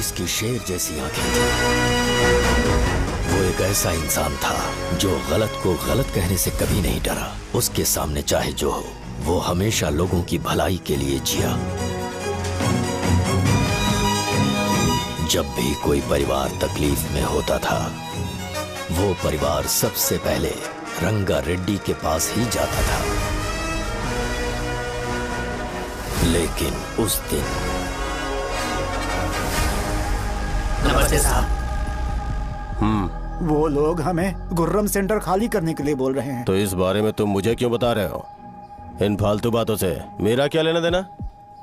जिसकी शेर जैसी आंखें थी। वो एक ऐसा इंसान था जो गलत को गलत कहने से कभी नहीं डरा। उसके सामने चाहे जो हो, वो हमेशा लोगों की भलाई के लिए जिया। जब भी कोई परिवार तकलीफ में होता था, वो परिवार सबसे पहले रंगा रेड्डी के पास ही जाता था। लेकिन उस दिन नमस्ते साहब। वो लोग हमें गुर्रम सेंटर खाली करने के लिए बोल रहे हैं। तो इस बारे में तुम मुझे क्यों बता रहे हो? इन फालतू बातों से मेरा क्या लेना देना?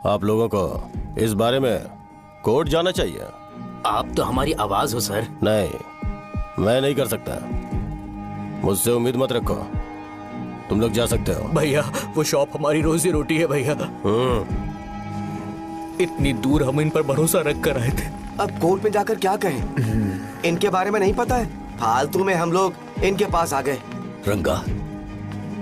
आप लोगों को इस बारे में कोर्ट जाना चाहिए। आप तो हमारी आवाज हो सर। नहीं, मैं नहीं कर सकता। मुझसे उम्मीद मत रखो। तुम लोग जा सकते हो। भैया वो शॉप हमारी रोजी रोटी है भैया। इतनी दूर हम इन पर भरोसा रख कर आए थे। अब कोर्ट में जाकर क्या कहें? इनके बारे में नहीं पता है। फालतू में हम लोग इनके पास आ गए। रंगा,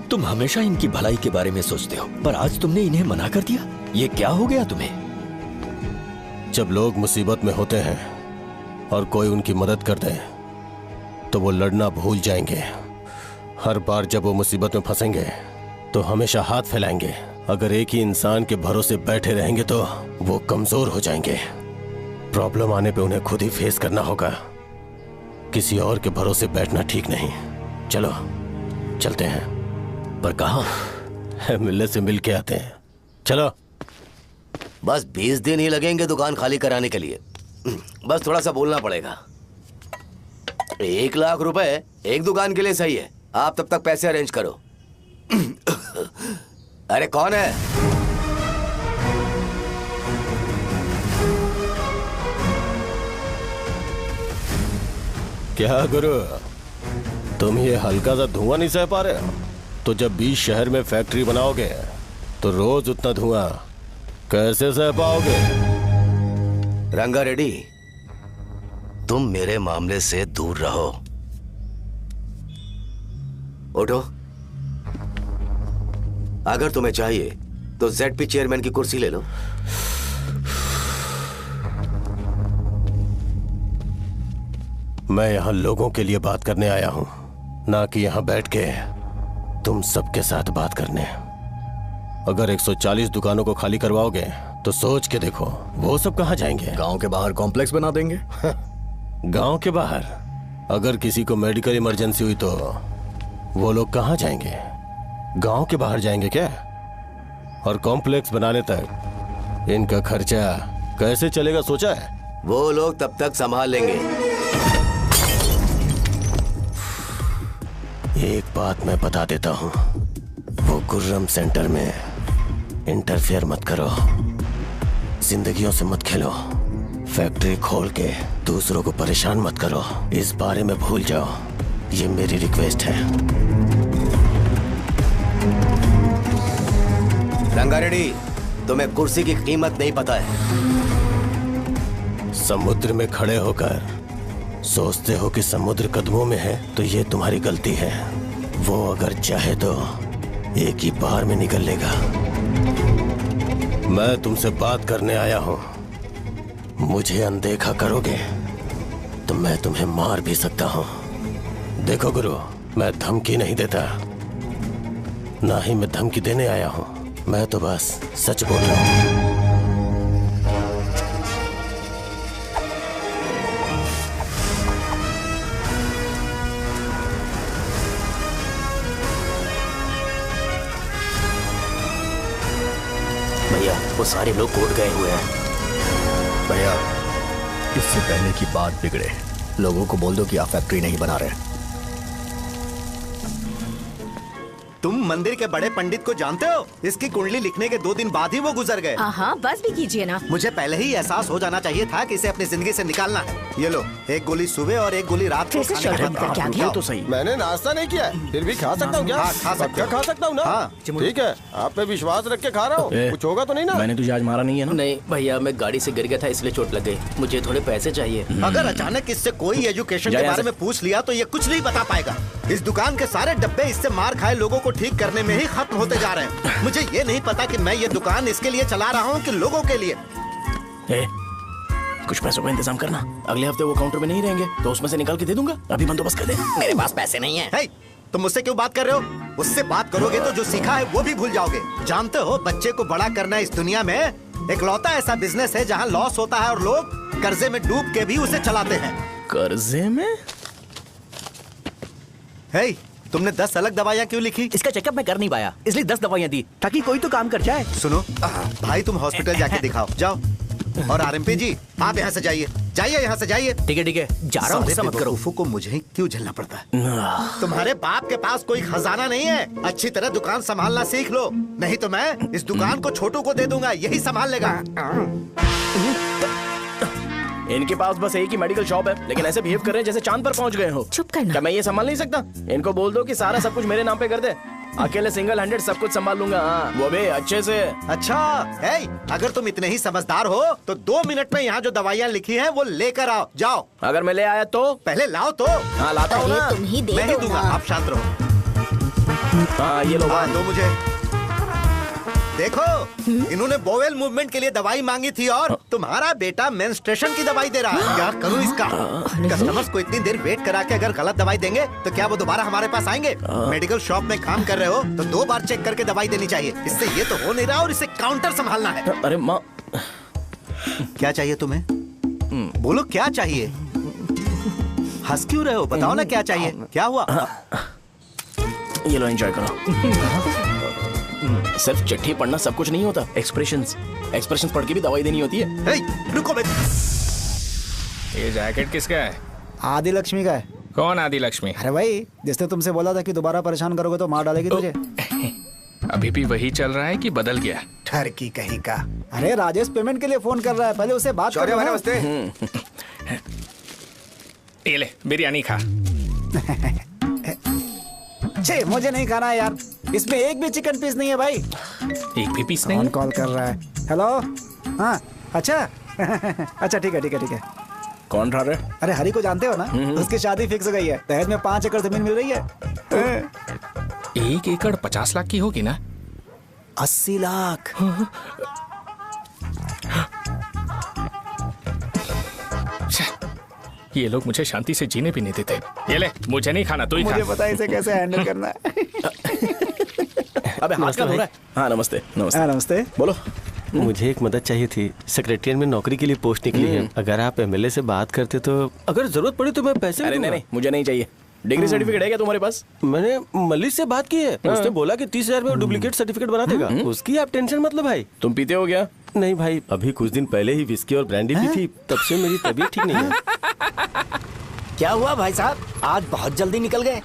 तुम हमेशा इनकी भलाई के बारे में सोचते हो, पर आज तुमने इन्हें मना कर दिया। ये क्या हो गया तुम्हें? जब लोग मुसीबत में होते हैं और कोई उनकी मदद कर दे तो वो लड़ना भूल जाएंगे। हर बार जब वो मुसीबत में फंसेंगे तो हमेशा हाथ फैलाएंगे। अगर एक ही इंसान के भरोसे बैठे रहेंगे तो वो कमजोर हो जाएंगे। प्रॉब्लम आने पे उन्हें खुद ही फेस करना होगा। किसी और के भरोसे बैठना ठीक नहीं। चलो चलते हैं। पर कहाँ? मिलने से मिल के आते हैं। चलो। बस 20 दिन ही लगेंगे दुकान खाली कराने के लिए। बस थोड़ा सा बोलना पड़ेगा। 1 लाख रुपए एक दुकान के लिए सही है। आप तब तक पैसे अरेंज करो। अरे कौन है? क्या गुरु, तुम ये हल्का सा धुआं नहीं सह पा रहे हो? तो जब 20 शहर में फैक्ट्री बनाओगे तो रोज उतना धुआं कैसे सह पाओगे? रंगा रेड्डी, तुम मेरे मामले से दूर रहो। उठो। अगर तुम्हें चाहिए तो ZP चेयरमैन की कुर्सी ले लो। मैं यहाँ लोगों के लिए बात करने आया हूँ, ना कि यहाँ बैठ के तुम सबके साथ बात करने। अगर 140 दुकानों को खाली करवाओगे तो सोच के देखो वो सब कहाँ जाएंगे? गांव के बाहर कॉम्प्लेक्स बना देंगे। गांव के बाहर? अगर किसी को मेडिकल इमरजेंसी हुई तो वो लोग कहाँ जाएंगे? गांव के बाहर जाएंगे क्या? और कॉम्प्लेक्स बनाने तक इनका खर्चा कैसे चलेगा सोचा है? वो लोग तब तक संभाल लेंगे। एक बात मैं बता देता हूँ, वो गुर्रम सेंटर में इंटरफेयर मत करो। जिंदगियों से मत खेलो। फैक्ट्री खोल के दूसरों को परेशान मत करो। इस बारे में भूल जाओ। ये मेरी रिक्वेस्ट है। रंगा रेड्डी, तुम्हें कुर्सी की कीमत नहीं पता है। समुद्र में खड़े होकर सोचते हो कि समुद्र कदमों में है तो ये तुम्हारी गलती है। वो अगर चाहे तो एक ही बार में निकल लेगा। मैं तुमसे बात करने आया हूं। मुझे अनदेखा करोगे तो मैं तुम्हें मार भी सकता हूं। देखो गुरु, मैं धमकी नहीं देता, ना ही मैं धमकी देने आया हूं। मैं तो बस सच बोल रहा हूं। भैया वो सारे लोग कोर्ट गए हुए हैं। भैया इससे पहले की बात बिगड़े, लोगों को बोल दो कि आप फैक्ट्री नहीं बना रहे। तुम मंदिर के बड़े पंडित को जानते हो? इसकी कुंडली लिखने के 2 दिन बाद ही वो गुजर गए। हाँ, बस भी कीजिए ना। मुझे पहले ही एहसास हो जाना चाहिए था कि इसे अपनी जिंदगी से निकालना है। ये लो, एक गोली सुबह और एक गोली रात को कैसे खाने के शर्म बाद क्या गया? तो सही। मैंने नाश्ता नहीं किया है, फिर भी खा सकता हूँ क्या? हाँ, खा सकते हो। खा सकता हूँ ना? हाँ। ठीक है, आप पे विश्वास रख के खा रहा हूँ। कुछ होगा तो नहीं ना? मैंने तुझे आज मारा नहीं है ना? नहीं भैया, मैं गाड़ी से गिर गया था इसलिए चोट लग गई। मुझे थोड़े पैसे चाहिए। अगर अचानक इससे कोई एजुकेशन के बारे में पूछ लिया तो ये कुछ नहीं बता पाएगा। इस दुकान के सारे डब्बे इससे मार खाए लोगों को ठीक करने में ही खत्म होते जा रहे हैं। मुझे ये नहीं पता कि मैं ये दुकान इसके लिए चला रहा हूँ कि लोगों के लिए। कुछ पैसों का इंतजाम करना। अगले हफ्ते वो काउंटर में नहीं रहेंगे तो उसमें से निकाल के दे दूंगा। अभी बंदोबस्त कर दे। मेरे पास पैसे नहीं है। हे, तुम मुझसे क्यों बात कर रहे हो? उससे बात करोगे तो जो सीखा है वो भी भूल जाओगे। जानते हो, बच्चे को बड़ा करना इस दुनिया में इकलौता ऐसा बिजनेस है जहाँ लॉस होता है और लोग कर्जे में डूब के भी उसे चलाते हैं। कर्जे में? हे, तुमने 10 अलग दवाइयाँ क्यों लिखी? इसका चेकअप मैं कर नहीं पाया, इसलिए 10 दवाइयाँ दी ताकि कोई तो काम कर जाए। सुनो भाई, तुम हॉस्पिटल जाके दिखाओ, जाओ। और आरएमपी जी, आप यहाँ से जाइए, जाइए यहाँ से जाइए। ठीक है, जा रहा हूँ, मत करो। बेवकूफों को मुझे ही क्यों झेलना पड़ता है? तुम्हारे बाप के पास कोई खजाना नहीं है। अच्छी तरह दुकान संभालना सीख लो, नहीं तो मैं इस दुकान को छोटू को दे दूंगा, यही संभाल लेगा। इनके पास बस एक ही मेडिकल शॉप है, लेकिन ऐसे बिहेव कर रहे हैं जैसे चांद पर पहुंच गए हो। चुप करना। क्या मैं ये संभाल नहीं सकता? इनको बोल दो कि सारा सब कुछ मेरे नाम पे कर दे। अकेले सिंगल हैंडेड सब कुछ संभाल लूंगा। हाँ, वो भी अच्छे से। अच्छा है, अगर तुम इतने ही समझदार हो तो 2 मिनट में यहाँ जो दवाइयाँ लिखी हैं वो लेकर आओ, जाओ। अगर मैं ले आया तो? पहले लाओ तो। हाँ, लाता हूँ ना। तुम ही दे मैं ही दो दूंगा, ना। आप शांत रहो। हाँ, ये लो। हाँ, दो मुझे। देखो, इन्होंने बोवेल मूवमेंट के लिए दवाई मांगी थी और तुम्हारा बेटा मेंस्ट्रुएशन की दवाई दे रहा है। क्या करूं इसका? कस्टमर्स को इतनी देर वेट करा के अगर गलत दवाई देंगे तो क्या वो दोबारा हमारे पास आएंगे? मेडिकल शॉप में काम कर रहे हो तो 2 बार चेक करके दवाई देनी चाहिए। इससे ये तो हो नहीं रहा और इसे काउंटर संभालना है। अरे माँ, क्या चाहिए तुम्हें? बोलो क्या चाहिए? हंस क्यों रहे हो? बताओ ना क्या चाहिए? क्या हुआ? ये लो, एंजॉय करो। सिर्फ चिट्ठी पढ़ना सब कुछ नहीं होता। एक्सप्रेशंस पढ़ के भी दवाई देनी होती है। हे, रुको बे। ये जैकेट किसका है? आदि लक्ष्मी का है। कौन आदि लक्ष्मी? अरे भाई, जिसने तुमसे बोला था कि दोबारा परेशान करोगे तो मार डालेगी तुझे। अभी भी वही चल रहा है कि बदल गया? ठरकी कहीं का। अरे राजेश पेमेंट के लिए फोन कर रहा है, पहले उसे बात करो। नमस्ते। ये ले, बिरयानी खा। छे, मुझे नहीं खाना है यार, इसमें एक भी चिकन पीस नहीं है भाई। एक भी पीस नहीं? कौन कॉल कर रहा है? हेलो। हाँ, अच्छा। अच्छा, ठीक है। कौन रहा रे? अरे हरी को जानते हो ना, उसकी शादी फिक्स हो गई है। दहेज में 5 एकड़ जमीन मिल रही है। 1 एकड़ 50 लाख की होगी ना? 80 लाख। ये लोग मुझे शांति से जीने भी नहीं देते। ये ले, मुझे नहीं खाना, तू ही खा। मुझे पता है इसे कैसे हैंडल करना है। अबे हाथ का हो रहा है। हाँ, नमस्ते। नमस्ते। बोलो। मुझे एक मदद चाहिए थी। सेक्रेटरिएट में नौकरी के लिए पोस्ट निकली है। अगर आप एमएलए से बात करते तो अगर जरूरत पड़ी तो मैं पैसे भी अरे दूंगा। नहीं, मुझे नहीं चाहिए। डिग्री सर्टिफिकेट है क्या तुम्हारे पास? मैंने मलिक से बात की है, उसने बोला कि 30,000 में डुप्लीकेट सर्टिफिकेट बना देगा। उसकी आप टेंशन मत लो भाई। तुम पीते हो क्या? नहीं भाई, अभी कुछ दिन पहले ही विस्की और ब्रांडी पी थी, तब से मेरी तबीयत ठीक नहीं है। क्या हुआ भाई साहब, आज बहुत जल्दी निकल गए?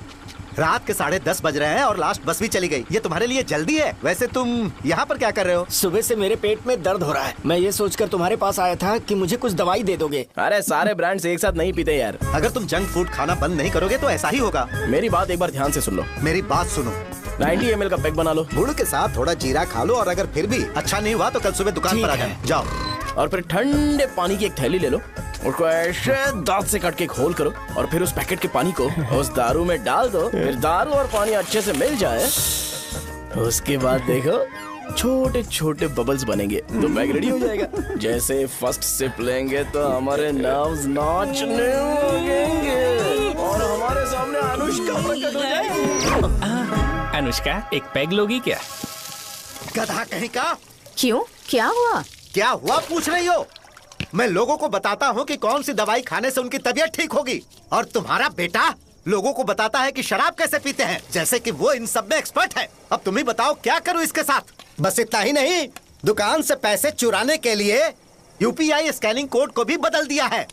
रात के 10:30 बज रहे हैं और लास्ट बस भी चली गई। ये तुम्हारे लिए जल्दी है? वैसे तुम यहाँ पर क्या कर रहे हो? सुबह से मेरे पेट में दर्द हो रहा है। मैं ये सोचकर तुम्हारे पास आया था कि मुझे कुछ दवाई दे दोगे। अरे सारे ब्रांड्स एक साथ नहीं पीते यार। अगर तुम जंक फूड खाना बंद नहीं करोगे तो ऐसा ही होगा। मेरी बात एक बार ध्यान से सुन लो। मेरी बात सुनो। 90 ml का पैक बना लो। गुड़ के साथ थोड़ा जीरा खा लो और अगर फिर भी अच्छा नहीं हुआ तो कल सुबह दुकान पर आ जाओ। और फिर ठंडे पानी की एक थैली ले लो, उसको ऐसे दांत से काट के खोल करो और फिर उस पैकेट के पानी को उस दारू में डाल दो। फिर दारू और पानी अच्छे से मिल जाए, उसके बाद देखो छोटे छोटे बबल्स बनेंगे तो पैक रेडी हो जाएगा। जैसे फर्स्ट सिप लेंगे तो हमारे नर्व्स नाचने लगेंगे और हमारे सामने अनुष्का प्रकट हो जाएगी। अनुष्का, एक पैग लोगी क्या? गधा कहीं का। क्यों, क्या हुआ? क्या हुआ पूछ रही हो? मैं लोगों को बताता हूँ कि कौन सी दवाई खाने से उनकी तबीयत ठीक होगी और तुम्हारा बेटा लोगों को बताता है कि शराब कैसे पीते हैं, जैसे कि वो इन सब में एक्सपर्ट है। अब तुम ही बताओ क्या करूँ इसके साथ? बस इतना ही नहीं, दुकान से पैसे चुराने के लिए यूपीआई स्कैनिंग कोड को भी बदल दिया है।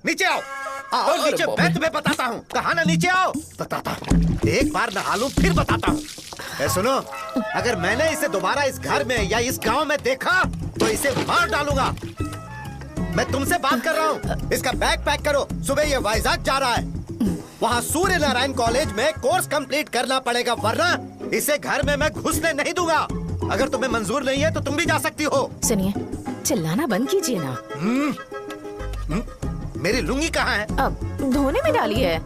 नीचे आओ। आओ नीचे, मैं तुम्हें बताता हूँ। कहा ना नीचे आओ, बताता हूँ। एक बार नहा लूं फिर बताता हूँ। सुनो, अगर मैंने इसे दोबारा इस घर में या इस गांव में देखा तो इसे मार डालूंगा। मैं तुमसे बात कर रहा हूँ। इसका बैग पैक करो, सुबह ये वाइजाग जा रहा है। वहाँ सूर्य नारायण कॉलेज में कोर्स कंप्लीट करना पड़ेगा, वरना इसे घर में मैं घुसने नहीं दूंगा। अगर तुम्हें मंजूर नहीं है तो तुम भी जा सकती हो। सुनिए, चिल्लाना बंद कीजिए ना। मेरी लुंगी कहाँ है? अब धोने में डाली है।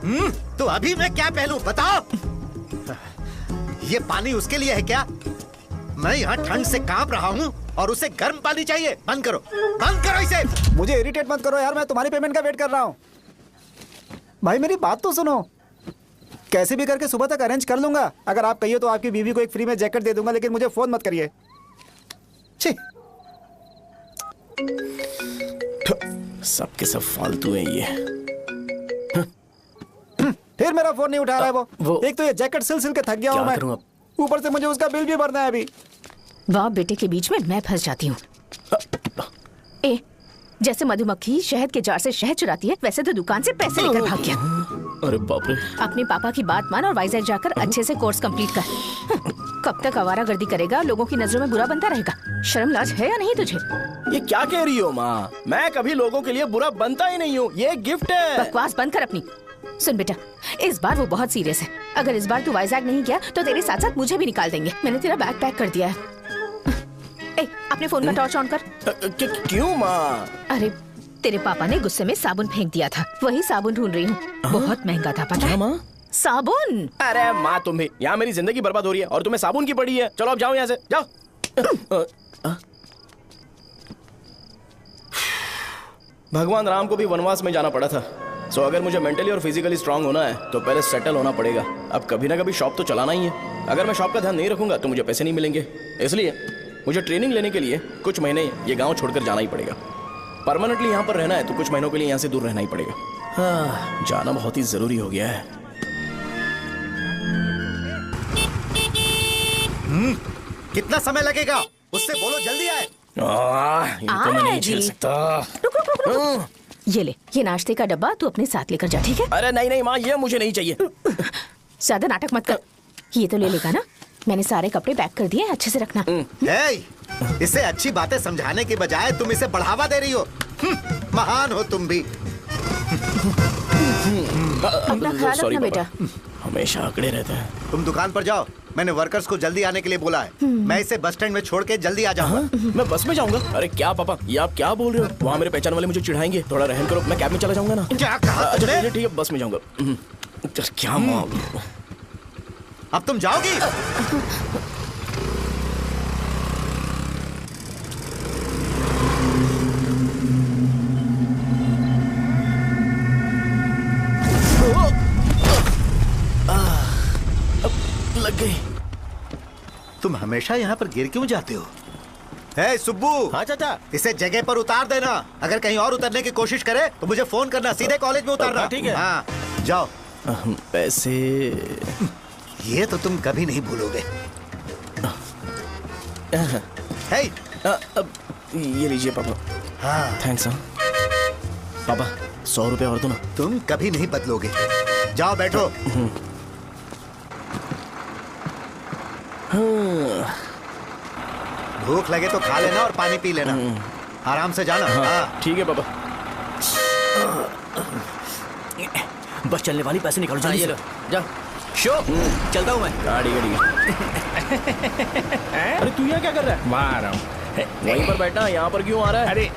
तो अभी मैं क्या पहनूं बताओ? ये पानी उसके लिए है क्या? मैं यहाँ ठंड से कांप रहा हूँ और उसे गर्म पानी चाहिए। बंद करो इसे। मुझे इरिटेट मत करो यार, मैं तुम्हारी पेमेंट का वेट कर रहा हूँ। भाई मेरी बात तो सुनो, कैसे भी करके सुबह तक अरेंज कर लूंगा। अगर आप कहिए तो आपकी बीवी को एक फ्री में जैकेट दे दूंगा, लेकिन मुझे फोन मत करिए। छी, सबके सब फालतू है ये। फिर मेरा फोन नहीं उठा रहा है वो। एक तो ये जैकेट सिल के थक गया हूँ मैं, करूं अब? ऊपर से मुझे उसका बिल भी भरना है अभी। वाह बेटे के बीच में मैं फंस जाती हूँ। ए, जैसे मधुमक्खी शहद के जार से शहद चुराती है, वैसे तो दुकान से पैसे लेकर भाग गया। अरे बाप रे। अपने पापा की बात मान और वाइजैक जाकर अच्छे से कोर्स कंप्लीट कर। कब तक आवारागर्दी करेगा, लोगों की नजरों में बुरा बनता रहेगा। शर्म लाज है या नहीं तुझे? ये क्या कह रही हो माँ? मैं कभी लोगों के लिए बुरा बनता ही नहीं हूँ, ये गिफ्ट है। बकवास बंद कर अपनी। सुन बेटा, इस बार वो बहुत सीरियस है। अगर इस बार तू वाइजैक नहीं गया तो तेरे साथ साथ मुझे भी निकाल देंगे। मैंने तेरा बैग पैक कर दिया है। ए, अपने फोन का टॉर्च ऑन कर। क्यों माँ? अरे तेरे पापा ने गुस्से में साबुन फेंक दिया था, वही साबुन ढूंढ रही हूँ। बहुत महंगा था पता है? माँ साबुन। अरे माँ तुम भी, यहाँ मेरी जिंदगी बर्बाद हो रही है और तुम्हें साबुन की पड़ी है। चलो अब जाओ यहाँ से, जाओ। भगवान राम को भी वनवास में जाना पड़ा था। सो अगर मुझे मेंटली और फिजिकली स्ट्रांग होना है तो पहले सेटल होना पड़ेगा। अब कभी ना कभी शॉप तो चलाना ही है। अगर मैं शॉप का ध्यान नहीं रखूंगा तो मुझे पैसे नहीं मिलेंगे। इसलिए मुझे ट्रेनिंग लेने के लिए कुछ महीने ये गांव छोड़कर जाना ही पड़ेगा। परमानेंटली यहाँ पर रहना है तो कुछ महीनों के लिए यहाँ से दूर रहना ही पड़ेगा। हाँ, जाना बहुत ही जरूरी हो गया है। कितना समय लगेगा? उससे बोलो जल्दी आए। इनको मैं नहीं झेल सकता। ये ले, ये नाश्ते का डब्बा तू अपने साथ लेकर जा, ठीक है? अरे नहीं नहीं माँ, ये मुझे नहीं चाहिए। ज्यादा नाटक मत कर। ये तो ले लेगा ना? मैंने सारे कपड़े पैक कर दिए, अच्छे से रखना। इसे अच्छी बातें समझाने के बजाय तुम इसे बढ़ावा दे रही हो। महान हो तुम भी। अपना ख्याल रखना बेटा। हमेशा अकड़े रहते हैं। तुम दुकान पर जाओ, मैंने वर्कर्स को जल्दी आने के लिए बोला है। मैं इसे बस स्टैंड में छोड़ के जल्दी आ जाऊंगा। मैं बस में जाऊंगा? अरे क्या पापा, ये आप क्या बोल रहे हो? वहाँ मेरे पहचान वाले मुझे चिढ़ाएंगे। थोड़ा रहम करो, मैं कैब में चला जाऊंगा ना। क्या कहा? अच्छा ठीक है, बस में जाऊंगा। क्या माँ, अब तुम जाओगी? लग गई। तुम हमेशा यहाँ पर गिर क्यों जाते हो? हे सुब्बू। हाँ चाचा। इसे जगह पर उतार देना। अगर कहीं और उतरने की कोशिश करे तो मुझे फोन करना, सीधे कॉलेज में उतारना। ठीक है। हाँ, जाओ। पैसे ये तो तुम कभी नहीं भूलोगे। हे, ये लीजिए पापा। हाँ, थैंक्स। पापा 100 रुपए और दो ना। तुम कभी नहीं बदलोगे। जाओ बैठो। भूख लगे तो खा लेना और पानी पी लेना। आराम से जाना। हाँ। ठीक है पापा। बस चलने वाली, पैसे निकालो जल्दी से। जा शो, चलता हूँ मैं। गाड़ी अरे तू यहाँ क्या कर रहा है? वहाँ आ रहा हूँ। वहीं पर बैठना, यहाँ पर क्यों आ रहा है? अरे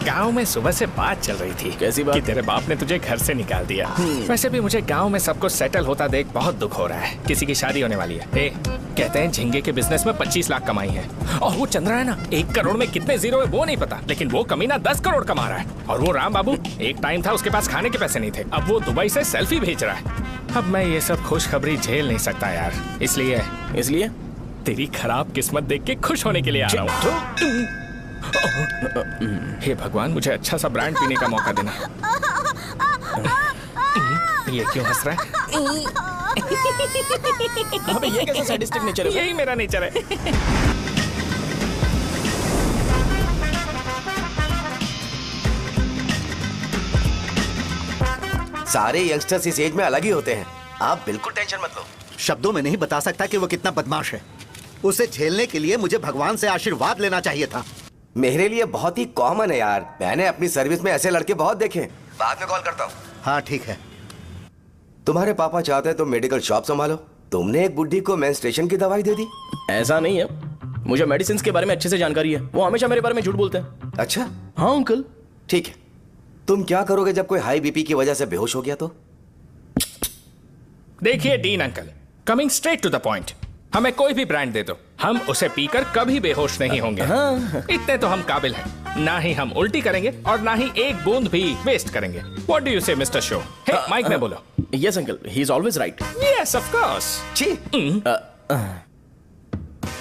गांव में सुबह से बात चल रही थी। कैसी बात? कि तेरे बाप ने तुझे घर से निकाल दिया। वैसे भी मुझे गांव में सबको सेटल होता देख बहुत दुख हो रहा है। किसी की शादी होने वाली है। कहते हैं झींगे के बिजनेस में 25 लाख कमाई है। और वो चंद्रा है ना, 1 करोड़ में कितने जीरो है वो नहीं पता, लेकिन वो कमीना 10 करोड़ कमा रहा है। और वो राम बाबू, एक टाइम था उसके पास खाने के पैसे नहीं थे, अब वो दुबई से सेल्फी भेज रहा है। अब मैं ये सब खुशखबरी झेल नहीं सकता यार, इसलिए तेरी खराब किस्मत देख के खुश होने के लिए आ रहा हूँ। हे भगवान, मुझे अच्छा सा ब्रांड पीने का मौका देना। ये क्यों हंस रहा है? अबे ये कैसा सैडिस्टिक नेचर है? यही मेरा नेचर है। सारे यंगस्टर्स इस एज में अलग ही होते हैं। आप बिल्कुल टेंशन मत लो। शब्दों में नहीं बता सकता कि वो कितना बदमाश है। उसे झेलने के लिए मुझे भगवान से आशीर्वाद लेना चाहिए था। मेरे लिए बहुत ही कॉमन है यार। मैंने अपनी सर्विस में ऐसे लड़के बहुत देखे। बाद में कॉल करता हूँ। हाँ ठीक है। तुम्हारे पापा चाहते हैं तुम मेडिकल शॉप संभालो। तुमने एक बुड्ढी को मेंस्ट्रुएशन की दवाई दे दी। ऐसा नहीं है, मुझे मेडिसिन के बारे में अच्छे से जानकारी है। वो हमेशा मेरे बारे में झूठ बोलते हैं। अच्छा हाँ अंकल। ठीक है, तुम क्या करोगे जब कोई हाई बीपी की वजह से बेहोश हो गया तो? देखिए Dean uncle, coming straight to the point, हमें कोई भी ब्रांड दे दो, हम उसे पीकर कभी बेहोश नहीं होंगे। इतने तो हम काबिल हैं। ना ही हम उल्टी करेंगे और ना ही एक बूंद भी वेस्ट करेंगे। What do you say, Mr. Shaw? Hey, mike में बोलो। Yes uncle, he is always right. Yes, of course. छी,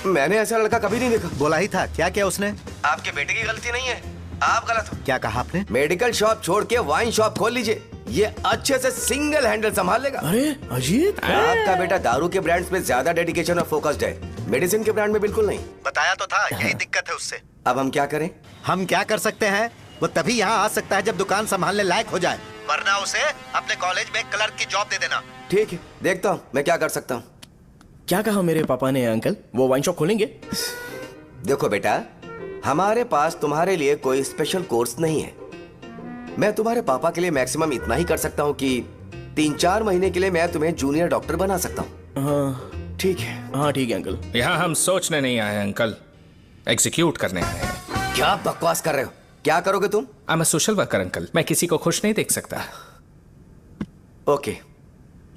मैंने ऐसा लड़का कभी नहीं देखा। बोला ही था। क्या किया उसने? आपके बेटे की गलती नहीं है, आप गलत हो। क्या कहा आपने? मेडिकल शॉप छोड़ के वाइन शॉप खोल लीजिए, ये अच्छे से सिंगल हैंडल संभाल लेगा। अरे अजीत, आपका बेटा दारू के ब्रांड्स में ज्यादा डेडिकेशन और फोकस्ड है, मेडिसिन के ब्रांड में बिल्कुल नहीं। बताया तो था, यही दिक्कत है उससे। अब हम क्या करें? हम क्या कर सकते हैं? वो तभी यहाँ आ सकता है जब दुकान संभालने लायक हो जाए, वरना उसे अपने कॉलेज में क्लर्क की जॉब दे देना। ठीक है, देखता हूँ मैं क्या कर सकता हूँ। क्या कहा मेरे पापा ने अंकल? वो वाइन शॉप खोलेंगे? देखो बेटा, हमारे पास तुम्हारे लिए कोई स्पेशल कोर्स नहीं है। मैं तुम्हारे पापा के लिए मैक्सिमम इतना ही कर सकता हूँ कि 3-4 महीने के लिए मैं तुम्हें जूनियर डॉक्टर बना सकता हूँ। हाँ ठीक है। हाँ ठीक है अंकल। यहाँ हम सोचने नहीं आए अंकल, एग्जीक्यूट करने आए हैं। क्या बकवास कर रहे हो? क्या करोगे तुम? I am a social worker uncle, मैं किसी को खुश नहीं देख सकता। ओके,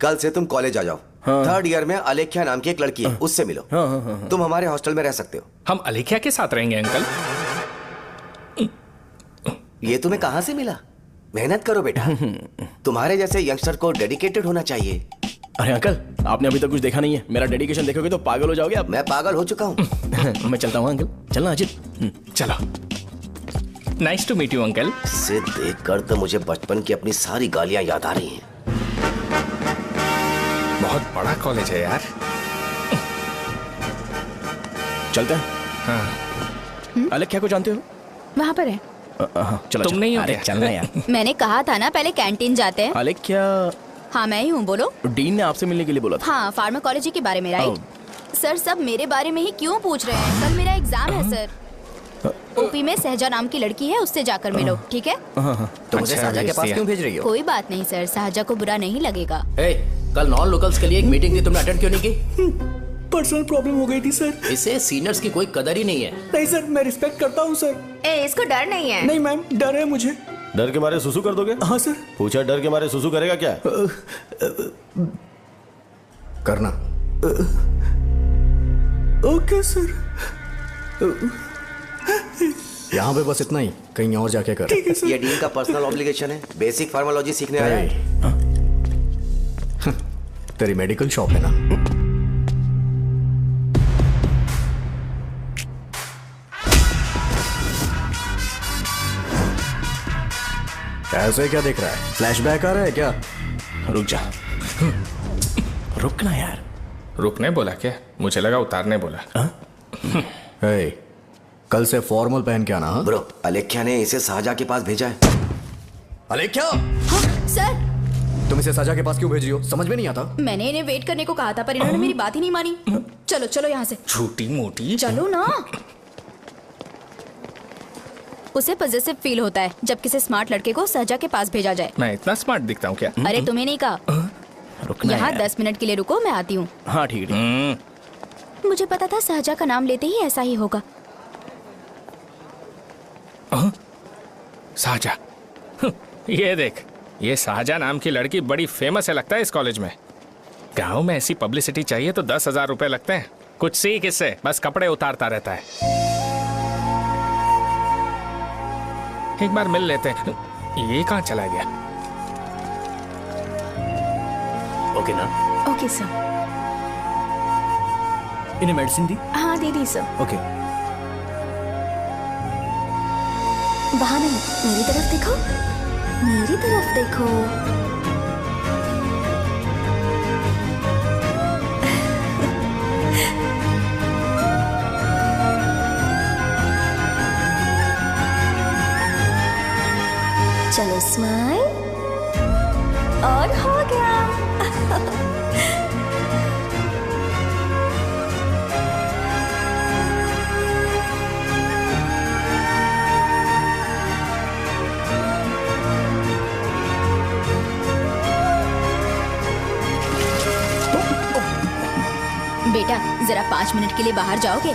कल से तुम कॉलेज आ जाओ। हाँ। 3rd ईयर में अलेख्या नाम की एक लड़की है, उससे मिलो। हाँ। तुम हमारे हॉस्टल में रह सकते हो। हम अलेख्या के साथ रहेंगे अंकल। ये तुम्हें कहां से मिला? मेहनत करो बेटा, तुम्हारे जैसे यंगस्टर को डेडिकेटेड होना चाहिए। अरे अंकल, आपने अभी तक कुछ देखा नहीं है। मेरा डेडिकेशन देखोगे तो पागल हो जाओगे आप। मैं पागल हो चुका हूँ। मैं चलता हूँ अंकल। चलना अजीत। चलो, nice to meet you uncle. इसे देखकर तो मुझे बचपन की अपनी सारी गालियां याद आ रही हैं। बहुत बड़ा कॉलेज है यार। चलते हैं। हाँ। अलेख्या को जानते हो? वहाँ पर है। चलो तुम नहीं हो अरे क्या? चलना यार। मैंने कहा था ना पहले कैंटीन जाते हैं। अलेख्या, हाँ मैं ही हूँ, बोलो। डीन ने आपसे मिलने के लिए बोला था। हाँ, फार्माकोलॉजी के बारे में, राइट? सर सब मेरे बारे में ही क्यों पूछ रहे हैं? कल मेरा एग्जाम है सर। ओपी में सहजा नाम की लड़की है, उससे जाकर मिलो, ठीक है? तो मुझे अच्छा, साझा के पास भेज क्यों भेज रही हो? कोई बात नहीं सर, सहजा को बुरा नहीं लगेगा। कल नॉन लोकल्स के लिए एक मीटिंग थी, तुमने अटेंड क्यों नहीं की? पर्सनल प्रॉब्लम हो गई थी सर। इसे सीनियर्स की कोई कदर ही नहीं है। नहीं सर, मैं रिस्पेक्ट करता हूँ सर। इसको डर नहीं है? नहीं मैम, डर है मुझे। डर के मारे सुसु कर दोगे? हाँ सर। पूछा डर के मारे सुसु करेगा क्या? करना। Okay sir. यहाँ पे बस इतना ही, कहीं और जाके कर। ठीक है सर। ये डीन का पर्सनल ऑब्लिगेशन है, बेसिक फार्माकोलॉजी सीखने आया है। तेरी मेडिकल शॉप है ना? ऐसे क्या देख रहा है? फ्लैशबैक आ रहा है क्या? रुक जा। रुकना यार। रुकने बोला क्या? मुझे लगा उतारने बोला। हे, कल से फॉर्मल पहन के आना। हाँ? ब्रो, अलेख्या ने इसे साजा के पास भेजा है। अलेख्या, हाँ, सर तुम इसे साजा के पास क्यों भेज रही हो? समझ में नहीं आता। मैंने इन्हें वेट करने को कहा था, पर इन्होंने मेरी बात ही नहीं मानी। चलो चलो यहाँ से। छोटी मोटी। चलो ना। उसे पॉजिटिव फील होता है जब किसी स्मार्ट लड़के को सहजा के पास भेजा जाए। मैं इतना स्मार्ट दिखता हूँ क्या? अरे तुम्हें नहीं कहा। रुकना यहाँ यार। 10 मिनट के लिए रुको, मैं आती हूँ। हाँ ठीक है। मुझे पता था सहजा का नाम लेते ही ऐसा ही होगा। साजा। ये देख, ये साजा नाम की लड़की बड़ी फेमस है लगता है इस कॉलेज में। गांव में ऐसी पब्लिसिटी चाहिए तो 10,000 रुपए लगते हैं। कुछ सीख इससे, बस कपड़े उतारता रहता है। एक बार मिल लेते हैं। ये कहाँ चला गया? ओके ना? Okay sir. इन्हें मेडिसिन दी? हाँ दे दी सर। ओके। वहाँ नहीं, मेरी तरफ देखो, मेरी तरफ देखो। चलो स्माइल, और हो गया। बेटा जरा 5 मिनट के लिए बाहर जाओगे?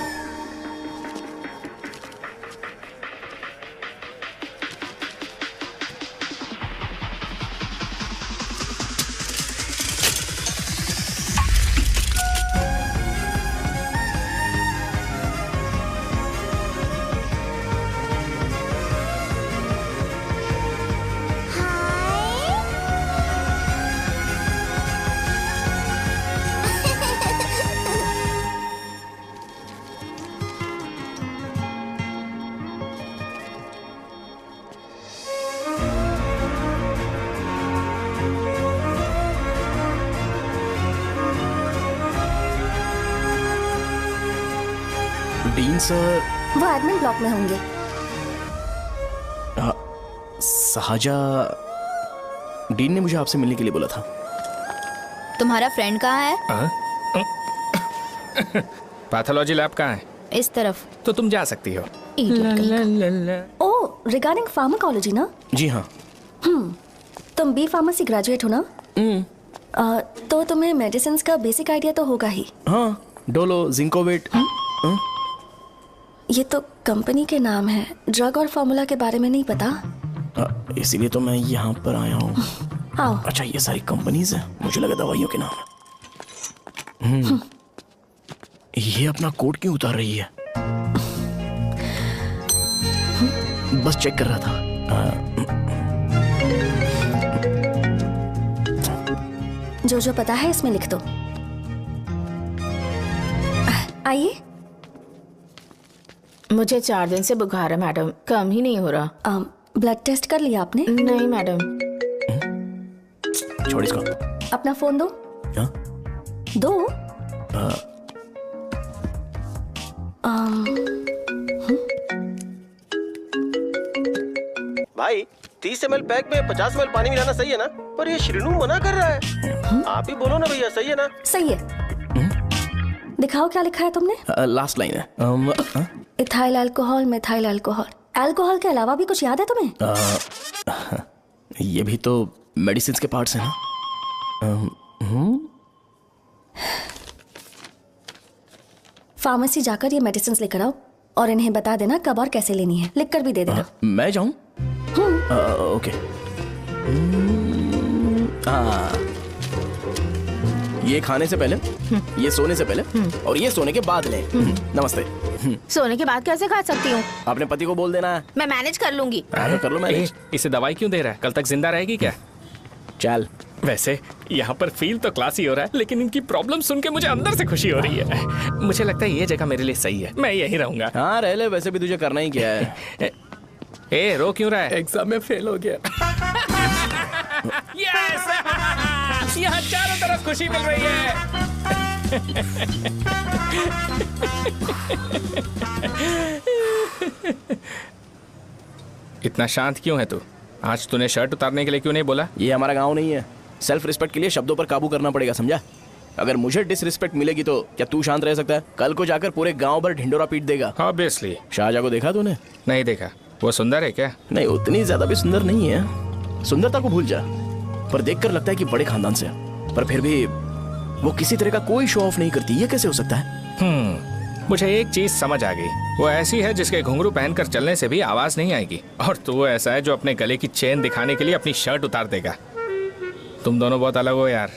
Dean sir. वो एडमिन ब्लॉक में होंगे। साजा, डीन ने मुझे आपसे मिलने के लिए बोला था। तुम्हारा फ्रेंड कहाँ है? पैथोलॉजी लैब कहाँ है? इस तरफ। तो तुम जा सकती हो। ओह, रिगार्डिंग फार्माकोलॉजी ना? जी हाँ। तुम बी फार्मेसी ग्रेजुएट हो ना? तो तुम्हें मेडिसिन का बेसिक आइडिया तो होगा ही। हाँ, डोलो, जिंकोवेट। ये तो कंपनी के नाम है, ड्रग और फॉर्मूला के बारे में नहीं पता। इसीलिए तो मैं यहाँ पर आया हूँ। आओ। अच्छा, ये सारी कंपनीज है, मुझे लगा दवाइयों के नाम है। ये अपना कोट क्यों उतार रही है? बस चेक कर रहा था। जो पता है इसमें लिख दो। आइए। मुझे 4 दिन से बुखार है मैडम, कम ही नहीं हो रहा। ब्लड टेस्ट कर लिया आपने? नहीं मैडम। छोड़ इसको। अपना फोन दो। हाँ? दो। भाई 30 ml पैक में 50 ml पानी मिलाना सही है ना? पर ये श्रीनू मना कर रहा है। आप ही बोलो ना भैया, सही है ना? सही है। दिखाओ क्या लिखा है तुमने? लास्ट लाइन है। Ethyl alcohol, methyl alcohol. Alcohol के अलावा भी कुछ याद है तुम्हें? ये भी तो मेडिसिन के पार्ट्स हैं ना। फार्मेसी जाकर ये मेडिसिन लेकर आओ और इन्हें बता देना कब और कैसे लेनी है। लिख कर भी दे देना। मैं जाऊं? ओके। ये खाने से पहले, ये सोने से पहले और ये सोने के बाद ले। नमस्ते। सोने के बाद कैसे खा सकती हूँ? अपने पति को बोल देना है। मैं मैनेज कर लूंगी। कर लो मैनेज। इसे दवाई क्यों दे रहा है? कल तक जिंदा रहेगी क्या? चल। वैसे यहाँ पर फील तो क्लासी हो रहा है, लेकिन इनकी प्रॉब्लम सुन के मुझे अंदर से खुशी हो रही है। मुझे लगता है ये जगह मेरे लिए सही है, मैं यहीं रहूंगा। हाँ रह ले, वैसे भी तुझे करना ही क्या है। ए, रो क्यों रहा है? एग्जाम में फेल हो गया। यस! यहाँ चारों तरफ खुशी मिल रही है। इतना शांत क्यों है तू? आज तूने शर्ट उतारने के लिए क्यों नहीं बोला? ये हमारा गांव नहीं है। सेल्फ रिस्पेक्ट के लिए शब्दों पर काबू करना पड़ेगा, समझा? अगर मुझे डिसरिस्पेक्ट मिलेगी तो क्या तू शांत रह सकता है? कल को जाकर पूरे गांव भर ढिंडोरा पीट देगा। ऑब्वियसली। शाहजहां को देखा तूने? नहीं देखा। वो सुंदर है क्या? नहीं, उतनी ज्यादा भी सुंदर नहीं है। सुंदरता को भूल जा, पर देखकर लगता है कि बड़े खानदान से है। पर फिर भी वो किसी तरह का कोई शो ऑफ नहीं करती। ये कैसे हो सकता है? मुझे एक चीज समझ आ गई। वो ऐसी है जिसके घुंघरू पहनकर चलने से भी आवाज नहीं आएगी, और तू ऐसा है जो अपने गले की चेन दिखाने के लिए अपनी शर्ट उतार देगा। तुम दोनों बहुत अलग हो यार।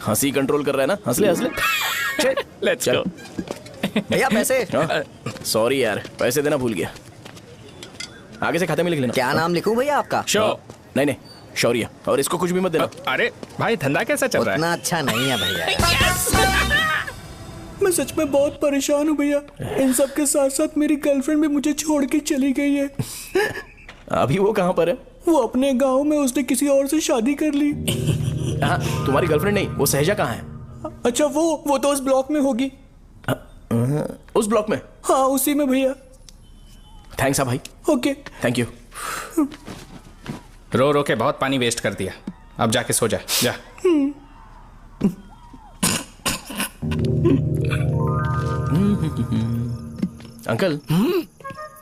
हंसी कंट्रोल कर रहा है ना? हंस ले हंस ले। Let's go. भैया पैसे। सॉरी यार, पैसे देना भूल गया। आगे से खाते में लिख लेना। क्या नाम लिखूं भैया आपका? शो। नहीं, शौर्य। और इसको कुछ भी मत देना। अरे भाई, धंधा कैसा चल रहा है? उतना अच्छा नहीं है भैया। मैं सच में बहुत परेशान हूँ भैया। इन सब के साथ साथ मेरी गर्लफ्रेंड भी मुझे छोड़ के चली गई है। अभी वो कहाँ पर है? वो अपने गांव में, उसने किसी और से शादी कर ली। हाँ, तुम्हारी गर्लफ्रेंड नहीं, वो सहजा कहाँ है? अच्छा, वो तो उस ब्लॉक में होगी। उस ब्लॉक में? हाँ, उसी में भैया। थैंक्स भाई। Okay, thank you. रो रो के बहुत पानी वेस्ट कर दिया। अब जाके सो जा। जा। अंकल,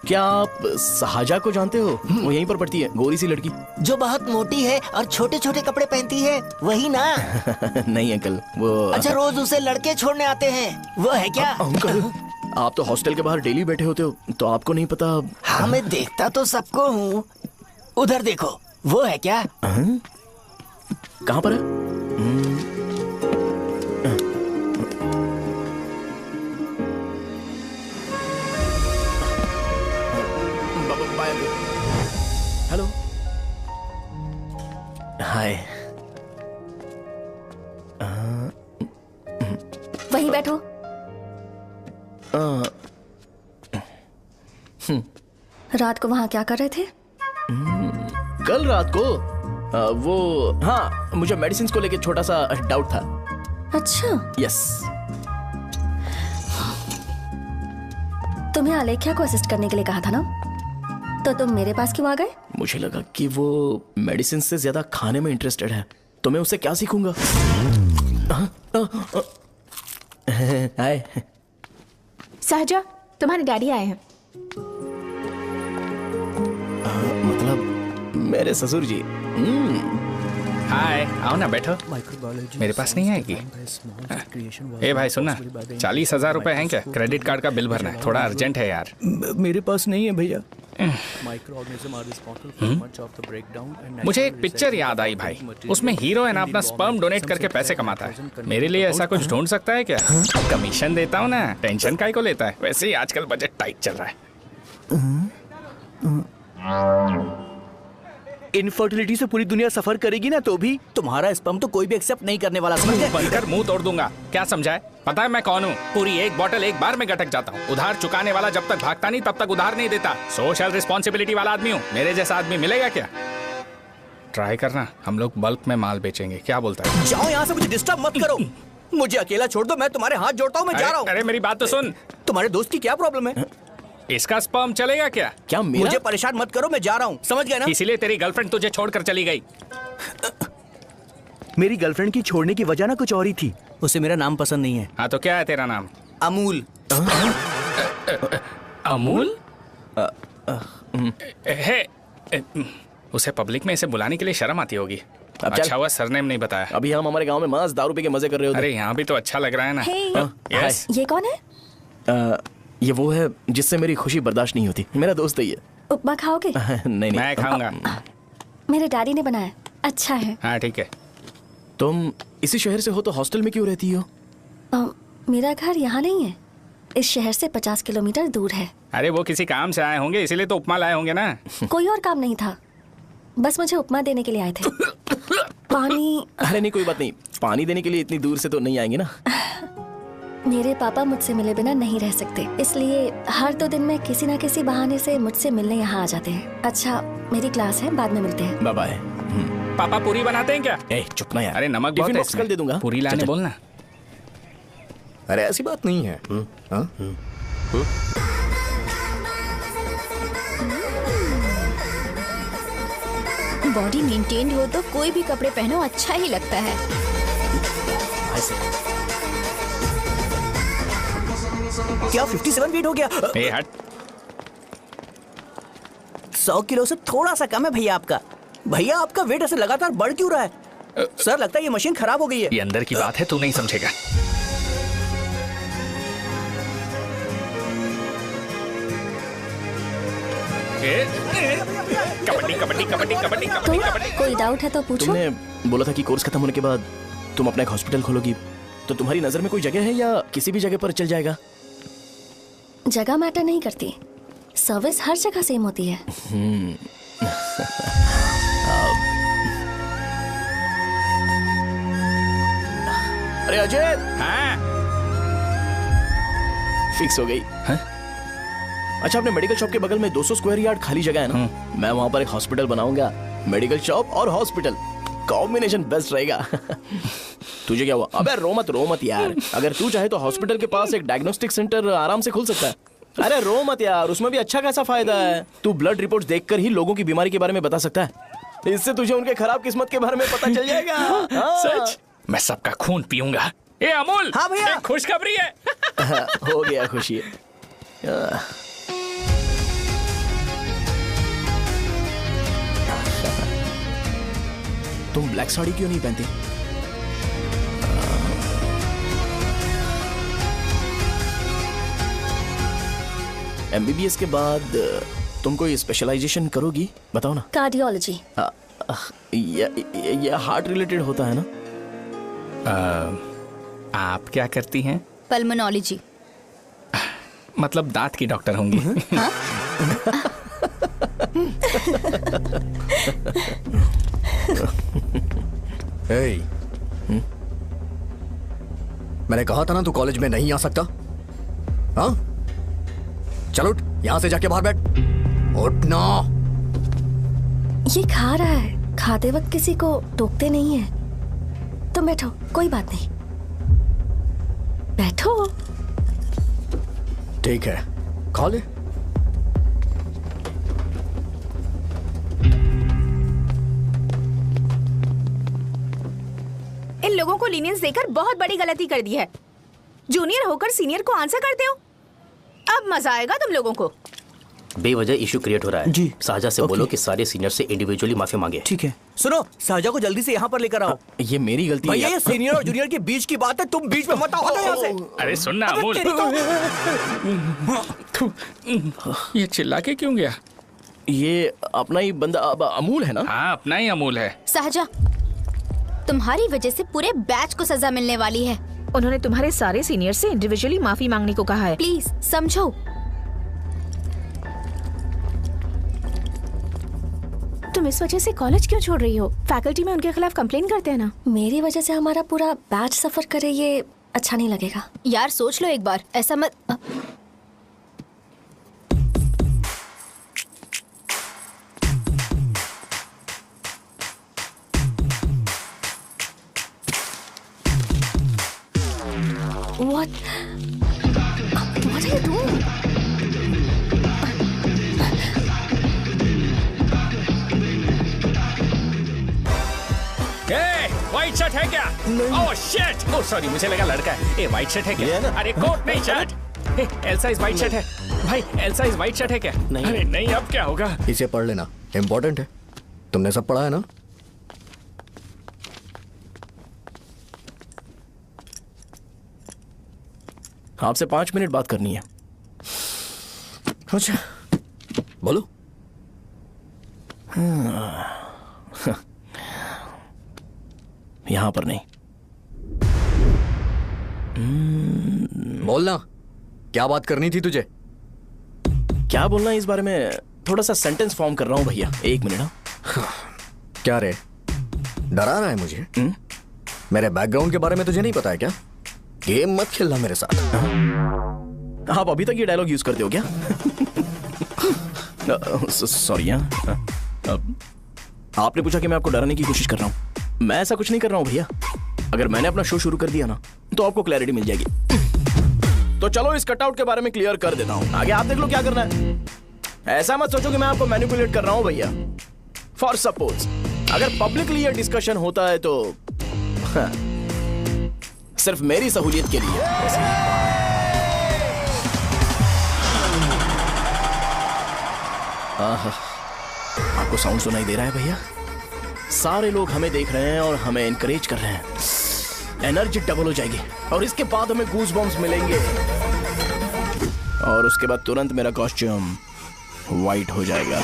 क्या आप साजा को जानते हो? वो यहीं पर पढ़ती है, गोरी सी लड़की जो बहुत मोटी है और छोटे छोटे कपड़े पहनती है, वही ना? नहीं अंकल, वो अच्छा, रोज उसे लड़के छोड़ने आते हैं, वो है क्या? अंकल, आप तो हॉस्टल के बाहर डेली बैठे होते हो, तो आपको नहीं पता? हाँ, मैं देखता तो सबको हूँ। उधर देखो, वो है क्या? कहाँ पर है? हेलो, हाय। वहीं बैठो। रात को वहां क्या कर रहे थे? कल रात को वो, हाँ, मुझे मेडिसिन को लेके छोटा सा डाउट था। अच्छा। यस। तुम्हें अलेख्या को असिस्ट करने के लिए कहा था ना, तो तुम मेरे पास क्यों आ गए? मुझे लगा कि वो मेडिसिन से ज्यादा खाने में इंटरेस्टेड है, तो मैं उससे क्या सीखूंगा। हाय। सहजा, तुम्हारे डैडी आए हैं। मतलब मेरे ससुर जी। हाय, आओ ना, बैठो। मेरे पास नहीं आएगी। ए भाई सुनना, 40,000 रुपए हैं क्या? क्रेडिट कार्ड का बिल भरना है, थोड़ा अर्जेंट है यार। मेरे पास नहीं है भैया। मुझे एक पिक्चर याद आई भाई, उसमें हीरो है ना अपना स्पर्म डोनेट करके पैसे कमाता है। मेरे लिए ऐसा कुछ ढूंढ सकता है क्या? कमीशन देता हूँ ना, टेंशन काहे को लेता है? वैसे ही आजकल बजट टाइट चल रहा है। इनफर्टिलिटी से पूरी दुनिया सफर करेगी ना, तो भी तुम्हारा स्पर्म तो कोई भी एक्सेप्ट नहीं करने वाला, समझ गए? बनकर मुंह तोड़ दूंगा। क्या समझा है? पता है मैं कौन हूँ? पूरी एक बॉटल एक बार में गटक जाता हूँ। उधार चुकाने वाला जब तक भागता नहीं तब तक उधार नहीं देता। सोशल रिस्पॉन्सिबिलिटी वाला आदमी हूँ। मेरे जैसा आदमी मिलेगा क्या? ट्राई करना, हम लोग बल्क में माल बेचेंगे। क्या बोलता है? जाओ यहाँ से, मुझे डिस्टर्ब मत करो। मुझे अकेला छोड़ दो, मैं तुम्हारे हाथ जोड़ता हूँ, मैं जा रहा हूँ। अरे मेरी बात तो सुन। तुम्हारे दोस्त की क्या प्रॉब्लम है? इसका स्पर्म चलेगा क्या? क्या मेरा? मुझे परेशान मत करो, मैं जा रहा हूँ, समझ गए ना? इसीलिए तेरी गर्लफ्रेंड तुझे छोड़कर चली गई। मेरी गर्लफ्रेंड की छोड़ने की वजह ना कुछ और ही थी। उसे मेरा नाम पसंद नहीं है। हाँ तो क्या है तेरा नाम? अमूल। अमूल? उसे पब्लिक में इसे बुलाने के लिए शर्म आती होगी। अच्छा हुआ सरनेम नहीं बताया। अभी हम हमारे गांव में मस्त दारू पी के मजे कर रहे होते। अरे यहाँ भी तो अच्छा लग रहा है ना। यस। ये कौन है? ये वो है जिससे मेरी खुशी बर्दाश्त नहीं होती। मेरा दोस्त है ये। उपमा खाओगे? नहीं। मैं खाऊंगा। मेरे डैडी ने बनाया, अच्छा है। हाँ ठीक है। तुम इसी शहर से हो तो हॉस्टल में क्यों रहती हो? मेरा घर यहाँ नहीं है, इस शहर से 50 किलोमीटर दूर है। अरे वो किसी काम से आए होंगे, इसीलिए तो उपमा लाए होंगे ना। कोई और काम नहीं था, बस मुझे उपमा देने के लिए आए थे। पानी? अरे नहीं, कोई बात नहीं। पानी देने के लिए इतनी दूर से तो नहीं आएंगे ना। मेरे पापा मुझसे मिले बिना नहीं रह सकते, इसलिए हर 2 दिन में किसी ना किसी बहाने से मुझसे मिलने यहाँ आ जाते हैं। अच्छा, मेरी क्लास है, बाद में मिलते हैं। Bye bye. पापा पूरी बनाते हैं क्या? चुप ना यार। अरे नमक बहुत है इसमें। दे दूंगा। पूरी लाने बोलना। अरे ऐसी बात नहीं है। बॉडी मेंटेन्ड हो तो कोई भी कपड़े पहनो अच्छा ही लगता है। क्या 57 फीट हो गया? ए हट। 100 किलो से थोड़ा सा कम है भैया आपका। भैया आपका वेट ऐसे लगातार बढ़ क्यों रहा है? सर लगता है ये मशीन खराब हो गई है। ये अंदर की बात है, तू नहीं समझेगा। कबड्डी कबड्डी कबड्डी कबड्डी कबड्डी कबड्डी। कोई डाउट है तो पूछो। तुमने बोला था कि कोर्स खत्म होने के बाद तुम अपना एक हॉस्पिटल खोलोगी, तो तुम्हारी नजर में कोई जगह है या किसी भी जगह पर चल जाएगा? जगह मैटर नहीं करती, सर्विस हर जगह सेम होती है। अरे अजय। हाँ? फिक्स हो गई। अच्छा, अपने मेडिकल शॉप के बगल में 200 स्क्वायर यार्ड खाली जगह है ना, मैं वहां पर एक हॉस्पिटल बनाऊंगा। मेडिकल शॉप और हॉस्पिटल कॉम्बिनेशन बेस्ट रहेगा। तुझे क्या हुआ? अबे रो मत यार। अगर तू चाहे तो हॉस्पिटल के पास एक डायग्नोस्टिक सेंटर आराम से खुल सकता है। अरे रो मत यार, उसमें भी अच्छा खासा फायदा है। तू ब्लड रिपोर्ट देखकर ही लोगों की बीमारी के बारे में बता सकता है। इससे तुझे उनके खराब किस्मत के बारे में पता चल जाएगा। सच? मैं सबका खून पीऊंगा। ए अमूल। हाँ भैया। खुशखबरी है। हो गया खुशी। तुम ब्लैक साड़ी क्यों नहीं पहनती? एमबीबीएस के बाद तुम कोई स्पेशलाइजेशन करोगी? बताओ ना। कार्डियोलॉजी। ये हार्ट रिलेटेड होता है ना? आप क्या करती हैं? पल्मोनोलॉजी। मतलब दांत की डॉक्टर होंगी। हाँ? मैंने कहा था ना तू कॉलेज में नहीं आ सकता। हाँ, चल उठ, यहां से जाके बाहर बैठ। उठ ना। ये खा रहा है, खाते वक्त किसी को टोकते नहीं है। तुम बैठो, कोई बात नहीं, बैठो। ठीक है, खा ले। इन लोगों को लीनियंस देकर बहुत बड़ी गलती कर दी है। जूनियर होकर सीनियर को आंसर करते हो। अब मजा आएगा तुम लोगों को। बेवजह इशू क्रिएट हो रहा है जी। साजा से बोलो कि सारे सीनियर से इंडिविजुअली माफी मांगे। ठीक है। सुनो, साजा को जल्दी से यहाँ पर लेकर आओ। ये मेरी गलती भैया, है। ये सीनियर और जूनियर के बीच की बात है, तुम बीच में मत आओ। हटो यहाँ से। अरे सुन ना अमूल, ये चिल्ला के क्यों गया? ये अपना ही बंदा अमूल है ना? हाँ, अपना ही अमूल है। सहजा, तुम्हारी वजह से पूरे बैच को सजा मिलने वाली है। उन्होंने तुम्हारे सारे सीनियर से इंडिविजुअली माफी मांगने को कहा है। प्लीज समझो। तुम इस वजह से कॉलेज क्यों छोड़ रही हो? फैकल्टी में उनके खिलाफ कंप्लेन करते हैं ना। मेरी वजह से हमारा पूरा बैच सफर करे, ये अच्छा नहीं लगेगा। यार सोच लो एक बार, ऐसा मत। What are you doing? White shirt है क्या? Oh shit! ओह सॉरी, मुझे लगा लड़का है। ए व्हाइट शर्ट है क्या? अरे कोट नहीं, shirt. L size white shirt है भाई। एल साइज व्हाइट शर्ट है क्या? नहीं। अरे नहीं, अब क्या होगा? इसे पढ़ लेना, इम्पोर्टेंट है। तुमने सब पढ़ा है ना? आपसे 5 मिनट बात करनी है। अच्छा, बोलो। यहां पर नहीं। बोलना, क्या बात करनी थी तुझे? क्या बोलना है इस बारे में? थोड़ा सा सेंटेंस फॉर्म कर रहा हूं भैया, 1 मिनट। क्या रे, डरा रहा है मुझे? मेरे बैकग्राउंड के बारे में तुझे नहीं पता है क्या? गेम मत खेलना मेरे साथ। आप अभी तक ये डायलॉग यूज करते हो क्या? सॉरी। आपने पूछा कि मैं आपको डराने की कोशिश कर रहा हूं। मैं ऐसा कुछ नहीं कर रहा हूं भैया। अगर मैंने अपना शो शुरू कर दिया ना, तो आपको क्लैरिटी मिल जाएगी। तो चलो इस कटआउट के बारे में क्लियर कर देता हूं। आगे आप देख लो क्या करना है। ऐसा मत सोचो कि मैं आपको मैनिपुलेट कर रहा हूं भैया। फॉर सपोज अगर पब्लिकली ये डिस्कशन होता है तो सिर्फ मेरी सहूलियत के लिए। आपको साउंड सुनाई दे रहा है भैया? सारे लोग हमें देख रहे हैं और हमें एनकरेज कर रहे हैं। एनर्जी डबल हो जाएगी और इसके बाद हमें गूज बम्स मिलेंगे और उसके बाद तुरंत मेरा कॉस्ट्यूम वाइट हो जाएगा।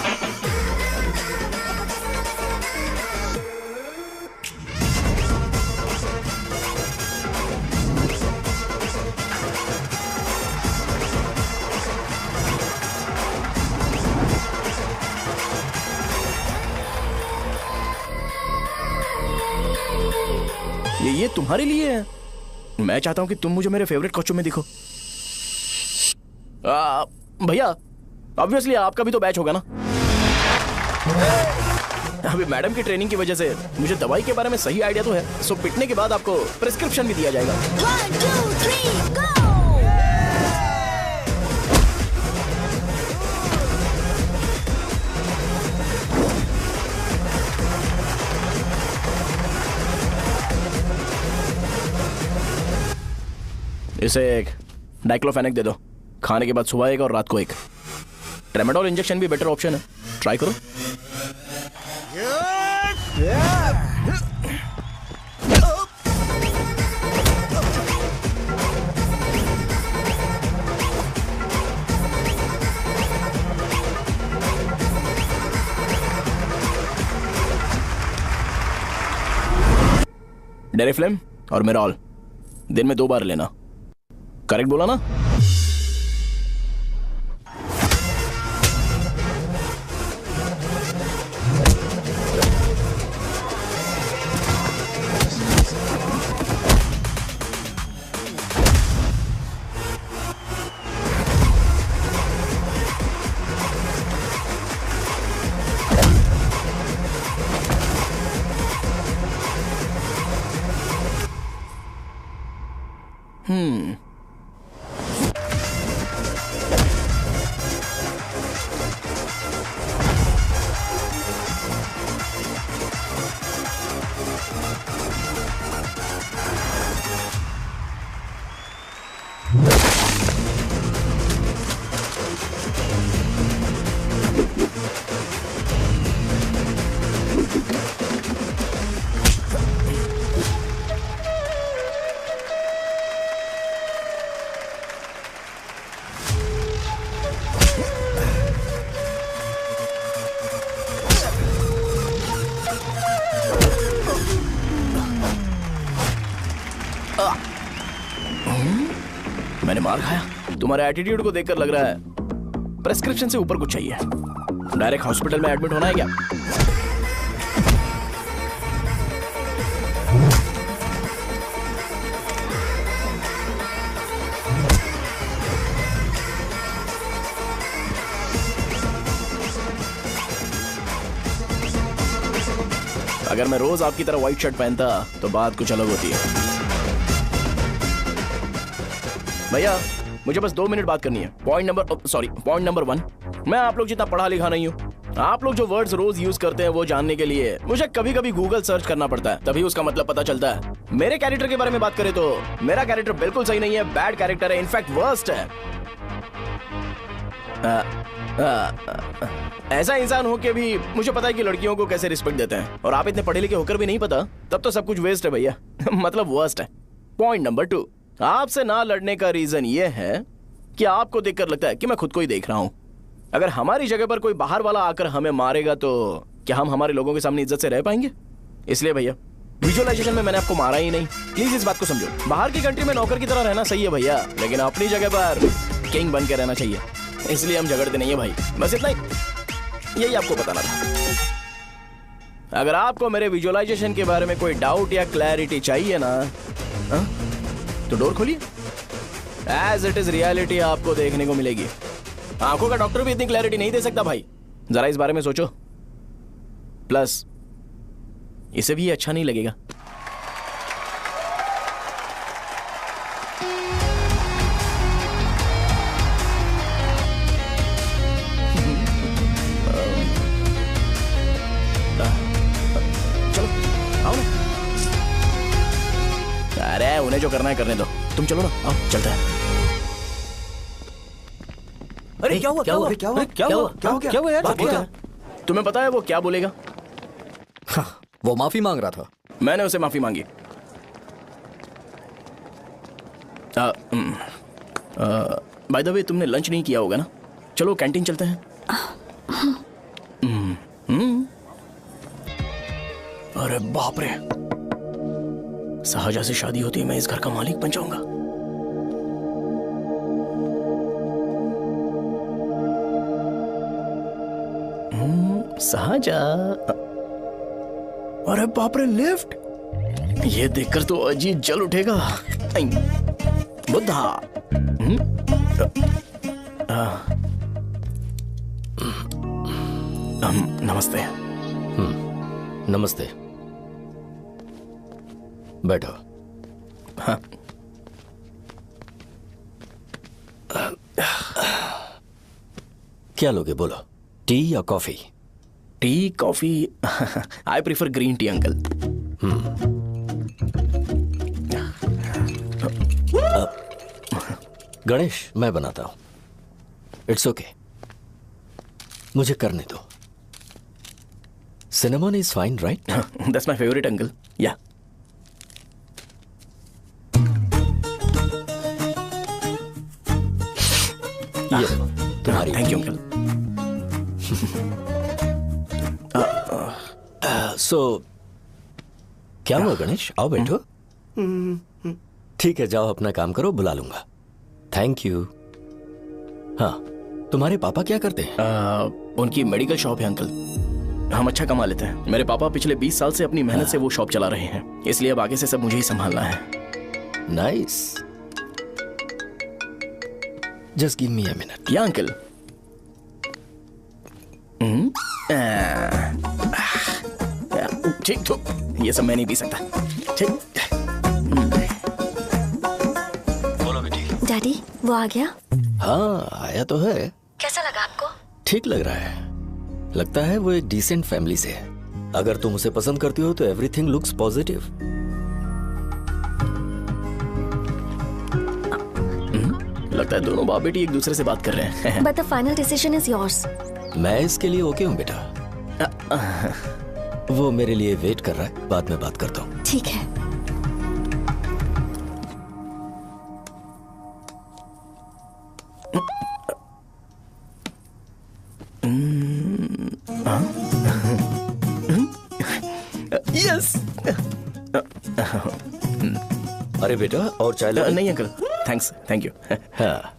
ये तुम्हारे लिए है। मैं चाहता हूं कि तुम मुझे मेरे फेवरेट कॉस्ट्यूम में दिखो। भैया ऑब्वियसली आपका भी तो बैच होगा ना। अभी मैडम की ट्रेनिंग की वजह से मुझे दवाई के बारे में सही आइडिया तो है। सो पिटने के बाद आपको प्रिस्क्रिप्शन भी दिया जाएगा। 1 2 3 गो। इसे एक डाइक्लोफेनेक दे दो। खाने के बाद सुबह एक और रात को एक। ट्रेमाडोल इंजेक्शन भी बेटर ऑप्शन है, ट्राई करो। डेरिफ्लेम और मेरॉल दिन में 2 बार लेना। करेक्ट बोला ना? मैंने मार खाया? तुम्हारे एटीट्यूड को देखकर लग रहा है प्रेस्क्रिप्शन से ऊपर कुछ चाहिए। डायरेक्ट हॉस्पिटल में एडमिट होना है क्या? अगर मैं रोज आपकी तरह व्हाइट शर्ट पहनता तो बात कुछ अलग होती है। भैया मुझे बस 2 मिनट बात करनी है। पॉइंट नंबर 1, मैं आप लोग जितना पढ़ा लिखा नहीं हूँ। आप लोग जो वर्ड्स रोज यूज करते हैं वो जानने के लिए मुझे कभी कभी गूगल सर्च करना पड़ता है, तभी उसका मतलब पता चलता है। मेरे कैरेक्टर के बारे में बात करें तो मेरा कैरेक्टर बिल्कुल सही नहीं है, बैड कैरेक्टर है, इनफैक्ट वर्स्ट है। ऐसा इंसान हो के भी मुझे पता है कि लड़कियों को कैसे रिस्पेक्ट देते हैं, और आप इतने पढ़े लिखे होकर भी नहीं पता, तब तो सब कुछ वेस्ट है भैया। मतलब वर्स्ट है। पॉइंट नंबर 2, आपसे ना लड़ने का रीजन ये है कि आपको देखकर लगता है कि मैं खुद को ही देख रहा हूं। अगर हमारी जगह पर कोई बाहर वाला आकर हमें मारेगा तो क्या हम हमारे लोगों के सामने इज्जत से रह पाएंगे? इसलिए भैया विजुअलाइजेशन में मैंने आपको मारा ही नहीं, प्लीज इस बात को समझो। बाहर की कंट्री में नौकर की तरह रहना सही है भैया, लेकिन अपनी जगह पर किंग बन के रहना चाहिए। इसलिए हम झगड़ते नहीं है भाई, बस इतना ही, यही आपको बताना था। अगर आपको मेरे विजुअलाइजेशन के बारे में कोई डाउट या क्लैरिटी चाहिए ना, तो डोर खोलिए। एज इट इज रियलिटी आपको देखने को मिलेगी। आंखों का डॉक्टर भी इतनी क्लैरिटी नहीं दे सकता भाई, जरा इस बारे में सोचो। प्लस इसे भी अच्छा नहीं लगेगा। चलो आओ ना। अरे उन्हें जो करना है करने दो, तुम चलो ना, आओ चलते हैं। अरे क्या हुआ? क्या हुआ? क्या हुआ? क्या हुआ? क्या हुआ यार? तुम्हें पता है वो क्या बोलेगा? वो माफी मांग रहा था। मैंने उसे माफी मांगी। बाय द वे तुमने लंच नहीं किया होगा ना? चलो कैंटीन चलते हैं। अरे बाप रे, शाहजहां से शादी होती है मैं इस घर का मालिक बन जाऊंगा। शाहजहां, अरे बाप रे लिफ्ट, ये देखकर तो अजीत जल उठेगा। बुद्धा, नमस्ते। नमस्ते, बैठो। हाँ। क्या लोगे बोलो, टी या coffee? Tea coffee? I prefer green tea uncle. Ganesh मैं बनाता हूं, इट्स ओके, मुझे करने दो। Cinnamon is fine right? That's my favourite uncle. या ये तुम्हारी। Thank you uncle. सो क्या हुआ गणेश, आओ बैठो। ठीक है जाओ अपना काम करो, बुला लूंगा। Thank you. हाँ तुम्हारे पापा क्या करते हैं? उनकी मेडिकल शॉप है अंकल, हम अच्छा कमा लेते हैं। मेरे पापा पिछले 20 साल से अपनी मेहनत से वो शॉप चला रहे हैं, इसलिए अब आगे से सब मुझे ही संभालना है। Nice, just give me a minute. या अंकल। ठीक तो ये सब मैं नहीं पी सकता। ठीक। बोलो बेटी। डैडी वो आ गया? हाँ आया तो है। कैसा लगा आपको? ठीक लग रहा है, लगता है वो एक डिसेंट फैमिली से है। अगर तुम उसे पसंद करती हो तो एवरीथिंग लुक्स पॉजिटिव। लगता है दोनों बाप बेटी एक दूसरे से बात कर रहे हैं। But the final decision is yours. मैं इसके लिए ओके हूँ बेटा। वो मेरे लिए वेट कर रहा है, बाद में बात करता हूँ। ठीक है। यस। अरे बेटा और चाय लो। नहीं अंकल थैंक्स, थैंक यू। हाँ।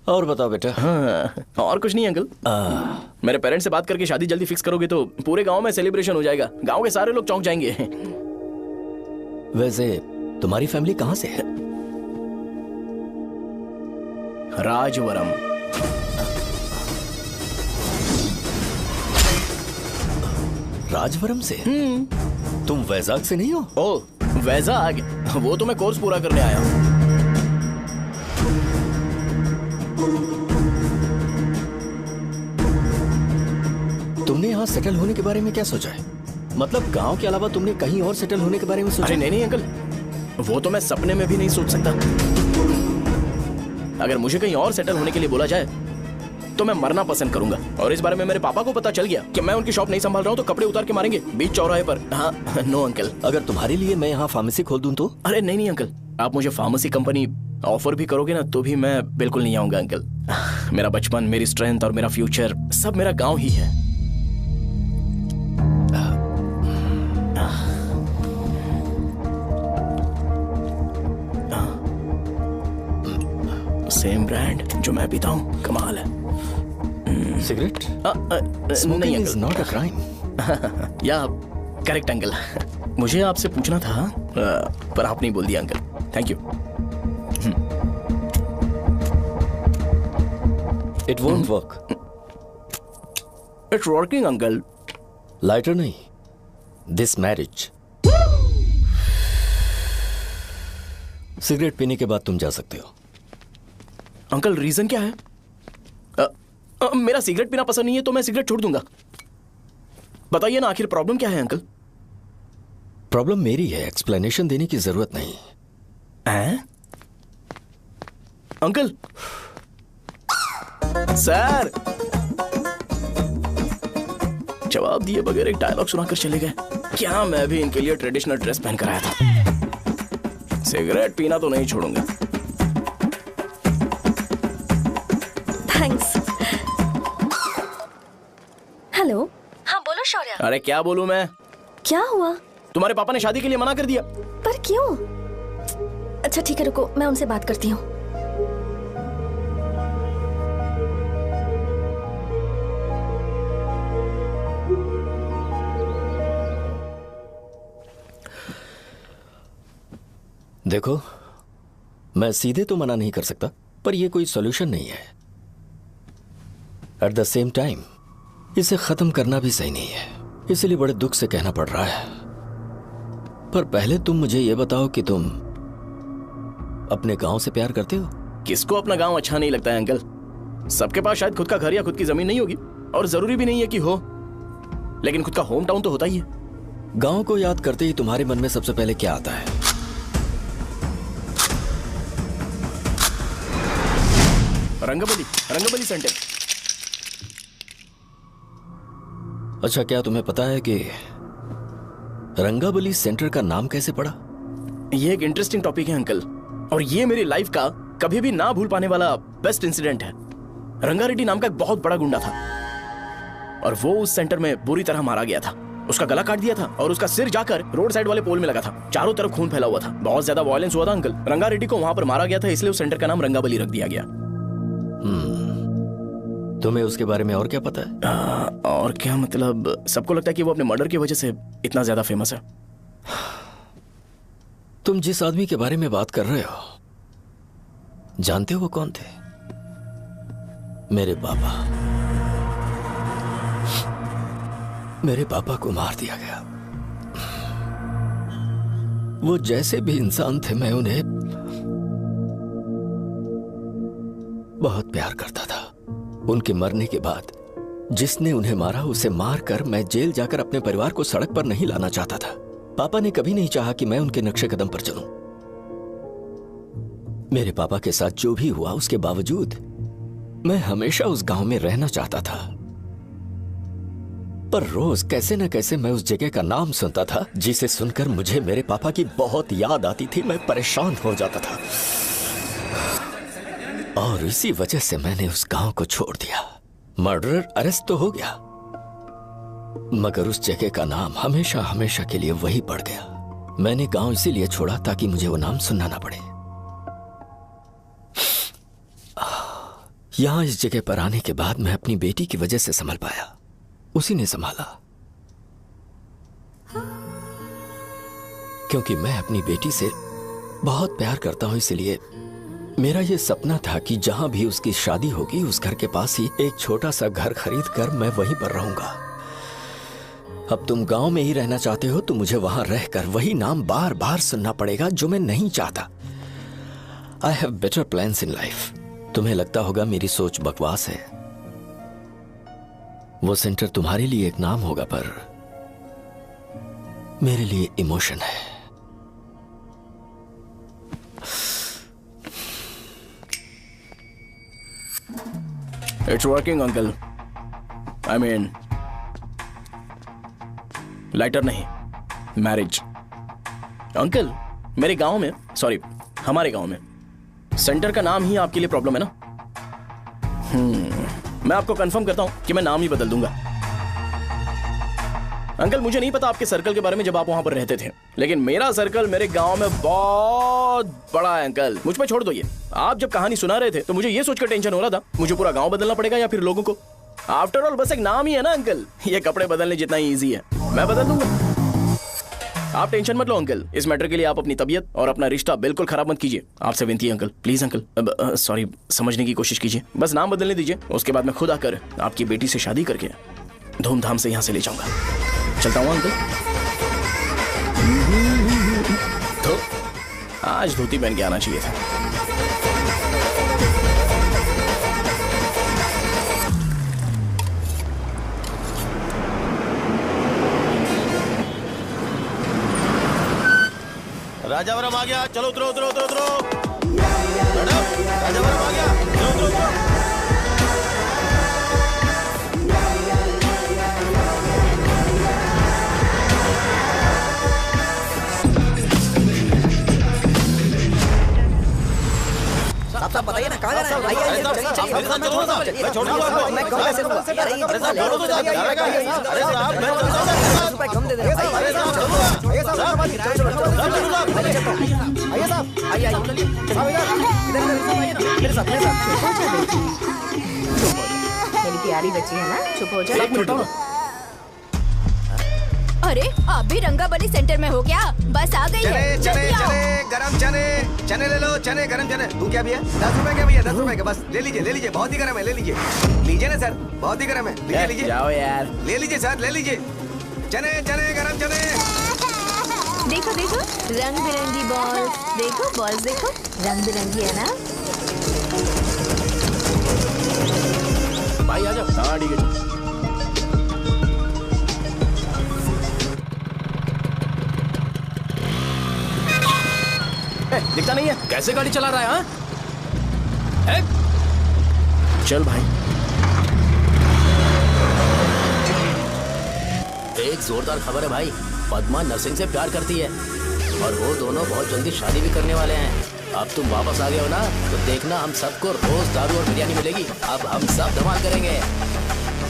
और बताओ बेटा। हाँ, और कुछ नहीं अंकल। मेरे पेरेंट्स से बात करके शादी जल्दी फिक्स करोगे तो पूरे गांव में सेलिब्रेशन हो जाएगा। गांव के सारे लोग चौंक जाएंगे। वैसे तुम्हारी फैमिली कहाँ से है? राजवरम। राजवरम से? तुम वैजाग से नहीं हो? ओ वैजाग, वो तो मैं कोर्स पूरा करने आया हूँ। तुमने यहाँ सेटल होने के बारे में क्या सोचा है? मतलब गांव के अलावा तुमने कहीं और सेटल होने के बारे में सोचा? अरे नहीं अंकल, वो तो मैं सपने में भी नहीं सोच सकता। अगर मुझे कहीं और सेटल होने के लिए बोला जाए तो मैं मरना पसंद करूंगा। और इस बारे में मेरे पापा को पता चल गया कि मैं उनकी शॉप नहीं संभाल रहा हूँ तो कपड़े उतार के मारेंगे बीच चौराहे पर। हाँ नो अंकल। अगर तुम्हारे लिए मैं यहाँ फार्मेसी खोल दूं तो? अरे नहीं अंकल, आप मुझे फार्मेसी कंपनी ऑफर भी करोगे ना तो भी मैं बिल्कुल नहीं आऊंगा अंकल। मेरा बचपन, मेरी स्ट्रेंथ और मेरा फ्यूचर सब मेरा गाँव ही है। सेम ब्रांड जो मैं पीता हूँ, कमाल है। सिगरेट? नहीं इज नॉट अ क्राइम। या करेक्ट अंकल। मुझे आपसे पूछना था पर आप नहीं बोल दिया uncle. Thank you. It won't work. It's working uncle. Lighter नहीं, दिस मैरिज। सिगरेट पीने के बाद तुम जा सकते हो। अंकल रीजन क्या है? मेरा सिगरेट पीना पसंद नहीं है तो मैं सिगरेट छोड़ दूंगा। बताइए ना आखिर प्रॉब्लम क्या है अंकल? प्रॉब्लम मेरी है, एक्सप्लेनेशन देने की जरूरत नहीं। अंकल सर जवाब दिए बगैर एक डायलॉग सुनाकर चले गए। क्या मैं भी इनके लिए ट्रेडिशनल ड्रेस पहन कर आया था। सिगरेट पीना तो नहीं छोड़ूंगा। थैंक्स। हेलो। हाँ बोलो शौर्य। अरे क्या बोलूं मैं? क्या हुआ? तुम्हारे पापा ने शादी के लिए मना कर दिया। पर क्यों? अच्छा ठीक है रुको, मैं उनसे बात करती हूँ। देखो, मैं सीधे तो मना नहीं कर सकता पर यह कोई सॉल्यूशन नहीं है। एट द सेम टाइम इसे खत्म करना भी सही नहीं है, इसलिए बड़े दुख से कहना पड़ रहा है। पर पहले तुम मुझे यह बताओ कि तुम अपने गांव से प्यार करते हो? किसको अपना गांव अच्छा नहीं लगता है अंकल? सबके पास शायद खुद का घर या खुद की जमीन नहीं होगी और जरूरी भी नहीं है कि हो, लेकिन खुद का होम टाउन तो होता ही है। गांव को याद करते ही तुम्हारे मन में सबसे पहले क्या आता है? रंगबली सेंटर। अच्छा, क्या तुम्हें पता है कि रंगाबली सेंटर का नाम कैसे पड़ा? ये एक इंटरेस्टिंग टॉपिक है अंकल, और ये मेरी लाइफ का कभी भी ना भूल पाने वाला बेस्ट इंसिडेंट है। रंगारेड्डी नाम का एक बहुत बड़ा गुंडा था और वो उस सेंटर में बुरी तरह मारा गया था। उसका गला काट दिया था और उसका सिर जाकर रोड साइड वाले पोल में लगा था। चारों तरफ खून फैला हुआ था, बहुत ज्यादा वायलेंस हुआ था अंकल। रंगारेड्डी को वहां पर मारा गया था, इसलिए उस सेंटर का नाम रंगाबली रख दिया गया। तुम्हें उसके बारे में और क्या पता है? और क्या मतलब, सबको लगता है कि वो अपने मर्डर की वजह से इतना ज्यादा फेमस है। तुम जिस आदमी के बारे में बात कर रहे हो, जानते हो वो कौन थे? मेरे पापा। मेरे पापा को मार दिया गया। वो जैसे भी इंसान थे, मैं उन्हें बहुत प्यार करता था। उनके मरने के बाद जिसने उन्हें मारा उसे मारकर मैं जेल जाकर अपने परिवार को सड़क पर नहीं लाना चाहता था। पापा ने कभी नहीं चाहा कि मैं उनके नक्शे कदम पर चलूं। मेरे पापा के साथ जो भी हुआ उसके बावजूद मैं हमेशा उस गांव में रहना चाहता था। पर रोज कैसे न कैसे मैं उस जगह का नाम सुनता था जिसे सुनकर मुझे मेरे पापा की बहुत याद आती थी। मैं परेशान हो जाता था और इसी वजह से मैंने उस गांव को छोड़ दिया। मर्डरर अरेस्ट तो हो गया, मगर उस जगह का नाम हमेशा हमेशा के लिए वही पड़ गया। मैंने गांव इसीलिए छोड़ा ताकि मुझे वो नाम सुनना ना पड़े। यहाँ इस जगह पर आने के बाद मैं अपनी बेटी की वजह से संभल पाया, उसी ने संभाला। क्योंकि मैं अपनी बेटी से बहुत प्यार करता हूं, इसलिए मेरा यह सपना था कि जहां भी उसकी शादी होगी उस घर के पास ही एक छोटा सा घर खरीद कर मैं वहीं पर रहूंगा। अब तुम गांव में ही रहना चाहते हो तो मुझे वहां रहकर वही नाम बार बार सुनना पड़ेगा जो मैं नहीं चाहता। I have better plans in life. तुम्हें लगता होगा मेरी सोच बकवास है, वो सेंटर तुम्हारे लिए एक नाम होगा पर मेरे लिए इमोशन है। It's working, uncle. I mean, lighter नहीं, मैरिज। अंकल, मेरे गांव में, सॉरी, हमारे गांव में सेंटर का नाम ही आपके लिए प्रॉब्लम है ना? मैं आपको कंफर्म करता हूं कि मैं नाम ही बदल दूंगा। अंकल, मुझे नहीं पता आपके सर्कल के बारे में जब आप वहां पर रहते थे, लेकिन मेरा सर्कल मेरे गांव में बहुत बड़ा है। अंकल, मुझ पे छोड़ दो ये। आप जब कहानी सुना रहे थे तो मुझे ये सोचकर टेंशन हो रहा था मुझे पूरा गांव बदलना पड़ेगा या फिर लोगों को। आफ्टर ऑल बस एक नाम ही है ना अंकल, ये कपड़े बदलने जितना ही ईजी है, मैं बदल दूंगा। आप टेंशन मत लो अंकल, इस मैटर के लिए आप अपनी तबीयत और अपना रिश्ता बिल्कुल खराब मत कीजिए। आपसे विनती है अंकल, प्लीज अंकल, सॉरी, समझने की कोशिश कीजिए। बस नाम बदलने दीजिए, उसके बाद मैं खुद आकर आपकी बेटी से शादी करके धूमधाम से यहाँ से ले जाऊंगा। चलता हूँ अंकल। तो आज धोती पहन के आना चाहिए था। राजावरम आ गया, चलो उतरो उतरो उतरो उतरो। मैडम, राजावरम आ गया, चलो उतरो उतरो। साहब बताइए ना कहाँ जाना है? आइए मैं छोड़ दूंगा, मैं कम पैसे दूंगा। अरे साहब छोड़ो तो जाइए। अरे साहब मैं 50 रुपए कम दे दे। अरे साहब आइए साहब, आइए साहब, आइए आइए साहब, इधर मेरे साथ मेरी प्यारी बच्ची है ना, चुप हो जाओ। अरे आप भी रंगाबली सेंटर में हो क्या? बस आ गई है। चने गरम चने ले लो, चने गरम चने। तू क्या भैया? 10 रुपए के भैया, 10 रुपए के, बस ले लीजिए, बहुत ही गरम है, ले लीजिए ना सर, बहुत ही गरम है, लीजिए जाओ यार, ले लीजिए सर, ले लीजिए। चने गरम चने। देखो देखो रंग बिरंगी बॉल्स, देखो बॉल्स, देखो रंग बिरंगी है ना। भाई आ जाओ। हाँ ठीक है। दिखता नहीं है, कैसे गाड़ी चला रहा है? हाँ? चल भाई। एक जोरदार खबर है भाई, पद्मा नरसिंह से प्यार करती है और वो दोनों बहुत जल्दी शादी भी करने वाले हैं। अब तुम वापस आ गए हो ना, तो देखना हम सबको रोज दारू और बिरयानी मिलेगी। अब हम सब धमाल करेंगे।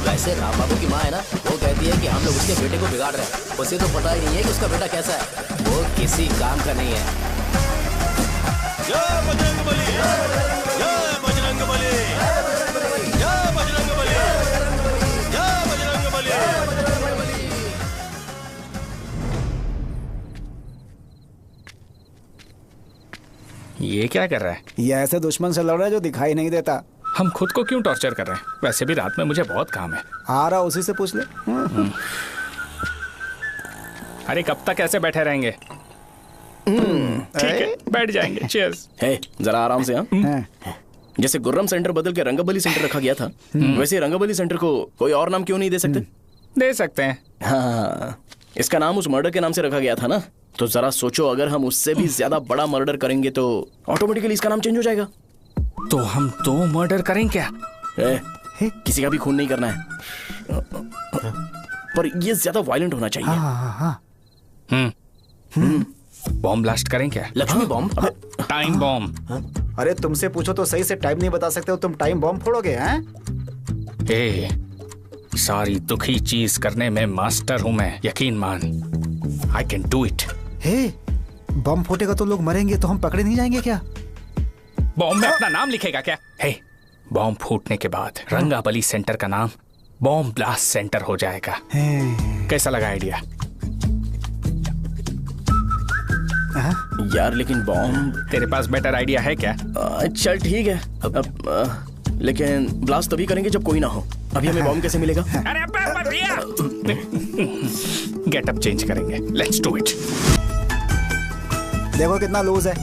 वैसे राम बाबू की माँ है ना, वो कहती है कि हम लोग उसके बेटे को बिगाड़ रहे हैं। उसे तो पता ही नहीं है कि उसका बेटा कैसा है, वो किसी काम का नहीं है। जय बजरंगबली, जय बजरंगबली, जय बजरंगबली, जय बजरंगबली। ये क्या कर रहा है? ये ऐसे दुश्मन से लड़ रहा है जो दिखाई नहीं देता। हम खुद को क्यों टॉर्चर कर रहे हैं? वैसे भी रात में मुझे बहुत काम है। आ रहा उसी से पूछ ले। अरे कब तक ऐसे बैठे रहेंगे? ठीक है, बैठ जाएंगे। चीयर्स। हे, जरा आराम से। हाँ, जैसे गुर्रम सेंटर बदल के रंगाबली सेंटर रखा गया था, वैसे रंगाबली सेंटर को कोई और नाम क्यों नहीं दे सकते? दे सकते हैं। हाँ, इसका नाम उस मर्डर के नाम से रखा गया था ना, तो जरा सोचो अगर हम उससे भी ज्यादा बड़ा मर्डर करेंगे तो ऑटोमेटिकली इसका नाम चेंज हो जाएगा। तो हम 2 मर्डर करें क्या? किसी का भी खून नहीं करना है, पर ये ज्यादा वायलेंट होना चाहिए। बॉम्ब ब्लास्ट करें क्या? लक्ष्मी बॉम्ब? Time bomb. अरे तुमसे पूछो तो सही से टाइम नहीं बता सकते हो, तुम टाइम बॉम्ब फोड़ोगे? ए, सारी दुखी चीज करने में मास्टर हूं मैं, यकीन मान। I can do it. Bomb फूटेगा तो लोग मरेंगे, तो हम पकड़े नहीं जाएंगे क्या? बॉम्ब में अपना नाम लिखेगा क्या? हे, बॉम्ब फूटने के बाद रंगाबली सेंटर का नाम बॉम्ब ब्लास्ट सेंटर हो जाएगा। कैसा लगा आइडिया? यार लेकिन बॉम्ब, तेरे पास बेटर आइडिया है क्या? चल ठीक है, लेकिन ब्लास्ट तभी करेंगे जब कोई ना हो। अभी हमें बॉम्ब कैसे मिलेगा? अरे भैया, गेटअप चेंज करेंगे। Let's do it. देखो कितना लूज है,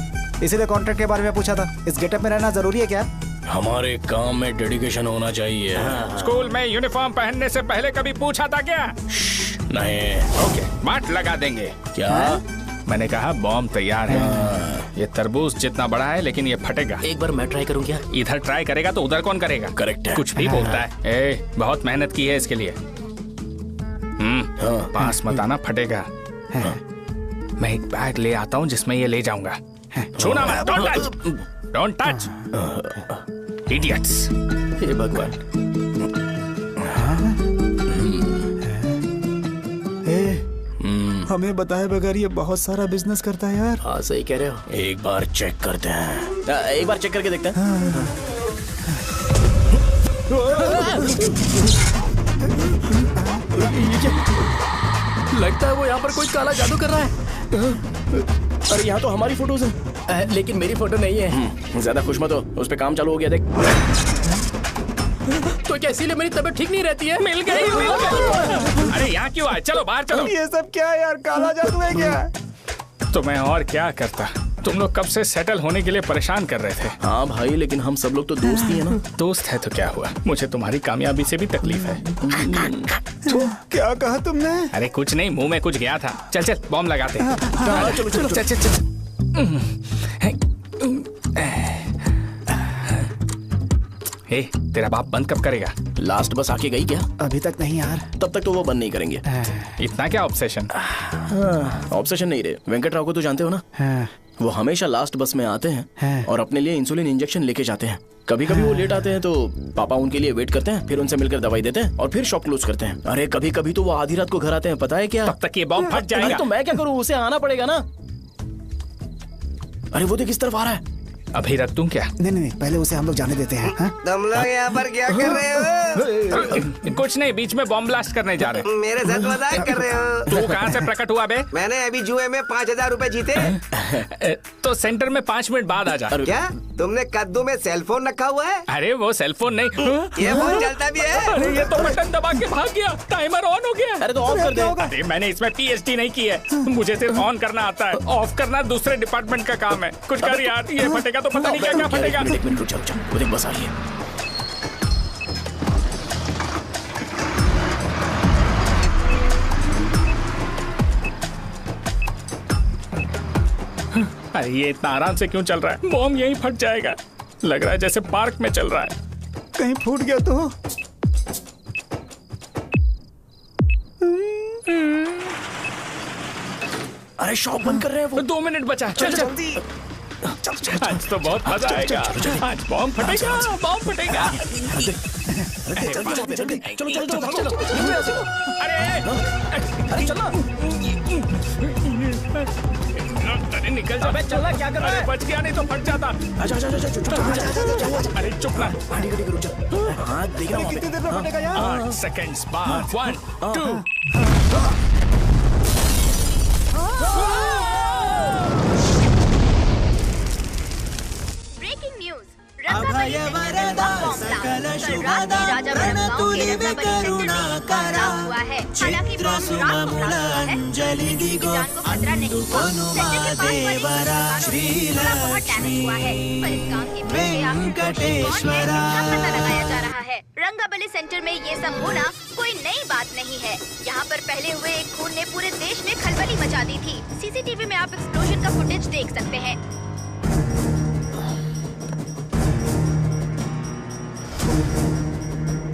इसीलिए कॉन्ट्रैक्ट के बारे में पूछा था। इस गेटअप में रहना जरूरी है क्या? हमारे काम में डेडिकेशन होना चाहिए। स्कूल में यूनिफॉर्म पहनने से पहले कभी पूछा था क्या? नहीं। ओके, बात लगा देंगे। क्या? मैंने कहा बॉम्ब तैयार है। ये तरबूज जितना बड़ा है लेकिन ये फटेगा। एक बार मैं ट्राई करूं क्या? इधर ट्राई करेगा तो उधर कौन करेगा? करेक्ट है। कुछ भी बोलता है। बहुत मेहनत की है इसके लिए। पास मत आना, फटेगा। मैं एक बैग ले आता हूँ जिसमें ये ले जाऊंगा। छूना मत, डोंट टच, इडियट्स। हे भगवान। हमें बताए बगैर ये बहुत सारा बिजनेस करता है यार। हाँ सही कह रहे हो। एक बार चेक करते हैं। एक बार चेक करके देखते हैं। लगता है वो यहाँ पर कोई काला जादू कर रहा है। अरे यहाँ तो हमारी फोटोज हैं, लेकिन मेरी फोटो नहीं है। ज्यादा खुश मत हो, उस पे काम चालू हो गया। देख तो क्या इसीलिए मेरी तबीयत ठीक नहीं रहती है? मिल गई। अरे यहाँ क्यों आए? चलो बाहर चलो। ये सब क्या है यार? काला जादू है क्या? तो मैं और क्या करता? तुम लोग कब से सेटल होने के लिए परेशान कर रहे थे। हाँ भाई, लेकिन हम सब लोग तो दोस्त ही है ना। दोस्त है तो क्या हुआ? मुझे तुम्हारी कामयाबी से भी तकलीफ है। क्या कहा तुमने? अरे कुछ नहीं, मुंह में कुछ गया था। चल चल बॉम्ब लगाते हैं। चलो चलो चल चल चल। हे, तेरा बाप बंद कब करेगा? लास्ट बस आके गई क्या? अभी तक नहीं यार। तब तक तो वो बंद नहीं करेंगे। इतना क्या ऑब्सेशन? ऑब्सेशन नहीं रे। वेंकट राव को तो जानते हो ना? वो हमेशा लास्ट बस में आते हैं और अपने लिए इंसुलिन इंजेक्शन लेके जाते हैं। कभी कभी वो लेट आते हैं तो पापा उनके लिए वेट करते हैं, फिर उनसे मिलकर दवाई देते हैं और फिर शॉप क्लोज करते हैं। अरे कभी कभी तो वो आधी रात को घर आते हैं, पता है क्या? तब तक ये बॉम्ब फट जाएगा। तो मैं क्या करूँ? उसे आना पड़ेगा ना। अरे वो देख किस तरफ आ रहा है। अभी रख दूं क्या? नहीं, पहले उसे हम लोग जाने देते हैं। तुम लोग यहाँ पर क्या कर रहे हो? कुछ नहीं, बीच में बॉम्ब ब्लास्ट करने जा रहे हैं। मेरे साथ मजाक कर रहे हो? तू कहाँ से प्रकट हुआ बे? मैंने अभी जुए में 5000 रुपए जीते। तो सेंटर में 5 मिनट बाद आ जा। क्या तुमने कद्दू में सेलफोन रखा हुआ है? अरे वो सेलफोन नहीं, ये फोन चलता भी है। अरे ये तो बटन दबा के भाग गया, टाइमर ऑन हो गया। अरे तो ऑफ कर दे। अरे मैंने इसमें PhD नहीं की है, मुझे सिर्फ ऑन करना आता है। ऑफ करना दूसरे डिपार्टमेंट का काम है। कुछ कर यार, ये फटेगा तो पता नहीं क्या क्या फटेगा। एक मिनट रुक जाओ, वो देख बस आ रही है। अरे ये इतना आराम से क्यों चल रहा है? बॉम्ब यहीं फट जाएगा। लग रहा है जैसे पार्क में चल रहा है। कहीं फूट गया तो? अरे शॉप बंद कर रहे हैं वो। 2 मिनट बचा। चल जल्दी। आज तो बहुत मजा आएगा। आज बॉम्ब फटेगा, बॉम्ब फटेगा। चलो। अरे चलो। अरे निकल जा। चला क्या कर रहा है? बच गया, नहीं तो फट जाता। अरे चुप ना। हाँ देख रहा हूँ। कितनी देर में फटेगा यार? 8 सेकंड्स बाद। 1 2। Breaking news. रंगाबली सकल शुभदा प्रणतुलिवे करुणा करा चित्र सुममूल अंजलि दिगो अनुपनुमा देवरा श्रीलक्ष्मी वेंकटेश्वरा। लगाया जा रहा है। रंगाबली सेंटर में ये सब होना कोई नई बात नहीं है। यहाँ पर पहले हुए एक खून ने पूरे देश में खलबली मचा दी थी। CCTV में आप एक्सप्लोजन का फुटेज देख सकते हैं।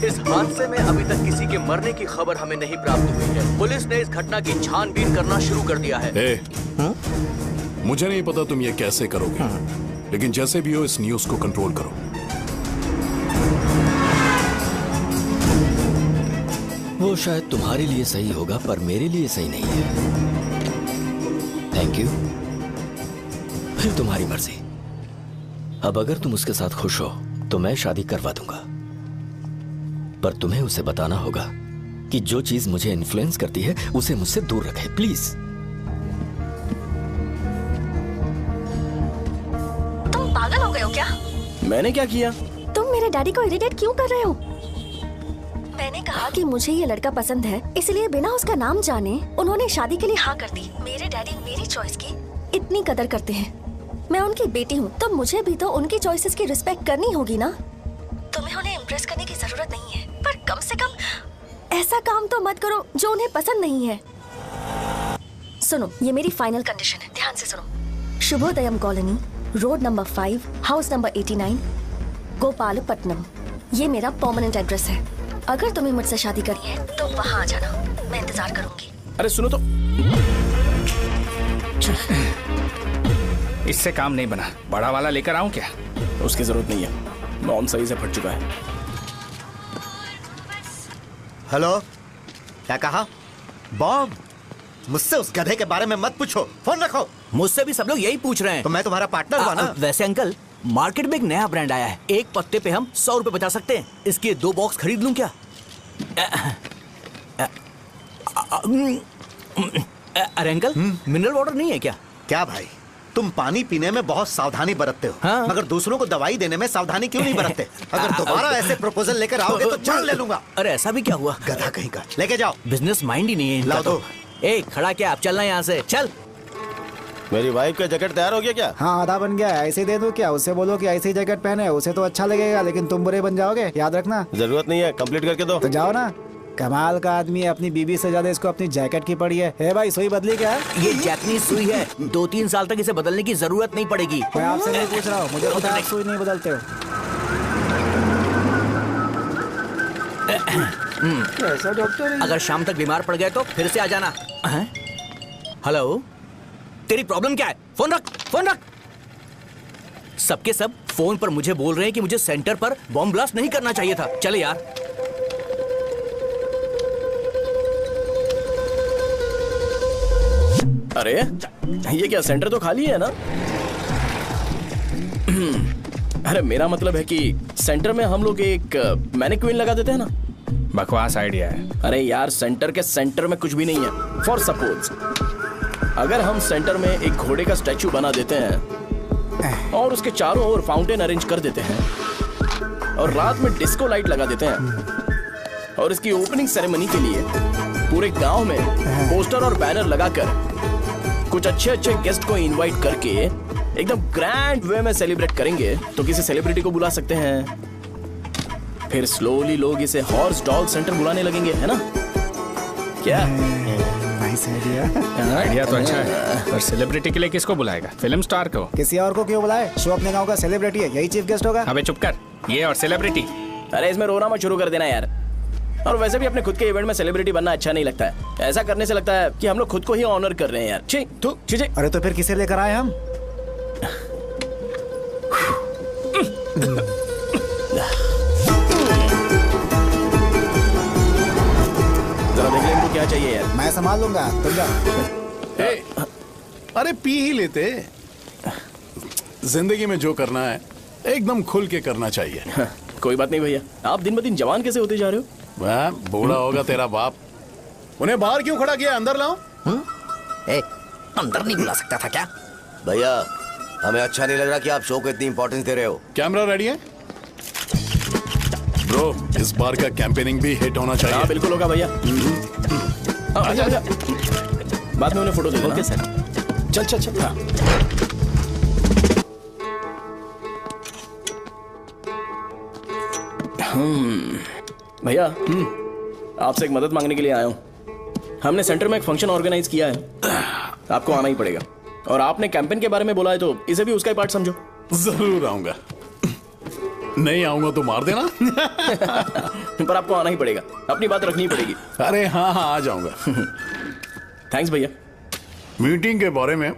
इस हादसे में अभी तक किसी के मरने की खबर हमें नहीं प्राप्त हुई है। पुलिस ने इस घटना की छानबीन करना शुरू कर दिया है। मुझे नहीं पता तुम ये कैसे करोगे, लेकिन जैसे भी हो इस न्यूज को कंट्रोल करो। वो शायद तुम्हारे लिए सही होगा पर मेरे लिए सही नहीं है। Thank you. फिर तुम्हारी मर्जी। अब अगर तुम उसके साथ खुश हो तो तो मैं शादी करवा दूंगा, पर तुम्हें उसे बताना होगा कि जो चीज मुझे इन्फ्लुएंस करती है उसे मुझसे दूर रखे, प्लीज। तुम पागल हो गए हो क्या? मैंने क्या किया? तुम मेरे डैडी को इरिटेट क्यों कर रहे हो? मैंने कहा कि मुझे ये लड़का पसंद है, इसलिए बिना उसका नाम जाने उन्होंने शादी के लिए हाँ कर दी। मेरे डैडी मेरी चॉइस की इतनी कदर करते हैं। मैं उनकी बेटी हूँ, तो मुझे भी तो उनकी चॉइसेस की रिस्पेक्ट करनी होगी ना। तुम्हें उन्हें इम्प्रेस करने की जरूरत नहीं है, पर कम से कम ऐसा काम तो मत करो जो उन्हें पसंद नहीं है। सुनो, ये मेरी फाइनल कंडीशन है, ध्यान से सुनो। Shubhodayam colony, road number 5, house number 89, Gopalapatnam. ये मेरा परमानेंट एड्रेस है। अगर तुम्हें मुझसे शादी करनी है तो वहाँ आ जाना, मैं इंतजार करूंगी। अरे सुनो तो। इससे काम नहीं बना, बड़ा वाला लेकर आऊं क्या? उसकी जरूरत नहीं है, बॉम्ब सही से फट चुका है। हेलो, क्या कहा? बॉम्ब? मुझसे उस गधे के बारे में मत पूछो, फोन रखो। मुझसे भी सब लोग यही पूछ रहे हैं। तो मैं तुम्हारा पार्टनर हुआ ना। वैसे अंकल, मार्केट में एक नया ब्रांड आया है, एक पत्ते पे हम 100 रुपए बचा सकते हैं। इसके 2 बॉक्स खरीद लूं क्या? अरे अंकल, मिनरल वाटर नहीं है क्या? क्या भाई, तुम पानी पीने में बहुत सावधानी बरतते हो, हाँ? मगर दूसरों को दवाई देने में सावधानी क्यों नहीं बरतते? अगर दोबारा ऐसे प्रपोजल लेकर आओगे तो जान ले लूंगा। अरे ऐसा भी क्या हुआ? गधा कहीं का, लेके जाओ। बिजनेस माइंड ही नहीं है इनका। लाओ दो। ए, खड़ा क्या? आप चलना यहाँ से, चल। मेरी वाइफ का जैकेट तैयार हो गया क्या? हाँ, आधा बन गया है। ऐसे ही दे दूं क्या? उससे बोलो कि ऐसे ही जैकेट पहने, उसे तो अच्छा लगेगा, लेकिन तुम बुरे बन जाओगे, याद रखना। जरूरत नहीं है, कंप्लीट करके दो। तो जाओ ना। कमाल का आदमी है, अपनी बीबी से ज्यादा इसको अपनी जैकेट की पड़ी है। भाई, सुई बदली क्या? ये जैपनीज सुई है, 2-3 साल तक इसे बदलने की जरूरत नहीं पड़ेगी। मैं आपसे नहीं पूछ रहा हूँ, मुझे पता है आप सुई नहीं बदलते हो। ऐसा डॉक्टर, अगर शाम तक बीमार पड़ गए तो फिर से आ जाना। हेलो, तेरी प्रॉब्लम क्या है? फोन रख, फोन रख। सबके सब फोन पर मुझे बोल रहे हैं कि मुझे सेंटर पर बॉम्ब ब्लास्ट नहीं करना चाहिए था। चले यार। अरे ये क्या, सेंटर तो खाली है ना? अरे मेरा मतलब है कि सेंटर में हम लोग एक मैनिक्विन लगा देते हैं ना। बकवास आइडिया है। अरे यार, सेंटर के सेंटर में कुछ भी नहीं है। फॉर सपोज अगर हम सेंटर में एक घोड़े का स्टैचू बना देते हैं और उसके चारों ओर फाउंटेन अरेंज कर देते हैं और रात में डिस्को लाइट लगा देते हैं और इसकी ओपनिंग सेरेमनी के लिए पूरे गांव में पोस्टर और बैनर लगाकर कुछ अच्छे अच्छे गेस्ट को इनवाइट करके एकदम ग्रैंड वे में सेलिब्रेट करेंगे, तो किसी सेलिब्रिटी को बुला सकते हैं। फिर स्लोली लोग इसे हॉर्स डॉग सेंटर बुलाने लगेंगे, है ना? क्या? Nice idea. आइडिया तो अच्छा है, पर सेलिब्रिटी के लिए किसको बुलाएगा? फिल्म स्टार को। किसी और को क्यों बुलाए? शो अपने गांव का सेलिब्रिटी है, यही चीफ गेस्ट होगा। अबे चुप कर, ये और सेलिब्रिटी। अरे इसमें रोना मत शुरू कर देना यार। और वैसे भी अपने खुद के इवेंट में सेलिब्रिटी बनना अच्छा नहीं लगता है। ऐसा करने से लगता है कि हम लोग खुद को ही ऑनर कर रहे हैं यार। छी, तू चीजें। अरे तो फिर किसे लेकर आए हम? जरा देख ले इनको क्या चाहिए यार। मैं संभाल लूंगा, तुम जाओ। अरे पी ही लेते। जिंदगी में जो करना है एकदम खुल के करना चाहिए। कोई बात नहीं भैया, आप दिन ब दिन जवान कैसे होते जा रहे हो? वह बूढ़ा होगा तेरा बाप। उन्हें बाहर क्यों खड़ा किया? अंदर लाओ। अंदर नहीं बुला सकता था क्या? भैया, हमें अच्छा नहीं लग रहा कि आप शो को इतनी इंपॉर्टेंस दे रहे हो। कैमरा रेडी है ब्रो? इस बार का कैंपेनिंग भी हिट होना चाहिए। हाँ बिल्कुल होगा भैया। आजा। बाद में उन्हें फोटो दे देना। Okay sir. चल चल चल। हाँ। भैया, आपसे एक मदद मांगने के लिए आया हूँ। हमने सेंटर में एक फंक्शन ऑर्गेनाइज किया है, आपको आना ही पड़ेगा। और आपने कैंपेन के बारे में बोला है तो इसे भी उसका ही पार्ट समझो। जरूर आऊंगा। नहीं आऊंगा तो मार देना। पर आपको आना ही पड़ेगा, अपनी बात रखनी पड़ेगी। अरे हाँ हाँ, आ जाऊंगा। थैंक्स भैया। मीटिंग के बारे में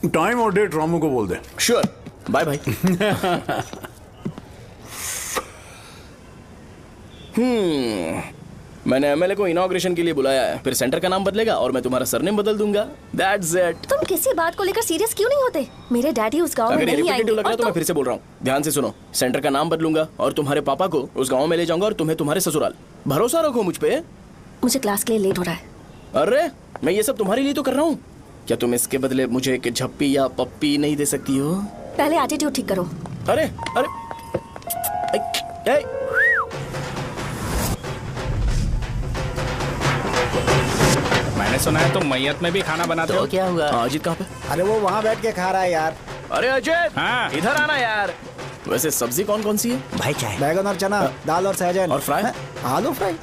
टाइम और डेट रामू को बोल दे। श्योर, बाय भाई। मैंने एमएलए को इनॉग्रेशन के लिए बुलाया है, फिर सेंटर का नाम बदलेगा और मैं तुम्हारा सरनेम बदल दूंगा। That's it. तुम किसी बात को लेकर सीरियस क्यों नहीं होते? मेरे डैडी उस गांव में अगर ये नहीं रिपीटेटिव आएंगे। लग रहा है तो मैं फिर से बोल रहा हूँ, ध्यान से सुनो। सेंटर का नाम बदलूंगा और तुम्हारे पापा को उस गाँव में ले जाऊंगा और तुम्हें तुम्हारे ससुराल। भरोसा रखो मुझ पे। मुझे क्लास के लिए लेट हो रहा है। अरे मैं ये सब तुम्हारे लिए तो कर रहा हूँ, क्या तुम इसके बदले मुझे एक झप्पी या पप्पी नहीं दे सकती हो? पहले एटीट्यूड ठीक करो। अरे अरे ए, मैंने सुना है तुम मैयत में भी खाना बनाते हो। क्या हुआ? अजीत कहाँ पे? अरे वो वहाँ बैठ के खा रहा है यार। अरे अजीत, हाँ। इधर आना यार। वैसे सब्जी कौन कौन सी है? भाई चाय। बैगन और चना, दाल और सहजन और फ्राई? आलू फ्राई।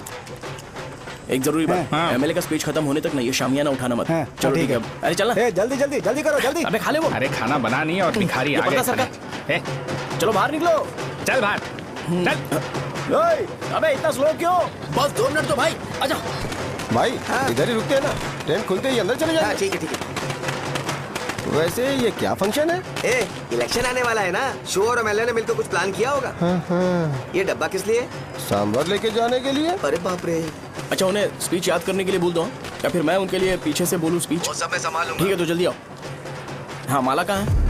एक जरूरी बात, हाँ। एमएलए का स्पीच खत्म होने तक ना ये शामियाना उठाना मत। हाँ, चलो ठीक ठीक है। अरे चल ना। ए, जल्दी जल्दी जल्दी करो जल्दी। अबे खा ले वो। अरे खाना बना नहीं है और भिखारी ये आ गए पता सबका। खाने। ए, चलो बाहर निकलो। चल बाहर चल। ओए, अबे इतना स्लो क्यों? बस 2 मिनट तो भाई, आजा। भाई इधर ही रुकते हैं ना, ट्रेन खुलते ही अंदर चले जाएंगे। ठीक है ठीक है। वैसे ये क्या फंक्शन है? ए, इलेक्शन आने वाला है ना, शो और एमएलए ने मिलकर कुछ प्लान किया होगा। ये डब्बा किस लिए? सांभर लेके जाने के लिए। अरे बाप रे। अच्छा उन्हें स्पीच याद करने के लिए बोल दो या फिर मैं उनके लिए पीछे से बोलूं स्पीच? वो सब मैं संभालूंगा। ठीक है तो जल्दी आओ। हाँ माला कहाँ है?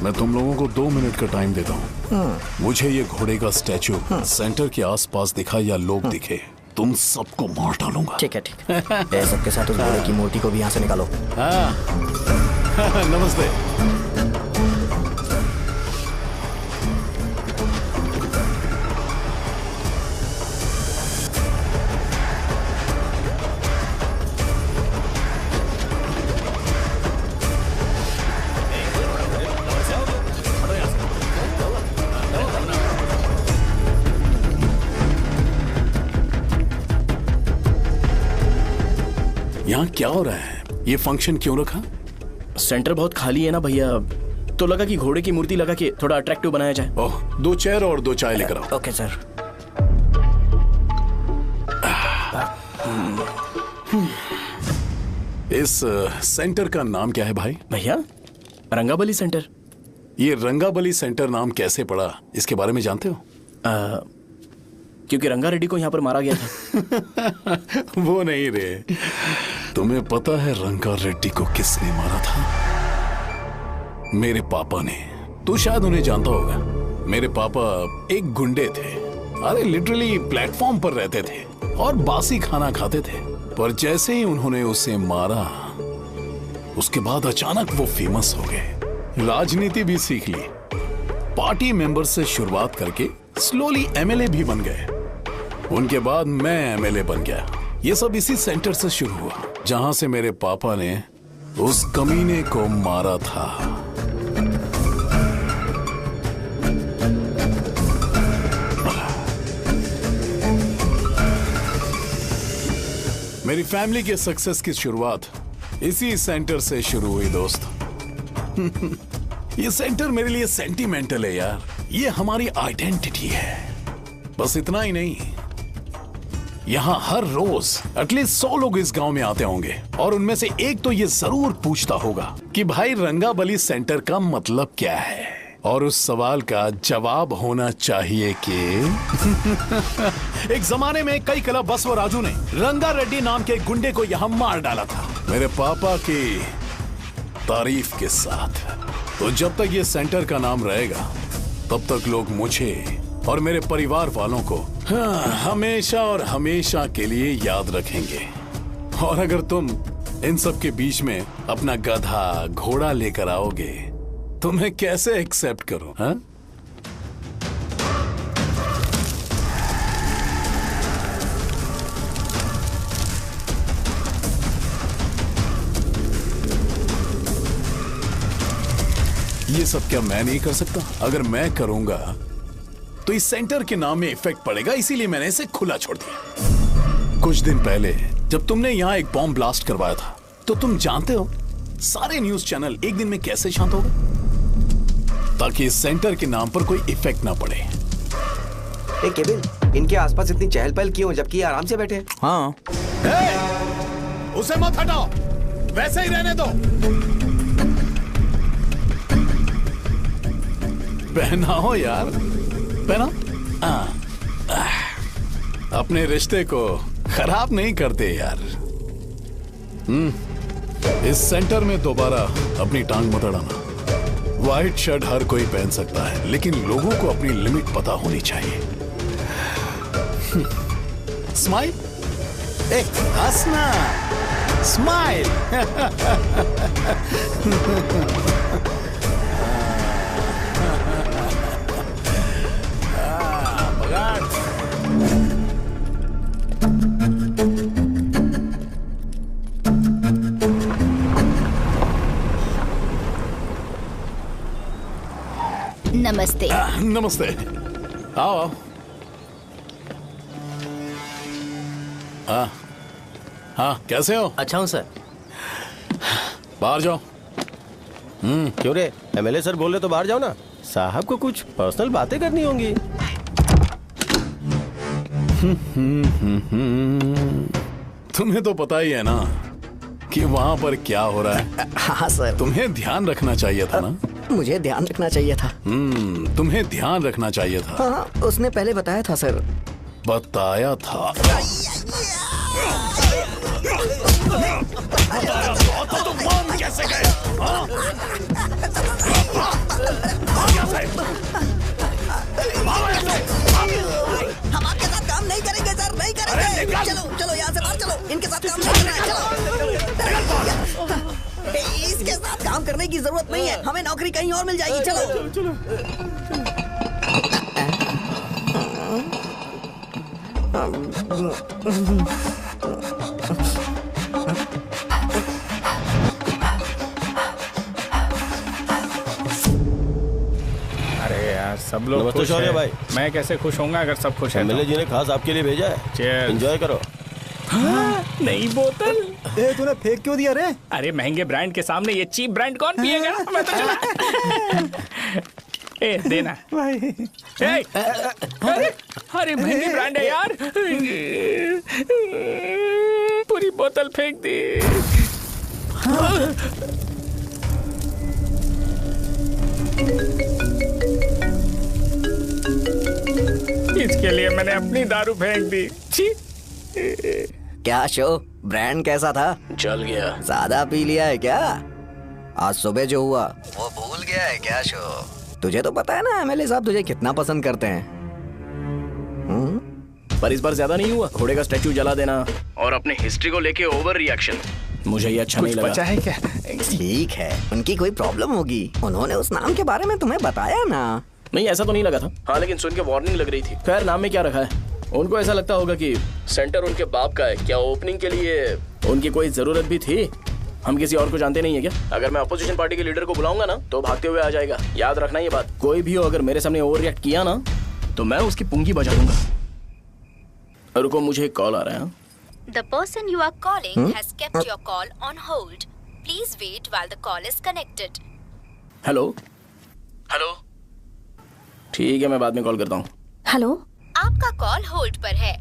मैं तुम लोगों को 2 मिनट का टाइम देता हूँ। मुझे ये घोड़े का स्टैचू सेंटर के आसपास दिखा या लोग दिखे, तुम सबको मार डालूंगा। ठीक है ठीक है। सबके साथ उस घोड़े की मूर्ति को भी यहाँ से निकालो। हाँ नमस्ते। यहाँ क्या हो रहा है? ये फंक्शन क्यों रखा? सेंटर बहुत खाली है ना भैया, तो लगा कि घोड़े की मूर्ति लगा के थोड़ा अट्रैक्टिव बनाया जाए। ओह, 2 चेयर और 2 चाय लेकर आओ। Okay sir. इस सेंटर का नाम क्या है भाई? भैया रंगाबली सेंटर। ये रंगाबली सेंटर नाम कैसे पड़ा, इसके बारे में जानते हो? क्योंकि रंगा रेड्डी को यहाँ पर मारा गया था। वो नहीं रे, तुम्हें पता है रंगा रेड्डी को किसने मारा था? मेरे पापा ने। तू शायद उन्हें जानता होगा। मेरे पापा एक गुंडे थे। अरे लिटरली प्लेटफॉर्म पर रहते थे और बासी खाना खाते थे, पर जैसे ही उन्होंने उसे मारा उसके बाद अचानक वो फेमस हो गए। राजनीति भी सीख ली, पार्टी मेंबर से शुरुआत करके स्लोली एमएलए भी बन गए। उनके बाद मैं एमएलए बन गया। ये सब इसी सेंटर से शुरू हुआ जहां से मेरे पापा ने उस कमीने को मारा था। मेरी फैमिली के सक्सेस की शुरुआत इसी सेंटर से शुरू हुई दोस्त। ये सेंटर मेरे लिए सेंटिमेंटल है यार, ये हमारी आइडेंटिटी है। बस इतना ही नहीं, यहाँ हर रोज एटलीस्ट 100 लोग इस गांव में आते होंगे और उनमें से एक तो ये जरूर पूछता होगा कि भाई रंगाबली सेंटर का मतलब क्या है, और उस सवाल का जवाब होना चाहिए कि एक जमाने में कई क्लब बसवराजू ने रंगा रेड्डी नाम के गुंडे को यहाँ मार डाला था, मेरे पापा की तारीफ के साथ। तो जब तक ये सेंटर का नाम रहेगा तब तक लोग मुझे और मेरे परिवार वालों को हमेशा और हमेशा के लिए याद रखेंगे। और अगर तुम इन सब के बीच में अपना गधा घोड़ा लेकर आओगे तो मैं कैसे एक्सेप्ट करूं? हाँ? ये सब क्या मैं नहीं कर सकता? अगर मैं करूंगा तो इस सेंटर के नाम में इफेक्ट पड़ेगा, इसीलिए मैंने इसे खुला छोड़ दिया। कुछ दिन पहले जब तुमने यहाँ एक बॉम्ब ब्लास्ट करवाया था तो तुम जानते हो सारे न्यूज चैनल एक दिन में कैसे शांत हो गए? ताकि इस सेंटर के नाम पर कोई इफेक्ट ना पड़े। केबिल, इनके आसपास इतनी चहल पहल क्यों जबकि ये आराम से बैठे हैं? हाँ। उसे मत हटाओ, वैसे ही रहने दो। पहनाओ यार, पहना। अपने रिश्ते को खराब नहीं करते यार। इस सेंटर में दोबारा अपनी टांग मत अड़ाना। व्हाइट शर्ट हर कोई पहन सकता है, लेकिन लोगों को अपनी लिमिट पता होनी चाहिए। स्माइल, हंसना, स्माइल। नमस्ते। नमस्ते, आओ। हाँ, कैसे हो? अच्छा हूँ सर। बाहर जाओ। क्यों रे, एमएलए सर बोल रहे तो बाहर जाओ ना। साहब को कुछ पर्सनल बातें करनी होंगी। तुम्हें तो पता ही है ना कि वहाँ पर क्या हो रहा है। हाँ सर। तुम्हें ध्यान रखना चाहिए था ना। मुझे ध्यान रखना चाहिए था। तुम्हें ध्यान रखना चाहिए था। हाँ, उसने पहले बताया था सर। बताया था। तो तुम मान कैसे गए? हम आपके साथ काम नहीं करेंगे सर, नहीं करेंगे। चलो चलो यहाँ से बाहर चलो, इनके साथ काम नहीं करना है। चलो, इसके साथ काम करने की जरूरत नहीं है, हमें नौकरी कहीं और मिल जाएगी। चलो। अरे यार, सब लोग नमस्ते खुश शौर्य हैं। भाई। मैं कैसे खुश होऊंगा अगर सब खुश हैं? एमएलए जी ने खास आपके लिए भेजा है। Cheers। एंजॉय करो। नई बोतल। तूने फेंक क्यों दिया रे? अरे महंगे ब्रांड के सामने ये चीप ब्रांड कौन पिएगा? मैं तो चला। ए देना भाई। अरे महंगी ब्रांड है यार। पूरी बोतल फेंक दी। इसके लिए मैंने अपनी दारू फेंक दी। छी। क्या शो, ब्रांड कैसा था? चल गया। ज्यादा पी लिया है क्या? आज सुबह जो हुआ वो भूल गया है क्या शो? तुझे तो पता है ना एमएलए साहब तुझे कितना पसंद करते हैं। पर इस बार ज्यादा नहीं हुआ। घोड़े का स्टैचू जला देना और अपने हिस्ट्री को लेके ओवर रिएक्शन, मुझे ये अच्छा नहीं लगा। बचा है क्या? ठीक है, उनकी कोई प्रॉब्लम होगी। उन्होंने उस नाम के बारे में तुम्हें बताया ना? नहीं, ऐसा तो नहीं लगा था। हाँ, लेकिन सुन के वार्निंग लग रही थी। खैर, नाम में क्या रखा है? उनको ऐसा लगता होगा कि सेंटर उनके बाप का है। क्या ओपनिंग के लिए उनकी कोई जरूरत भी थी? हम किसी और को जानते नहीं है क्या? अगर मैं अपोजिशन पार्टी के लीडर को बुलाऊंगा ना तो भागते हुए आ जाएगा। याद रखना ये बात। कोई भी हो, अगर मेरे सामने ओवर रिएक्ट किया ना तो मैं उसकी पुंगी बजा दूंगा। रुको, मुझे एक कॉल आ रहा है। The person you are calling has kept your call on hold. Please wait while the call is connected. Hello hello, ठीक है, मैं बाद में कॉल करता हूँ। हेलो, आपका कॉल होल्ड पर है।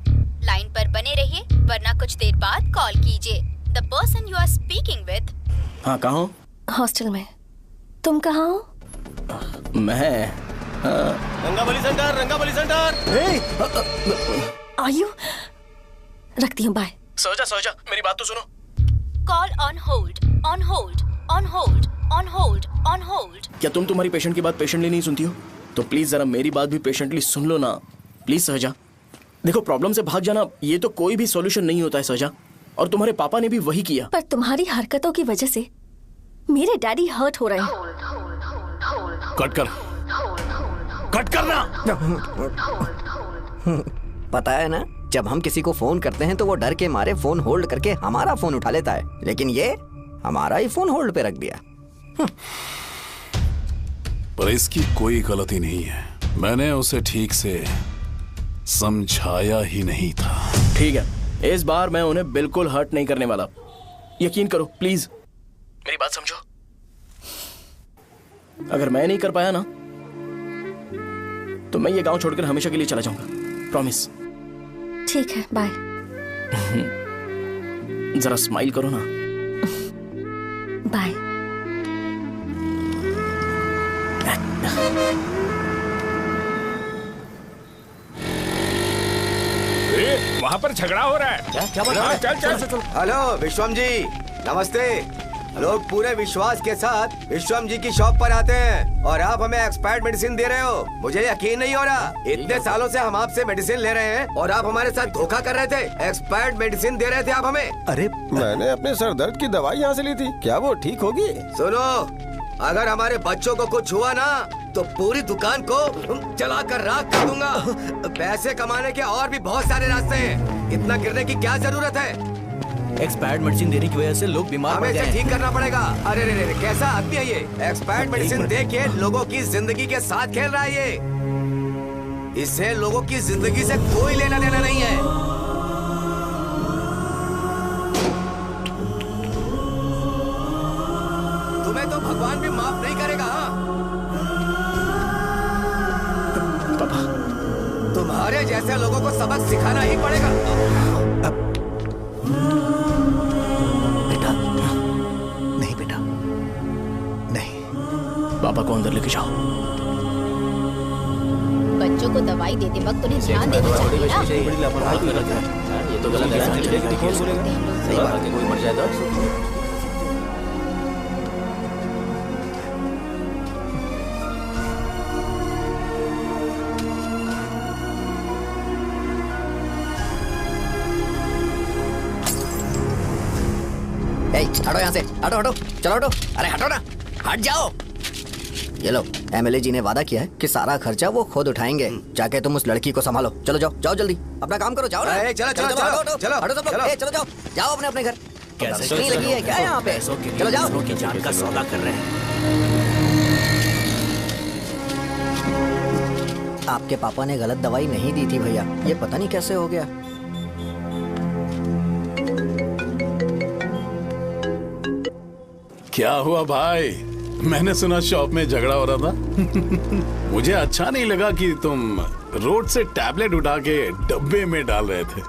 लाइन पर बने रहिए, वरना कुछ देर बाद कॉल कीजिए। The person you are speaking with। हाँ, कहाँ हो? हॉस्टल में। तुम कहाँ हो? मैं रंगाबली सेंटर, रंगाबली सेंटर। आयु, रखती हूँ, बाय। सोचा, मेरी बात तो सुनो। Call on hold, on hold, on hold, on hold, on hold। क्या तुम तुम्हारी पेशेंट की बात पेशेंटली नहीं सुनती हो? तो प्लीज जरा मेरी बात भी पेशेंटली सुन लो ना। प्लीज सहजा, देखो, प्रॉब्लम से भाग जाना ये तो कोई भी सॉल्यूशन नहीं होता है सहजा, और तुम्हारे पापा ने भी वही किया। पर तुम्हारी हरकतों की वजह से मेरे डैडी हर्ट हो रहे हैं। कट करना। पता है ना, जब हम किसी को फोन करते हैं तो वो डर के मारे फोन होल्ड करके हमारा फोन उठा लेता है, लेकिन ये हमारा ही फोन होल्ड पे रख दिया। पर इसकी कोई गलती नहीं है। मैंने उसे ठीक से समझाया ही नहीं था। ठीक है, इस बार मैं उन्हें बिल्कुल हर्ट नहीं करने वाला। यकीन करो प्लीज। मेरी बात समझो। अगर मैं नहीं कर पाया ना तो मैं ये गांव छोड़कर हमेशा के लिए चला जाऊंगा। प्रॉमिस। ठीक है, बाय। जरा स्माइल करो ना। बाय। वहाँ पर झगड़ा हो रहा है। क्या बात है? चल चल। हेलो विश्वम जी, नमस्ते। लोग पूरे विश्वास के साथ विश्वम जी की शॉप पर आते हैं और आप हमें एक्सपायर्ड मेडिसिन दे रहे हो। मुझे यकीन नहीं हो रहा। इतने सालों से हम आपसे मेडिसिन ले रहे हैं और आप हमारे साथ धोखा कर रहे थे। एक्सपायर्ड मेडिसिन दे रहे थे आप हमें। अरे मैंने अपने सर दर्द की दवाई यहाँ से ली थी, क्या वो ठीक होगी? सुनो, अगर हमारे बच्चों को कुछ हुआ ना तो पूरी दुकान को जला कर राख कर दूंगा। पैसे कमाने के और भी बहुत सारे रास्ते हैं, इतना गिरने की क्या जरूरत है? एक्सपायर्ड मेडिसिन देने की वजह से लोग बीमार पड़ हमें गए इसे हैं। ठीक करना पड़ेगा। अरे रे रे, कैसा आदमी है ये? एक्सपायर्ड मेडिसिन दे के लोगों की जिंदगी के साथ खेल रहा है ये। इससे लोगों की जिंदगी से कोई लेना देना नहीं है। तुम्हें तो भगवान भी माफ नहीं करेगा। पापा, तुम्हारे जैसे लोगों को सबक सिखाना ही पड़ेगा। बेटा, नहीं बेटा, नहीं। पापा को अंदर लेके जाओ। बच्चों को दवाई देते वक्त उन्हें ध्यान देना चाहिए ना। ये तो गलत है। सही बात है, कोई मर जाए तो। हटो यहाँ से, हटो हटो, चलो हटो। अरे हटो ना, हट जाओ। ये लो, एमएलए जी ने वादा किया है कि सारा खर्चा वो खुद उठाएंगे। जाके तुम उस लड़की को संभालो। चलो जाओ, जाओ जल्दी, अपना काम करो। जाओ ना। चलो चलो हटो, चलो हटो, चलो हटो सब लोग। चलो जाओ, जाओ अपने अपने घर। कैसे नहीं लगी है क्या यहाँ पे? चलो जाओ। की जान का सौदा कर रहे हैं। आपके पापा ने गलत दवाई नहीं दी थी भैया, ये पता नहीं कैसे हो गया। क्या हुआ भाई? मैंने सुना शॉप में झगड़ा हो रहा था। मुझे अच्छा नहीं लगा कि तुम रोड से टैबलेट उठा के डब्बे में डाल रहे थे।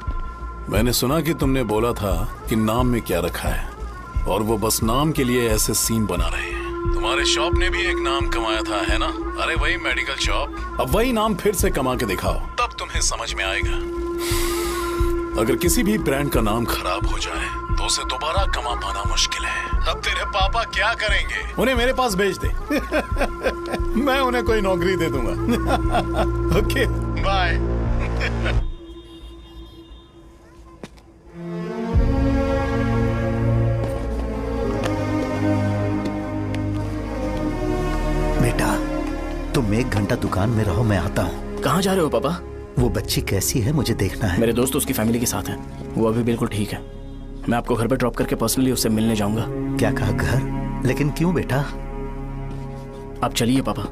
मैंने सुना कि तुमने बोला था कि नाम में क्या रखा है और वो बस नाम के लिए ऐसे सीन बना रहे हैं। तुम्हारे शॉप ने भी एक नाम कमाया था, है ना? अरे वही मेडिकल शॉप। अब वही नाम फिर से कमा के दिखाओ, तब तुम्हें समझ में आएगा। अगर किसी भी ब्रांड का नाम खराब हो जाए तो उसे दोबारा कमा पाना मुश्किल है। अब तेरे पापा क्या करेंगे? उन्हें मेरे पास भेज दे। मैं उन्हें कोई नौकरी दे दूंगा। Okay, bye. बेटा, तुम 1 घंटा दुकान में रहो, मैं आता हूँ। कहाँ जा रहे हो पापा? वो बच्ची कैसी है मुझे देखना है। मेरे दोस्त उसकी फैमिली के साथ है, वो अभी बिल्कुल ठीक है। मैं आपको घर पे ड्रॉप करके पर्सनली उससे मिलने जाऊंगा। क्या कहा घर? लेकिन क्यों बेटा? आप चलिए पापा,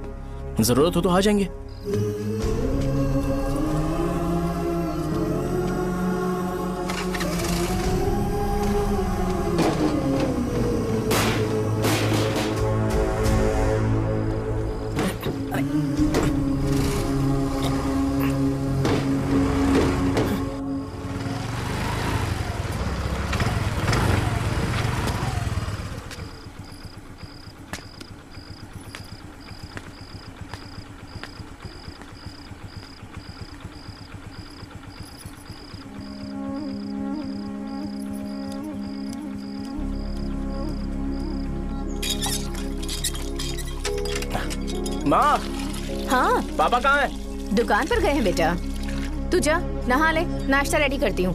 जरूरत हो तो आ जाएंगे। माँ। हाँ पापा कहाँ हैं? दुकान पर गए हैं बेटा। तू जा नहा ले, नाश्ता रेडी करती हूँ।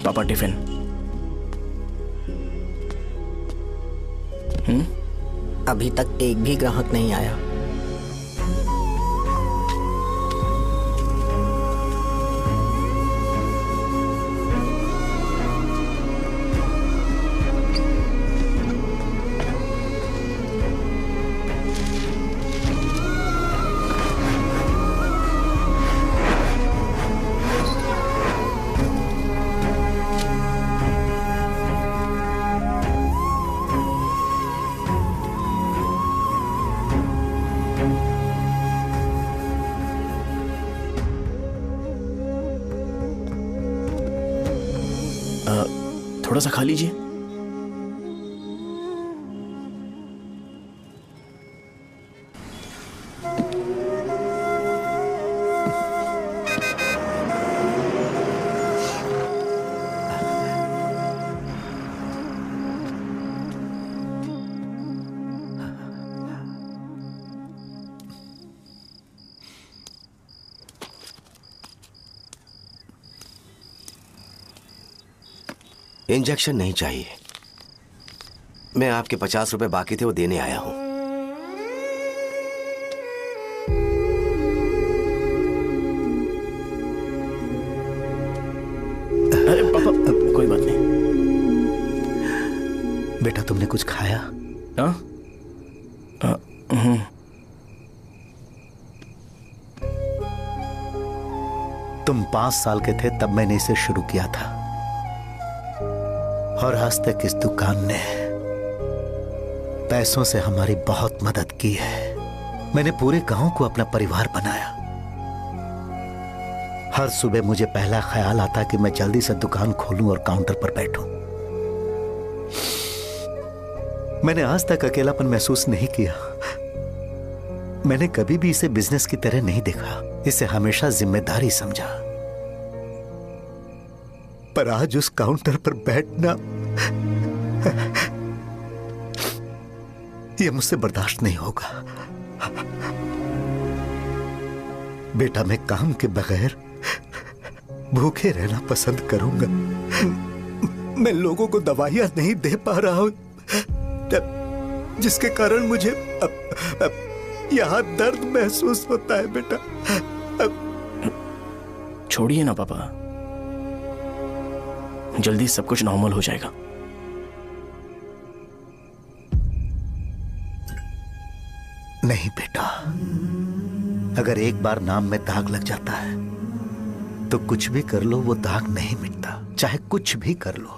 पापा टिफिन। अभी तक एक भी ग्राहक नहीं आया। थोड़ा सा खा लीजिए। इंजेक्शन नहीं चाहिए। मैं आपके 50 रुपए बाकी थे वो देने आया हूं। अरे पापा कोई बात नहीं। बेटा तुमने कुछ खाया? हाँ? तुम 5 साल के थे तब मैंने इसे शुरू किया था और आज तक इस दुकान ने पैसों से हमारी बहुत मदद की है। मैंने पूरे गांव को अपना परिवार बनाया। हर सुबह मुझे पहला ख्याल आता कि मैं जल्दी से दुकान खोलूं और काउंटर पर बैठूं। मैंने आज तक अकेलापन महसूस नहीं किया। मैंने कभी भी इसे बिजनेस की तरह नहीं देखा, इसे हमेशा जिम्मेदारी समझा। पर आज उस काउंटर पर बैठना यह मुझसे बर्दाश्त नहीं होगा। बेटा मैं काम के बगैर भूखे रहना पसंद करूंगा। मैं लोगों को दवाइयां नहीं दे पा रहा हूं, जिसके कारण मुझे यहां दर्द महसूस होता है। बेटा छोड़िए ना पापा, जल्दी सब कुछ नॉर्मल हो जाएगा। नहीं बेटा, अगर एक बार नाम में दाग लग जाता है तो कुछ भी कर लो वो दाग नहीं मिटता, चाहे कुछ भी कर लो।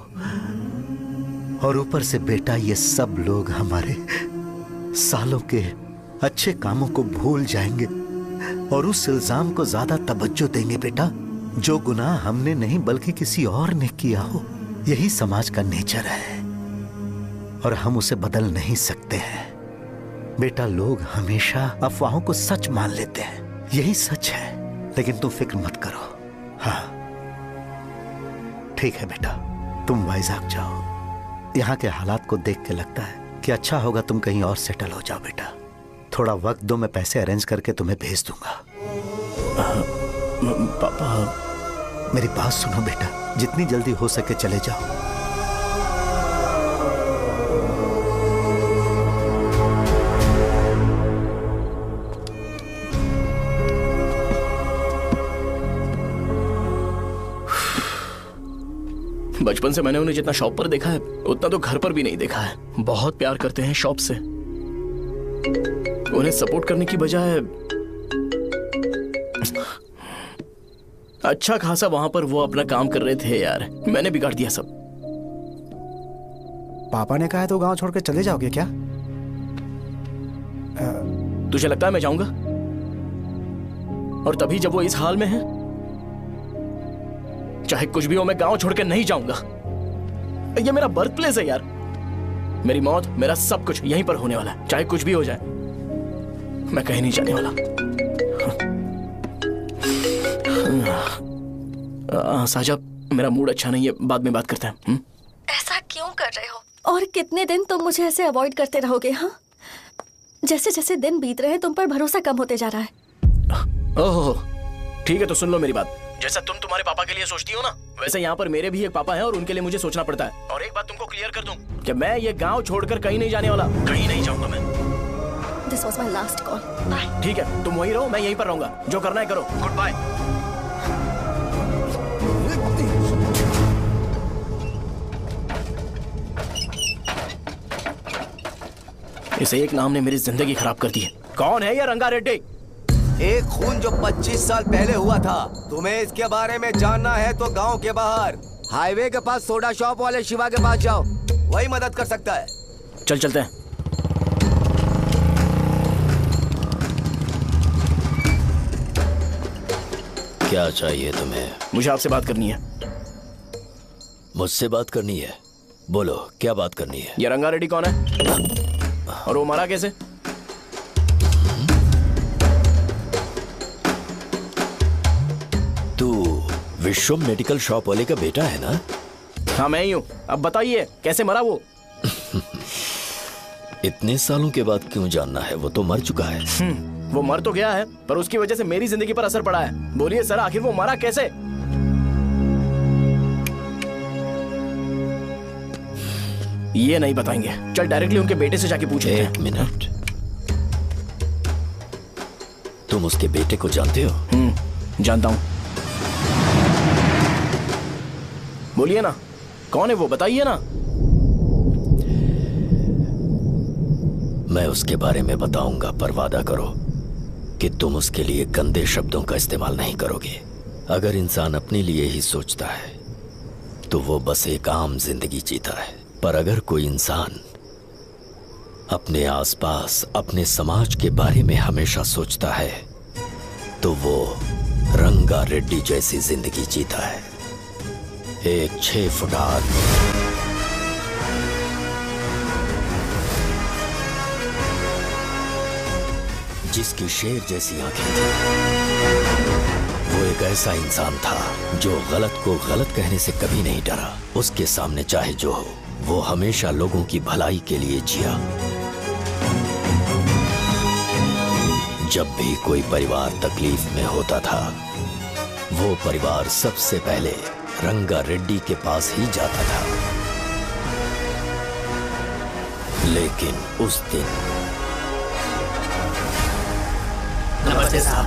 और ऊपर से बेटा ये सब लोग हमारे सालों के अच्छे कामों को भूल जाएंगे और उस इल्जाम को ज्यादा तवज्जो देंगे बेटा जो गुनाह हमने नहीं बल्कि किसी और ने किया हो। यही समाज का नेचर है और हम उसे बदल नहीं सकते हैं। बेटा लोग हमेशा अफवाहों को सच मान लेते हैं, यही सच है। लेकिन तुम फिक्र मत करो। हाँ ठीक है बेटा, तुम वाइजाग जाओ। यहाँ के हालात को देख के लगता है कि अच्छा होगा तुम कहीं और सेटल हो जाओ। बेटा थोड़ा वक्त दो, मैं पैसे अरेंज करके तुम्हें भेज दूंगा। पापा मेरी बात सुनो बेटा, जितनी जल्दी हो सके चले जाओ। बचपन से मैंने उन्हें जितना शॉप पर देखा है उतना तो घर पर भी नहीं देखा है। बहुत प्यार करते हैं शॉप से। उन्हें सपोर्ट करने की बजाय अच्छा खासा वहां पर वो अपना काम कर रहे थे। यार मैंने बिगाड़ दिया सब। पापा ने कहा है तो गांव छोड़ के चले जाओगे क्या? तुझे लगता है मैं जाऊंगा? और तभी जब वो इस हाल में है, चाहे कुछ भी हो मैं गांव छोड़ के नहीं जाऊंगा। ये मेरा बर्थ प्लेस है यार। मेरी मौत, मेरा सब कुछ यहीं पर होने वाला है। चाहे कुछ भी हो जाए मैं कहीं नहीं जाने वाला। साहब मेरा मूड अच्छा नहीं है, बाद में बात करते हैं। ऐसा क्यों कर रहे हो? और कितने दिन तुम मुझे ऐसे अवॉइड करते रहोगे? हाँ, जैसे जैसे दिन बीत रहे हैं तुम पर भरोसा कम होते जा रहा है। ओहो ठीक है, तो सुन लो मेरी बात। जैसा तुम तुम्हारे पापा के लिए सोचती हो ना, वैसे यहाँ पर मेरे भी एक पापा हैं और उनके लिए मुझे सोचना पड़ता है। और एक बात तुमको क्लियर कर दूं कि मैं ये गांव छोड़कर कहीं नहीं जाने वाला, कहीं नहीं जाऊंगा मैं। This was my last call. Bye. ठीक है, तुम वहीं रहो, मैं यहीं पर रहूंगा। जो करना है करो। Goodbye. इस एक नाम ने मेरी जिंदगी खराब कर दी है। कौन है ये रंगा रेड्डी? एक खून जो 25 साल पहले हुआ था। तुम्हें इसके बारे में जानना है तो गांव के बाहर हाईवे के पास सोडा शॉप वाले शिवा के पास जाओ, वही मदद कर सकता है। चल चलते हैं। क्या चाहिए तुम्हें? मुझे आपसे बात करनी है। मुझसे बात करनी है? बोलो, क्या बात करनी है? ये रंगा रेड्डी कौन है और वो मरा कैसे? तू विश्वम मेडिकल शॉप वाले का बेटा है ना? हाँ मैं ही हूँ। अब बताइए कैसे मरा वो? इतने सालों के बाद क्यों जानना है? वो तो मर चुका है। वो मर तो गया है, पर उसकी वजह से मेरी जिंदगी पर असर पड़ा है। बोलिए सर, आखिर वो मरा कैसे? ये नहीं बताएंगे। चल डायरेक्टली उनके बेटे से जाके पूछे। एक मिनट, तुम उसके बेटे को जानते हो? जानता हूं। बोलिए ना, कौन है वो? बताइए ना। मैं उसके बारे में बताऊंगा, पर वादा करो कि तुम उसके लिए गंदे शब्दों का इस्तेमाल नहीं करोगे। अगर इंसान अपने लिए ही सोचता है तो वो बस एक आम जिंदगी जीता है, पर अगर कोई इंसान अपने आसपास, अपने समाज के बारे में हमेशा सोचता है तो वो रंगा रेड्डी जैसी जिंदगी जीता है। एक 6 फुट आदमी जिसकी शेर जैसी आंखें थी। वो एक ऐसा इंसान था जो गलत को गलत कहने से कभी नहीं डरा। उसके सामने चाहे जो हो, वो हमेशा लोगों की भलाई के लिए जिया। जब भी कोई परिवार तकलीफ में होता था, वो परिवार सबसे पहले रंगा रेड्डी के पास ही जाता था। लेकिन उस दिन नमस्ते साहब।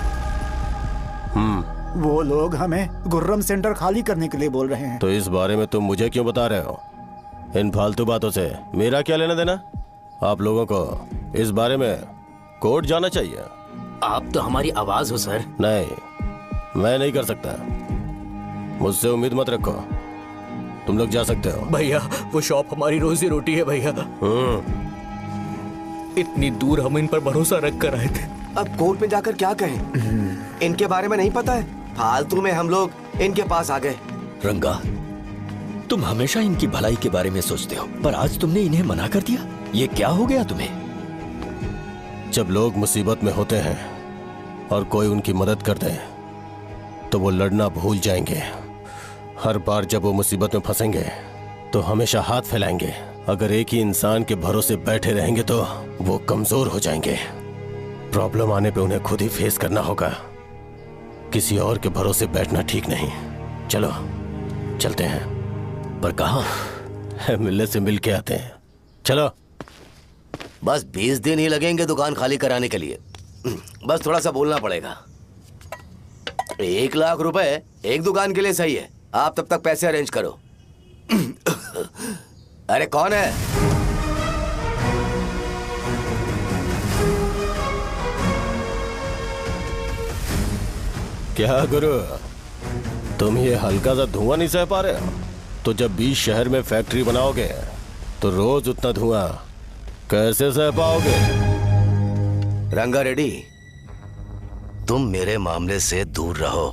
वो लोग हमें गुर्रम सेंटर खाली करने के लिए बोल रहे हैं। तो इस बारे में तुम मुझे क्यों बता रहे हो? इन फालतू बातों से मेरा क्या लेना देना? आप लोगों को इस बारे में कोर्ट जाना चाहिए। आप तो हमारी आवाज हो सर। नहीं, मैं नहीं कर सकता। मुझसे उम्मीद मत रखो। तुम लोग जा सकते हो। भैया, वो शॉप हमारी रोजी रोटी है भैया। इतनी दूर हम इन पर भरोसा रख कर आए थे। अब कोर्ट में जाकर क्या कहें? इनके बारे में नहीं पता है। फालतू में हम लोग इनके पास आ गए। रंगा, तुम हमेशा इनकी भलाई के बारे में सोचते हो, पर आज तुमने इन्हें मना कर दिया। ये क्या हो गया तुम्हें? जब लोग मुसीबत में होते हैं और कोई उनकी मदद कर दे तो वो लड़ना भूल जाएंगे। हर बार जब वो मुसीबत में फंसेंगे तो हमेशा हाथ फैलाएंगे। अगर एक ही इंसान के भरोसे बैठे रहेंगे तो वो कमजोर हो जाएंगे। प्रॉब्लम आने पे उन्हें खुद ही फेस करना होगा। किसी और के भरोसे बैठना ठीक नहीं। चलो चलते हैं। पर कहाँ? मिलने से मिल के आते हैं। चलो। बस 20 दिन ही लगेंगे दुकान खाली कराने के लिए। बस थोड़ा सा बोलना पड़ेगा। 1 लाख रुपए एक दुकान के लिए सही है। आप तब तक पैसे अरेंज करो। अरे कौन है? क्या गुरु, तुम ये हल्का सा धुआं नहीं सह पा रहे हो? तो जब 20 शहर में फैक्ट्री बनाओगे तो रोज उतना धुआं कैसे सह पाओगे? रंगा रेड्डी, तुम मेरे मामले से दूर रहो।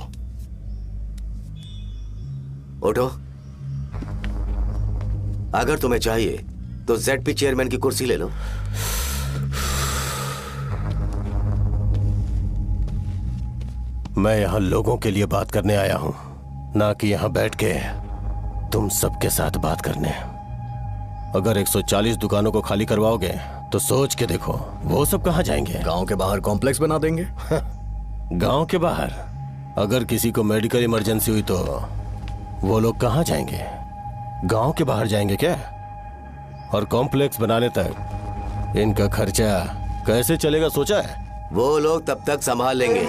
उठो। अगर तुम्हें चाहिए तो ZP चेयरमैन की कुर्सी ले लो। मैं यहाँ लोगों के लिए बात करने आया हूँ, ना कि यहाँ बैठ के तुम सबके साथ बात करने। अगर 140 दुकानों को खाली करवाओगे तो सोच के देखो वो सब कहाँ जाएंगे? गांव के बाहर कॉम्प्लेक्स बना देंगे। गांव के बाहर? अगर किसी को मेडिकल इमरजेंसी हुई तो वो लोग कहाँ जाएंगे? गांव के बाहर जाएंगे क्या? और कॉम्प्लेक्स बनाने तक इनका खर्चा कैसे चलेगा सोचा है? वो लोग तब तक संभाल लेंगे।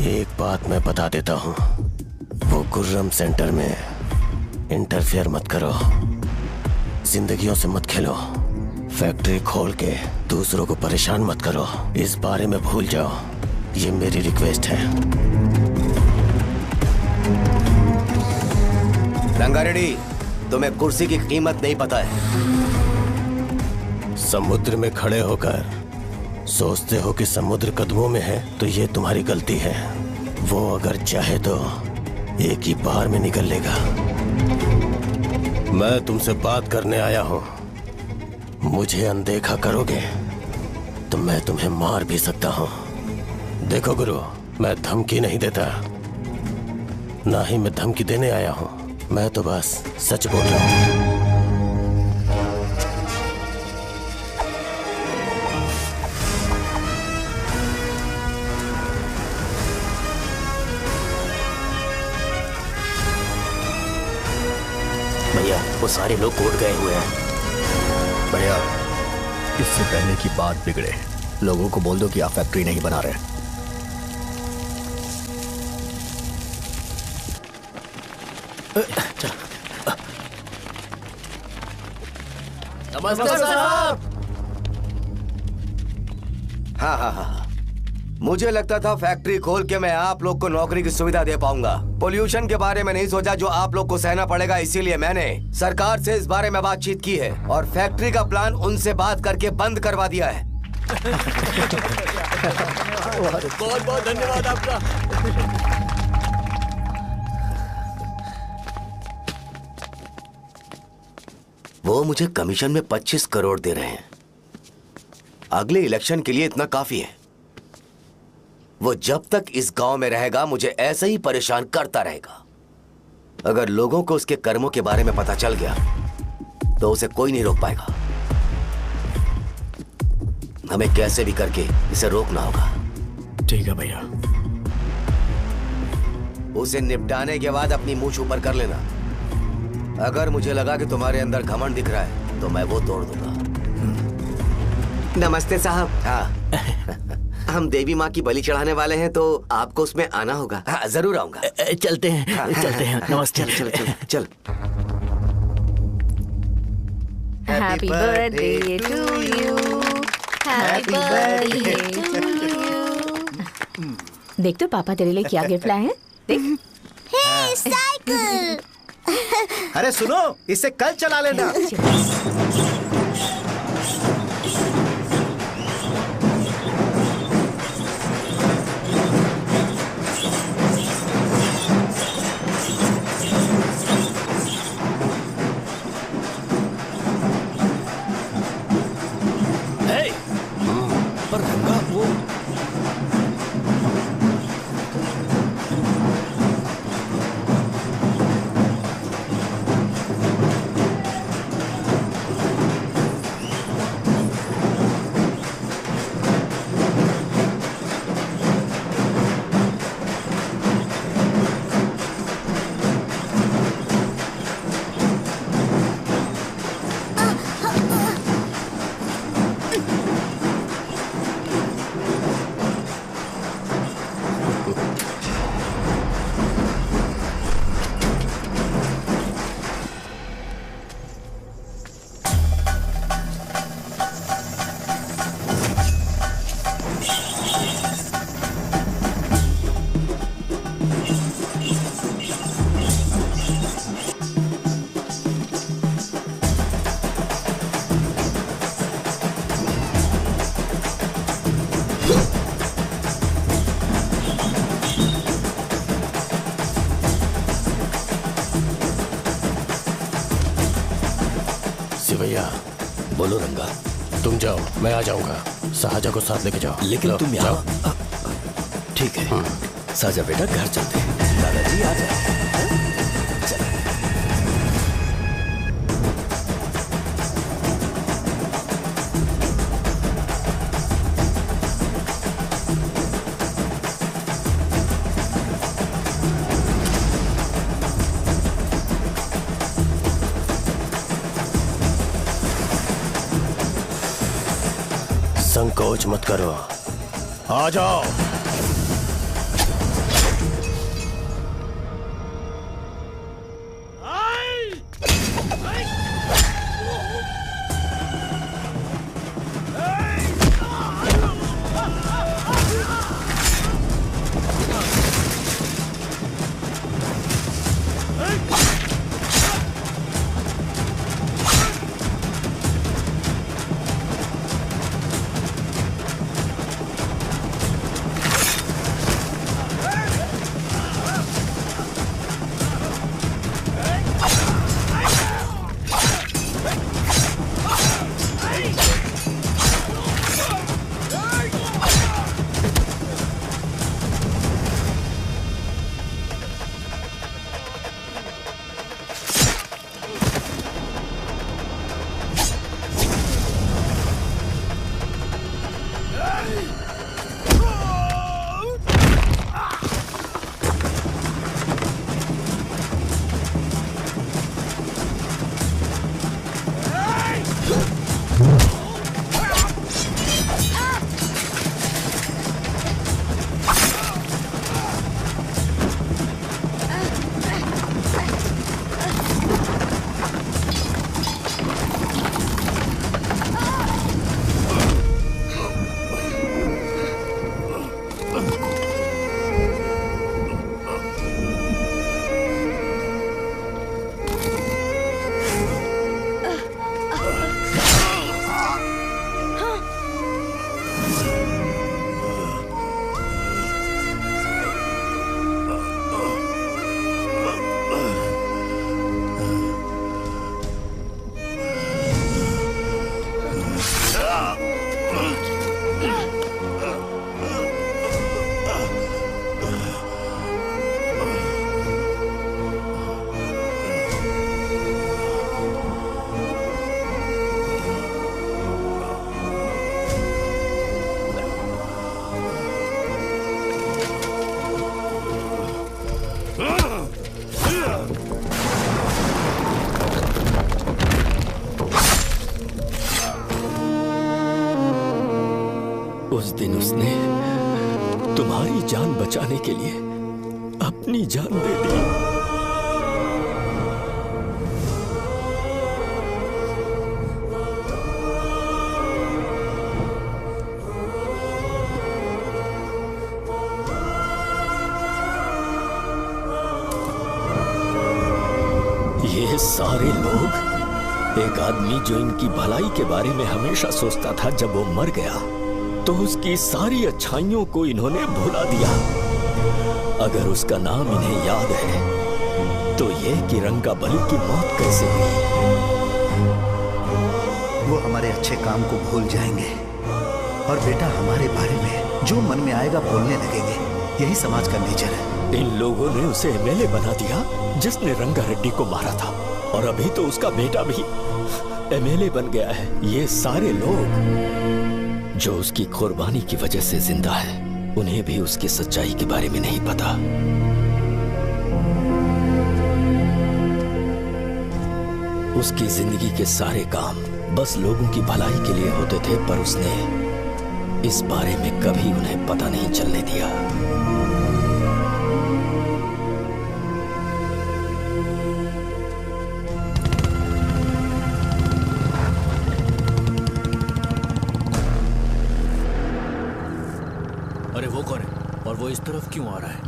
एक बात मैं बता देता हूँ, वो गुर्रम सेंटर में इंटरफेयर मत करो। जिंदगियों से मत खेलो। फैक्ट्री खोल के दूसरों को परेशान मत करो। इस बारे में भूल जाओ। ये मेरी रिक्वेस्ट है। रंगा रेड्डी, तुम्हें कुर्सी की कीमत नहीं पता है। समुद्र में खड़े होकर सोचते हो कि समुद्र कदमों में है तो ये तुम्हारी गलती है। वो अगर चाहे तो एक ही बार में निकल लेगा। मैं तुमसे बात करने आया हूं। मुझे अनदेखा करोगे तो मैं तुम्हें मार भी सकता हूं। देखो गुरु, मैं धमकी नहीं देता, ना ही मैं धमकी देने आया हूं। मैं तो बस सच बोल रहा हूं। भैया, वो सारे लोग कोर्ट गए हुए हैं। भैया, इससे पहले की बात बिगड़े, लोगों को बोल दो कि आप फैक्ट्री नहीं बना रहे। नमस्ते साहब। हाँ, मुझे लगता था फैक्ट्री खोल के मैं आप लोग को नौकरी की सुविधा दे पाऊंगा। पोल्यूशन के बारे में नहीं सोचा जो आप लोग को सहना पड़ेगा, इसीलिए मैंने सरकार से इस बारे में बातचीत की है और फैक्ट्री का प्लान उनसे बात करके बंद करवा दिया है। बहुत बहुत धन्यवाद आपका। वो मुझे कमीशन में 25 करोड़ दे रहे हैं। अगले इलेक्शन के लिए इतना काफी है। वो जब तक इस गांव में रहेगा मुझे ऐसे ही परेशान करता रहेगा। अगर लोगों को उसके कर्मों के बारे में पता चल गया तो उसे कोई नहीं रोक पाएगा। हमें कैसे भी करके इसे रोकना होगा। ठीक है भैया। उसे निपटाने के बाद अपनी मूंछ ऊपर कर लेना। अगर मुझे लगा कि तुम्हारे अंदर घमंड दिख रहा है तो मैं वो तोड़ दूंगा। नमस्ते साहब। हाँ। हम देवी माँ की बलि चढ़ाने वाले हैं तो आपको उसमें आना होगा। हाँ, जरूर आऊंगा। चलते हैं। हाँ, चलते हैं। नमस्ते। चल। Happy birthday to you, happy birthday to you. देख तो पापा तेरे लिए क्या गिफ्ट लाए हैं। देख। हे साइकिल। अरे सुनो, इसे कल चला लेना। पर रंगा वो सिवैया, बोलो रंगा। तुम जाओ, मैं आ जाऊंगा। साहजा को साथ लेके जाओ। लेकिन तुम यहाँ। ठीक है साजा बेटा, घर चलते हैं। दादाजी आ जाओ। संकोच मत करो, आ जाओ। उस दिन उसने तुम्हारी जान बचाने के लिए अपनी जान दे दी। ये सारे लोग, एक आदमी जो इनकी भलाई के बारे में हमेशा सोचता था, जब वो मर गया तो उसकी सारी अच्छाइयों को इन्होंने भुला दिया। अगर उसका नाम इन्हें याद है तो ये कि रंगाबली की मौत कैसे हुई। वो हमारे अच्छे काम को भूल जाएंगे और बेटा हमारे बारे में जो मन में आएगा बोलने लगेंगे। यही समाज का नेचर है। इन लोगों ने उसे एमएलए बना दिया जिसने रंगा रेड्डी को मारा था, और अभी तो उसका बेटा भी एमएलए बन गया है। ये सारे लोग जो उसकी कुर्बानी की वजह से जिंदा है, उन्हें भी उसकी सच्चाई के बारे में नहीं पता। उसकी जिंदगी के सारे काम बस लोगों की भलाई के लिए होते थे, पर उसने इस बारे में कभी उन्हें पता नहीं चलने दिया। अरे वो कौन है और वो इस तरफ क्यों आ रहा है?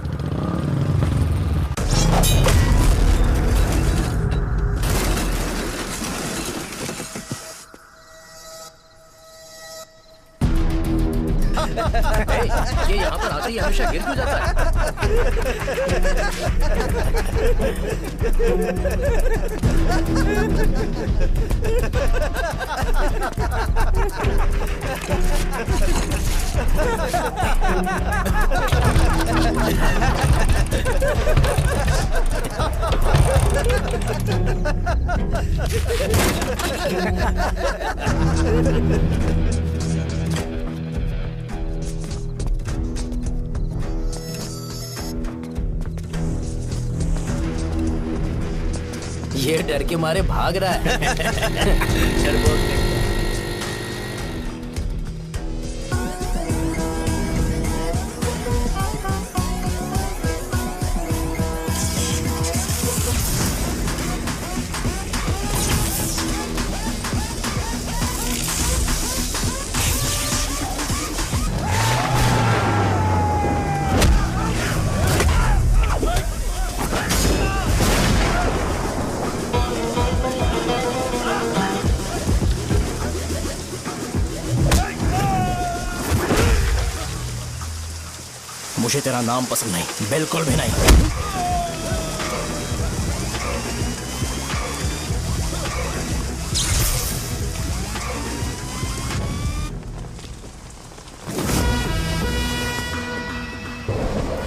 ये यहाँ पर आते ही हमेशा गिर क्यों जाता ये डर के मारे भाग रहा है। डरपोक नहीं। मुझे तेरा नाम पसंद नहीं, बिल्कुल भी नहीं।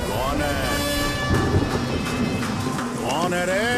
कौन है? कौन है रे?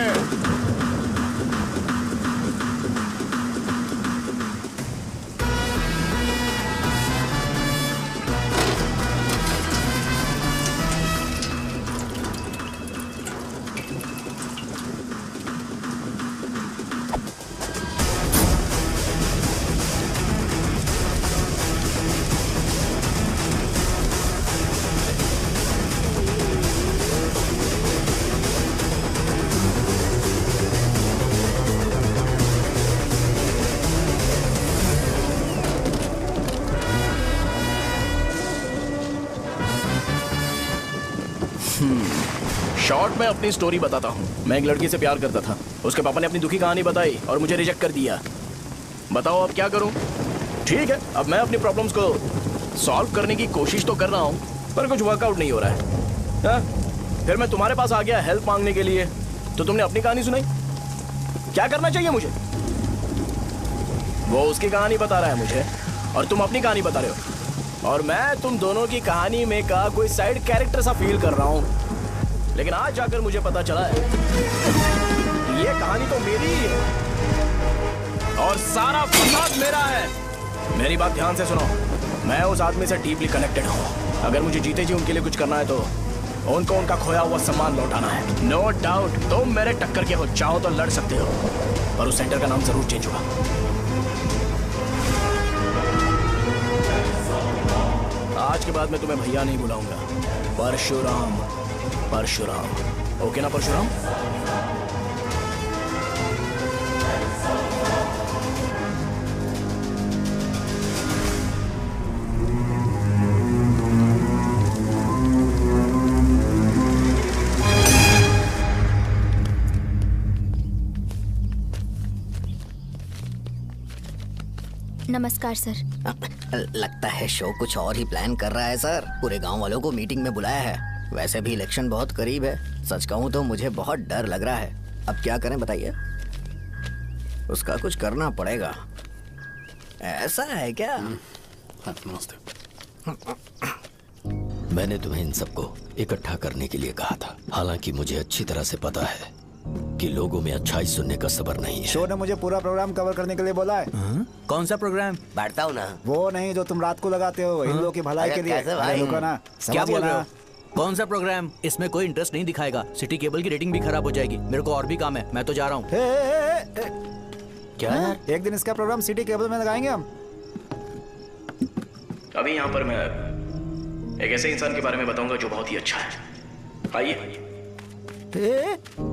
शॉर्ट में अपनी स्टोरी बताता हूँ। मैं एक लड़की से प्यार करता था। उसके पापा ने अपनी दुखी कहानी बताई और मुझे रिजेक्ट कर दिया। बताओ अब क्या करूँ? ठीक है, अब मैं अपनी प्रॉब्लम्स को सॉल्व करने की कोशिश तो कर रहा हूँ, पर कुछ वर्कआउट नहीं हो रहा है। फिर मैं तुम्हारे पास आ गया हेल्प मांगने के लिए, तो तुमने अपनी कहानी सुनाई। क्या करना चाहिए मुझे? वो उसकी कहानी बता रहा है मुझे और तुम अपनी कहानी बता रहे हो, और मैं तुम दोनों की कहानी में का कोई साइड कैरेक्टर सा फील कर रहा हूँ। लेकिन आज जाकर मुझे पता चला है कि ये कहानी तो मेरी ही है और सारा फसाद मेरा है। मेरी बात ध्यान से सुनो, मैं उस आदमी से डीपली कनेक्टेड हूँ। अगर मुझे जीते जी उनके लिए कुछ करना है तो उनको उनका खोया हुआ सम्मान लौटाना है। नो डाउट तुम मेरे टक्कर के हो, चाहो तो लड़ सकते हो, पर उस सेंटर का नाम जरूर चेंज होगा। आज के बाद मैं तुम्हें भैया नहीं बुलाऊंगा, परशुराम। परशुराम, ओके ना परशुराम? नमस्कार सर। लगता है शो कुछ और ही प्लान कर रहा है सर। पूरे गांव वालों को मीटिंग में बुलाया है। वैसे भी इलेक्शन बहुत करीब है। सच कहूँ तो मुझे बहुत डर लग रहा है। अब क्या करें बताइए? उसका कुछ करना पड़ेगा। ऐसा है क्या? मैंने तुम्हें इन सबको इकट्ठा करने के लिए कहा था। हालांकि मुझे अच्छी तरह से पता है कि लोगों में अच्छाई सुनने का सब्र नहीं है। शो ने मुझे पूरा प्रोग्राम कवर करने के लिए बोला है। कौन सा प्रोग्राम? बैठता हूँ ना। वो नहीं जो तुम रात को लगाते हो, इन लोगों की भलाई के लिए। रुको ना, क्या बोल रहे हो? कौन सा प्रोग्राम? इसमें कोई इंटरेस्ट नहीं दिखाएगा। सिटी केबल की रेटिंग भी खराब हो जाएगी। मेरे को और भी काम है, मैं तो जा रहा हूँ। क्या? एक दिन इसका प्रोग्राम सिटी केबल में लगाएंगे हम। अभी यहाँ पर मैं एक ऐसे इंसान के बारे में बताऊंगा जो बहुत ही अच्छा है। आइए।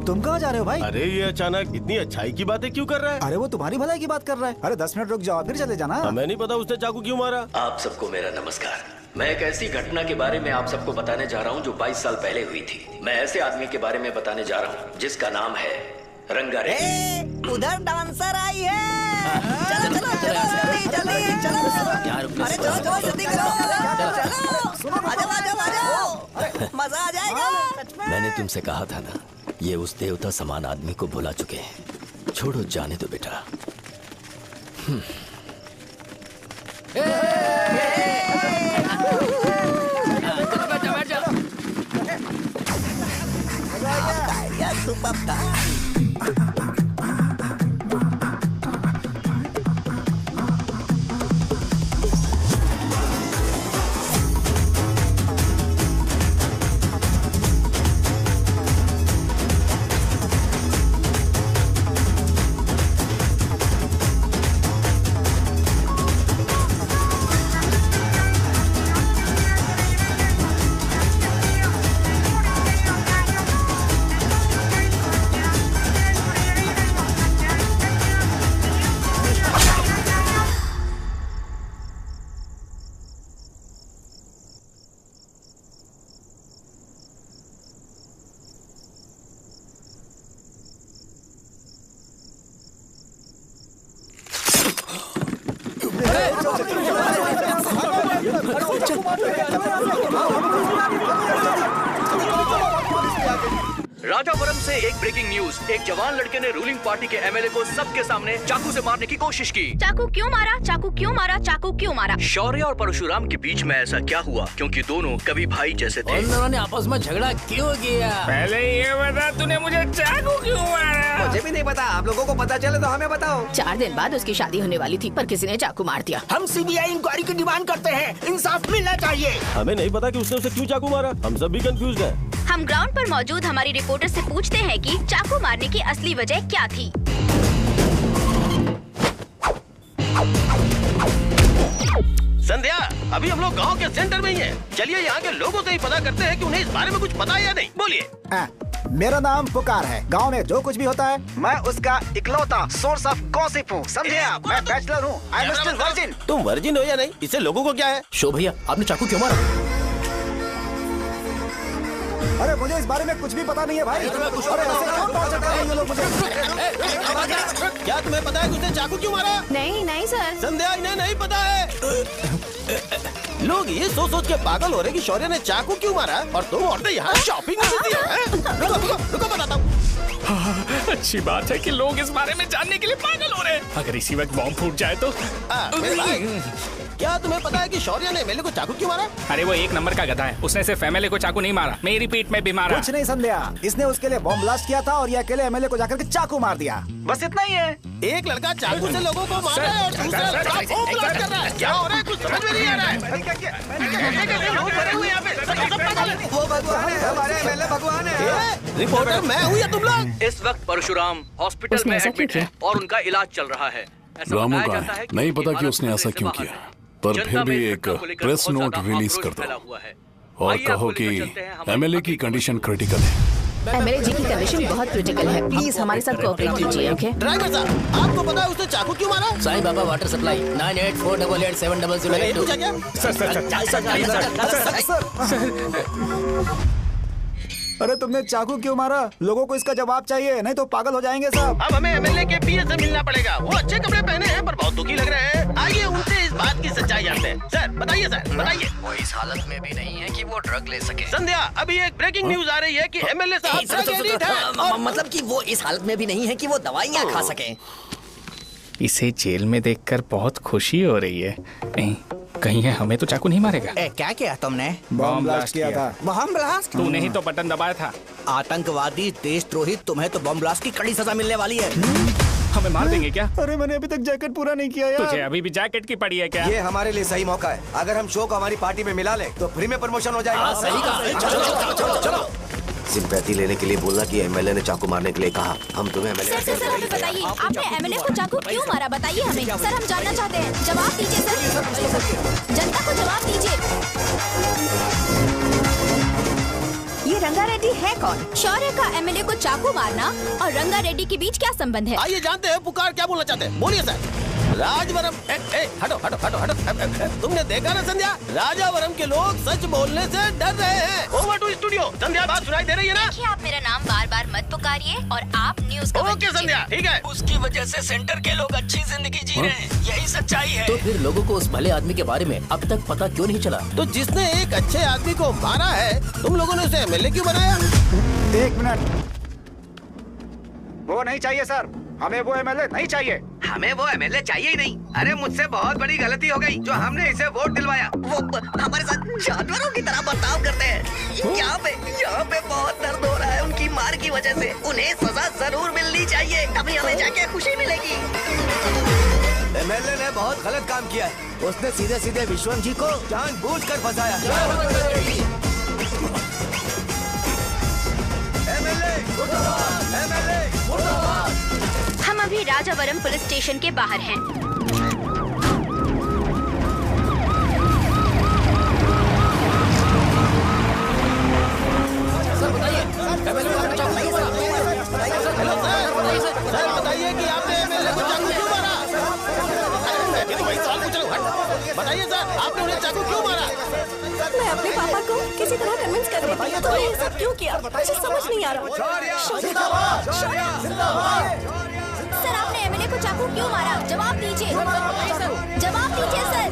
तुम कहाँ जा रहे हो भाई? अरे ये अचानक इतनी अच्छाई की बातें क्यों कर रहा है? अरे वो तुम्हारी भलाई की बात कर रहा है। अरे 10 मिनट रुक जाओ फिर चले जाना। हमें नहीं पता उसने चाकू क्यों मारा। आप सबको मेरा नमस्कार। मैं एक ऐसी घटना के बारे में आप सबको बताने जा रहा हूँ जो 22 साल पहले हुई थी। मैं ऐसे आदमी के बारे में बताने जा रहा हूँ जिसका नाम है रंगारेड्डी। उधर डांसर आई है। चलो चलो चलो जल्दी जल्दी चलो। अरे चलो चलो जल्दी करो। चलो आ जाओ आ जाओ आ जाओ, मजा आ जाएगा। मैंने तुमसे कहा था ना, ये उस देवता समान आदमी को भुला चुके हैं। छोड़ो, जाने दो बेटा। सुपर था। राजापुरम से एक ब्रेकिंग न्यूज। एक जवान लड़के ने रूलिंग पार्टी के एमएलए को सबके सामने चाकू से मारने की कोशिश की। चाकू क्यों मारा? चाकू क्यों मारा? चाकू क्यों मारा? शौर्य और परशुराम के बीच में ऐसा क्या हुआ? क्योंकि दोनों कभी भाई जैसे थे। उन दोनों ने आपस में झगड़ा क्यों किया? पहले ये बता, तूने मुझे चाकू क्यों मारा? मुझे भी नहीं पता। आप लोगों को पता चले तो हमें बताओ। 4 दिन बाद उसकी शादी होने वाली थी पर किसी ने चाकू मार दिया। हम सीबीआई इंक्वायरी की डिमांड करते हैं। इंसाफ मिलना चाहिए। हमें नहीं पता कि उसने उसे क्यों चाकू मारा। हम सब भी कंफ्यूज हैं। हम ग्राउंड पर मौजूद हमारी रिपोर्टर से पूछते हैं कि चाकू मारने की असली वजह क्या थी। संध्या, अभी हम लोग गांव के सेंटर में ही हैं। चलिए यहाँ के लोगों से ही पता करते हैं कि उन्हें इस बारे में कुछ पता है या नहीं। बोलिए। मेरा नाम पुकार है। गांव में जो कुछ भी होता है मैं उसका इकलौता सोर्स ऑफ गॉसिप हूँ, समझे आप? मैं बैचलर हूँ। I am still virgin. तुम वर्जिन हो या नहीं, इससे लोगों को क्या है? शो भैया, आपने चाकू क्यों मारा? अरे मुझे इस बारे में कुछ भी पता नहीं है भाई। अरे ऐसे क्यों टॉर्चर कर रहे हैं ये लोग मुझे? क्या तुम्हें पता है कि उसने चाकू क्यों मारा? नहीं नहीं सर। संध्या, इन्हें नहीं पता है। लोग ये सोच सोच के पागल हो रहे कि शौर्य ने चाकू क्यों मारा और तुम औरतें यहाँ शॉपिंग में बिजी हैं। रुको बताता हूँ। अच्छी बात है कि लोग इस बारे में जानने के लिए पागल हो रहे हैं। अगर इसी वक्त बॉम्ब फूट जाए तो। मेरे भाई, क्या तुम्हें पता है कि शौर्य ने एमएलए को चाकू क्यों मारा? अरे वो एक नंबर का गधा है। उसने सिर्फ एमएलए को चाकू नहीं मारा, मेरी पीठ में भी मारा। कुछ नहीं संध्या, इसने उसके लिए बॉम्ब ब्लास्ट किया था और ये अकेले एमएलए को जाकर के चाकू मार दिया। बस इतना ही है। एक लड़का चाकू से लोगों को मार रहा है और दूसरा लड़का बॉम्ब ब्लास्ट कर रहा है। क्या हो रहा है? कुछ समझ में नहीं आ रहा है। वो भगवान है, हमारे एमएलए भगवान है। रिपोर्टर मैं हूँ या तुम लोग? इस वक्त परशुराम हॉस्पिटल उसने में ऐसा एडमिट क्यों है और उनका इलाज चल रहा है। ऐसा रामू बताया का जाता है कि नहीं पता कि इमारत उसने खतरे ऐसा से क्यों बाहर किया। है। पर फिर भी एक प्रेस नोट रिलीज कर दो और कहो कि एमएलए की कंडीशन क्रिटिकल है। एमएलए जी की कंडीशन बहुत क्रिटिकल है, प्लीज हमारे साथ कोऑपरेट कीजिए। ओके ड्राइवर साहब, आपको पता है उसने चाकू क्यों मारा? Sai Baba water supply 9848870082। अरे तुमने चाकू क्यों मारा? लोगों को इसका जवाब चाहिए, नहीं तो पागल हो जाएंगे साहब। अब हमें एमएलए के पीए से मिलना पड़ेगा। वो अच्छे कपड़े पहने हैं पर बहुत दुखी लग रहे हैं। आइए उनसे इस बात की सच्चाई जानते हैं। सर बताइए, सर बताइए। वो इस हालत में भी नहीं है कि वो ड्रग ले सके। संध्या, अभी एक ब्रेकिंग न्यूज आ रही है कि एमएलए साहब ड्रग एडिक्ट हैं। मतलब कि वो इस हालत में भी नहीं है कि वो दवाइयाँ खा सके। इसे जेल में देखकर बहुत खुशी हो रही है। कहीं है हमें तो चाकू नहीं मारेगा। क्या किया तुमने? बम ब्लास्ट किया था। Bomb blast? तूने ही तो बटन दबाया था। आतंकवादी, देशद्रोही, तुम्हें तो बम ब्लास्ट की कड़ी सजा मिलने वाली है। हमें मार देंगे क्या? अरे मैंने अभी तक जैकेट पूरा नहीं किया यार। तुझे अभी भी जैकेट की पड़ी है क्या? ये हमारे लिए सही मौका है। अगर हम शो को हमारी पार्टी में मिला लें तो फ्री में प्रमोशन हो जाएगा। सही कहा। चलो सिंपैथी लेने के लिए बोला कि एमएलए ने चाकू मारने के लिए कहा। हम तुम्हें एमएलए सर हमें बताइए, आपने एमएलए को चाकू क्यों मारा? बताइए हमें सर, हम जानना चाहते हैं। जवाब दीजिए सर, जनता को जवाब दीजिए। ये रंगा रेड्डी है कौन? शौर्य का एमएलए को चाकू मारना और रंगा रेड्डी के बीच क्या संबंध है? आइए जानते हैं पुकार क्या बोलना चाहते हैं। बोलिए सर। राजवरम, हटो हटो हटो हटो। तुमने देखा ना संध्या, राजावरम के लोग सच बोलने से डर रहे हैं। Over to studio. संध्या, बात सुनाई दे रही है ना? देखिए, आप मेरा नाम बार बार मत पुकारिए और आप न्यूज कवर ओके संध्या, ठीक है। उसकी वजह से सेंटर के लोग अच्छी जिंदगी जी रहे हैं, यही सच्चाई है। तो फिर लोगों को उस भले आदमी के बारे में अब तक पता क्यों नहीं चला? तो जिसने एक अच्छे आदमी को मारा है, तुम लोगों ने उसे एमएलए क्यों बनाया? 1 मिनट, वो नहीं चाहिए सर, हमें वो एमएलए नहीं चाहिए। हमें वो एमएलए चाहिए ही नहीं। अरे मुझसे बहुत बड़ी गलती हो गई जो हमने इसे वोट दिलवाया। वो हमारे साथ जानवरों की तरह बर्ताव करते हैं। यहाँ पे बहुत दर्द हो रहा है उनकी मार की वजह से। उन्हें सजा जरूर मिलनी चाहिए, तभी हमें जाके खुशी मिलेगी। एमएलए ने बहुत गलत काम किया है। उसने सीधे सीधे विश्वम जी को जानबूझकर फंसाया। हम अभी राजावरम पुलिस स्टेशन के बाहर हैं। सर बताइए कि आपने एमएलए को चाकू क्यों मारा? मैं तो वही सवाल पूछ रहा हूँ। बताइए सर, आपने उन्हें चाकू क्यों मारा? मैं अपने पापा को किसी तरह कन्विंस कर रही थी। तो ये सब क्यों किया मुझे समझ नहीं आ रहा। सर, आपने एमएलए को चाकू क्यों मारा? जवाब दीजिए, जवाब दीजिए सर।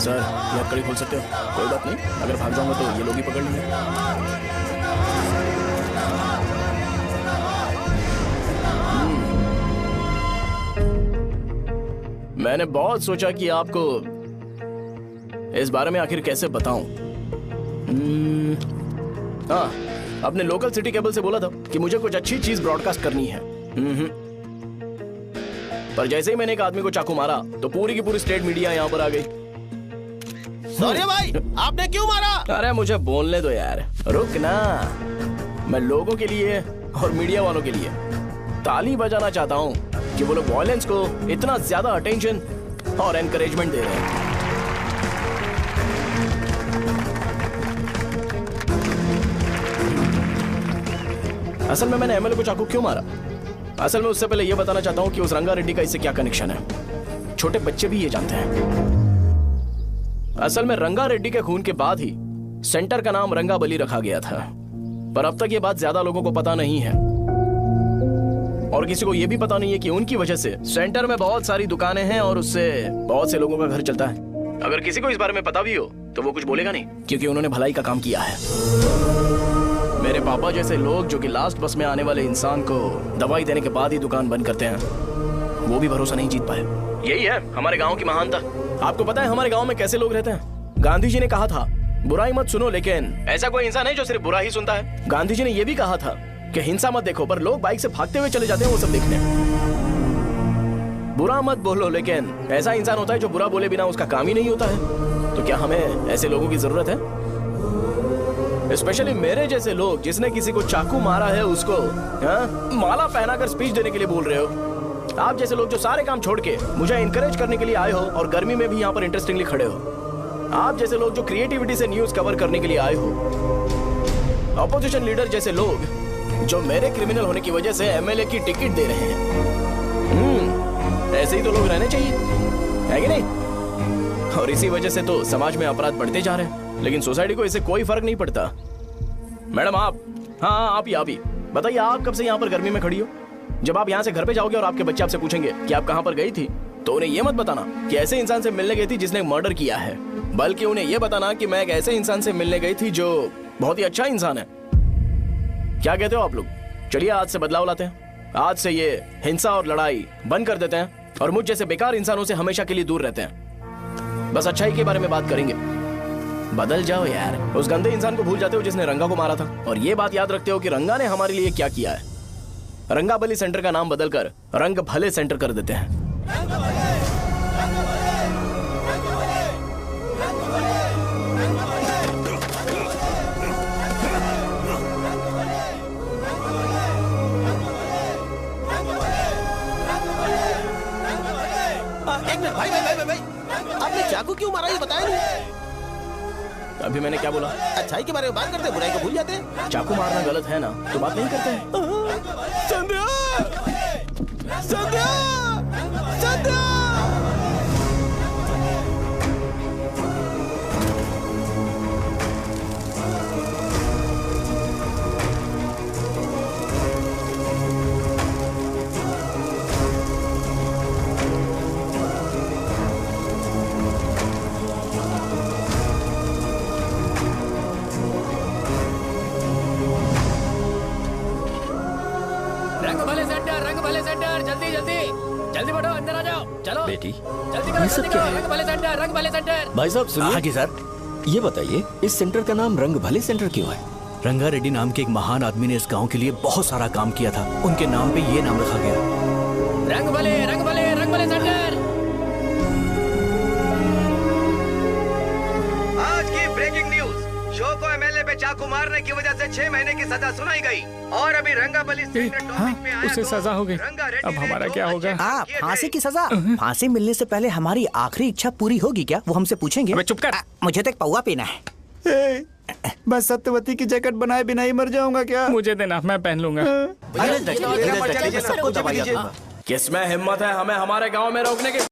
सर, ये आप कड़ी खोल सकते हो? कोई बात नहीं, अगर भाग जाऊंगा तो ये लोग ही पकड़ लेंगे। मैंने बहुत सोचा कि आपको इस बारे में आखिर कैसे बताऊं। हाँ, अपने लोकल सिटी केबल से बोला था कि मुझे कुछ अच्छी चीज ब्रॉडकास्ट करनी है। पर जैसे ही मैंने एक आदमी को चाकू मारा तो पूरी की पूरी स्टेट मीडिया यहाँ पर आ गई। सॉरी भाई, आपने क्यों मारा? अरे मुझे बोलने दो यार, रुक ना। मैं लोगों के लिए और मीडिया वालों के लिए ताली बजाना चाहता हूँ कि वो लोग वायलेंस को इतना ज्यादा अटेंशन और एनकरेजमेंट दे रहे हैं। असल में मैंने एमएलए को चाकू क्यों मारा? असल में उससे पहले यह बताना चाहता हूं कि उस रंगा रेड्डी का इससे क्या कनेक्शन है। छोटे बच्चे भी ये जानते हैं। असल में रंगा रेड्डी के खून के बाद ही सेंटर का नाम रंगा बली रखा गया था, पर अब तक ये बात ज्यादा लोगों को पता नहीं है और किसी को यह भी पता नहीं है कि उनकी वजह से सेंटर में बहुत सारी दुकानें हैं और उससे बहुत से लोगों का घर चलता है। अगर किसी को इस बारे में पता भी हो तो वो कुछ बोलेगा नहीं, क्योंकि उन्होंने भलाई का काम किया है। मेरे पापा जैसे लोग जो कि लास्ट बस में आने वाले इंसान को दवाई देने के बाद ही दुकान बंद करते हैं, वो भी भरोसा नहीं जीत पाए। यही है हमारे गांव की महानता। आपको पता है हमारे गांव में कैसे लोग रहते हैं? गांधी जी ने कहा था बुराई मत सुनो, लेकिन ऐसा कोई इंसान है जो सिर्फ बुरा ही सुनता है। गांधी जी ने यह भी कहा था कि हिंसा मत देखो, पर लोग बाइक से भागते हुए चले जाते हैं वो सब देखने। बुरा मत बोलो, लेकिन ऐसा इंसान होता है जो बुरा बोले बिना उसका काम ही नहीं होता है। तो क्या हमें ऐसे लोगों की जरूरत है? स्पेशली मेरे जैसे लोग जिसने किसी को चाकू मारा है उसको माला पहनाकर स्पीच देने के लिए बोल रहे हो। आप जैसे लोग जो सारे काम छोड़ के मुझे इनकरेज करने के लिए आए हो और गर्मी में भी यहाँ पर इंटरेस्टिंगली खड़े हो। आप जैसे लोग जो क्रिएटिविटी से न्यूज कवर करने के लिए आए हो। अपोजिशन लीडर जैसे लोग जो मेरे क्रिमिनल होने की वजह से एमएलए की टिकट दे रहे हैं। ऐसे ही तो लोग रहने चाहिए, है कि नहीं? और इसी वजह से तो समाज में अपराध बढ़ते जा रहे हैं, लेकिन सोसाइटी को इससे कोई फर्क नहीं पड़ता। मैडम आप, हाँ आप ही बताइए, आप कब से यहाँ पर गर्मी में खड़ी हो? जब आप यहाँ से घर पे जाओगे और आपके बच्चे आपसे पूछेंगे कि आप कहाँ पर गई थी, तो उन्हें यह मत बताना कि ऐसे इंसान से मिलने गई थी जिसने मर्डर किया है, बल्कि उन्हें यह बताना कि मैं एक ऐसे इंसान से मिलने गई थी जो बहुत ही अच्छा इंसान है। क्या कहते हो आप लोग? चलिए आज से बदलाव लाते हैं। आज से ये हिंसा और लड़ाई बंद कर देते हैं और मुझ जैसे बेकार इंसानों से हमेशा के लिए दूर रहते हैं। बस अच्छाई के बारे में बात करेंगे। बदल जाओ यार। उस गंदे इंसान को भूल जाते हो जिसने रंगा को मारा था, और ये बात याद रखते हो कि रंगा ने हमारे लिए क्या किया है। रंगाबली सेंटर का नाम बदलकर रंग भले सेंटर कर देते हैं। एक मिनट भाई, आपने चाकू क्यों मारा ये बताया नहीं? अभी मैंने क्या बोला? अच्छाई के बारे में बात करते हैं, बुराई को भूल जाते हैं। चाकू मारना गलत है ना, तो बात नहीं करते हैं। संध्या! संध्या! संध्या! जल्दी बढ़ो, अंदर आ जाओ। चलो बेटी, जल्दी करो, ये सब जल्दी क्या करो। है? रंग भले सेंटर, रंग भले सेंटर। भाई साहब सुनिए। हाँ जी सर। ये बताइए इस सेंटर का नाम रंग भले सेंटर क्यों है? रंगा रेड्डी नाम के एक महान आदमी ने इस गांव के लिए बहुत सारा काम किया था, उनके नाम पे ये नाम रखा गया। रंग भले, रंग भले, रंग भले सेंटर। आज की ब्रेकिंग न्यूज, शो को एमएलए पे चाकू मारने की वजह से 6 महीने की सजा सुनाई गई और अभी रंगाबली सेंटर टॉपिक में आया उसे सजा हो गई। अब हमारा क्या होगा? आप फांसी की सजा? फांसी मिलने से पहले हमारी आखिरी इच्छा पूरी होगी क्या, वो हमसे पूछेंगे? अबे चुप कर। मुझे तो एक पौवा पीना है। मैं सत्यवती की जैकेट बनाए बिना ही मर जाऊंगा क्या? मुझे देना, मैं पहन लूंगा। किसमें हिम्मत है हमें हमारे गांव में रोकने की?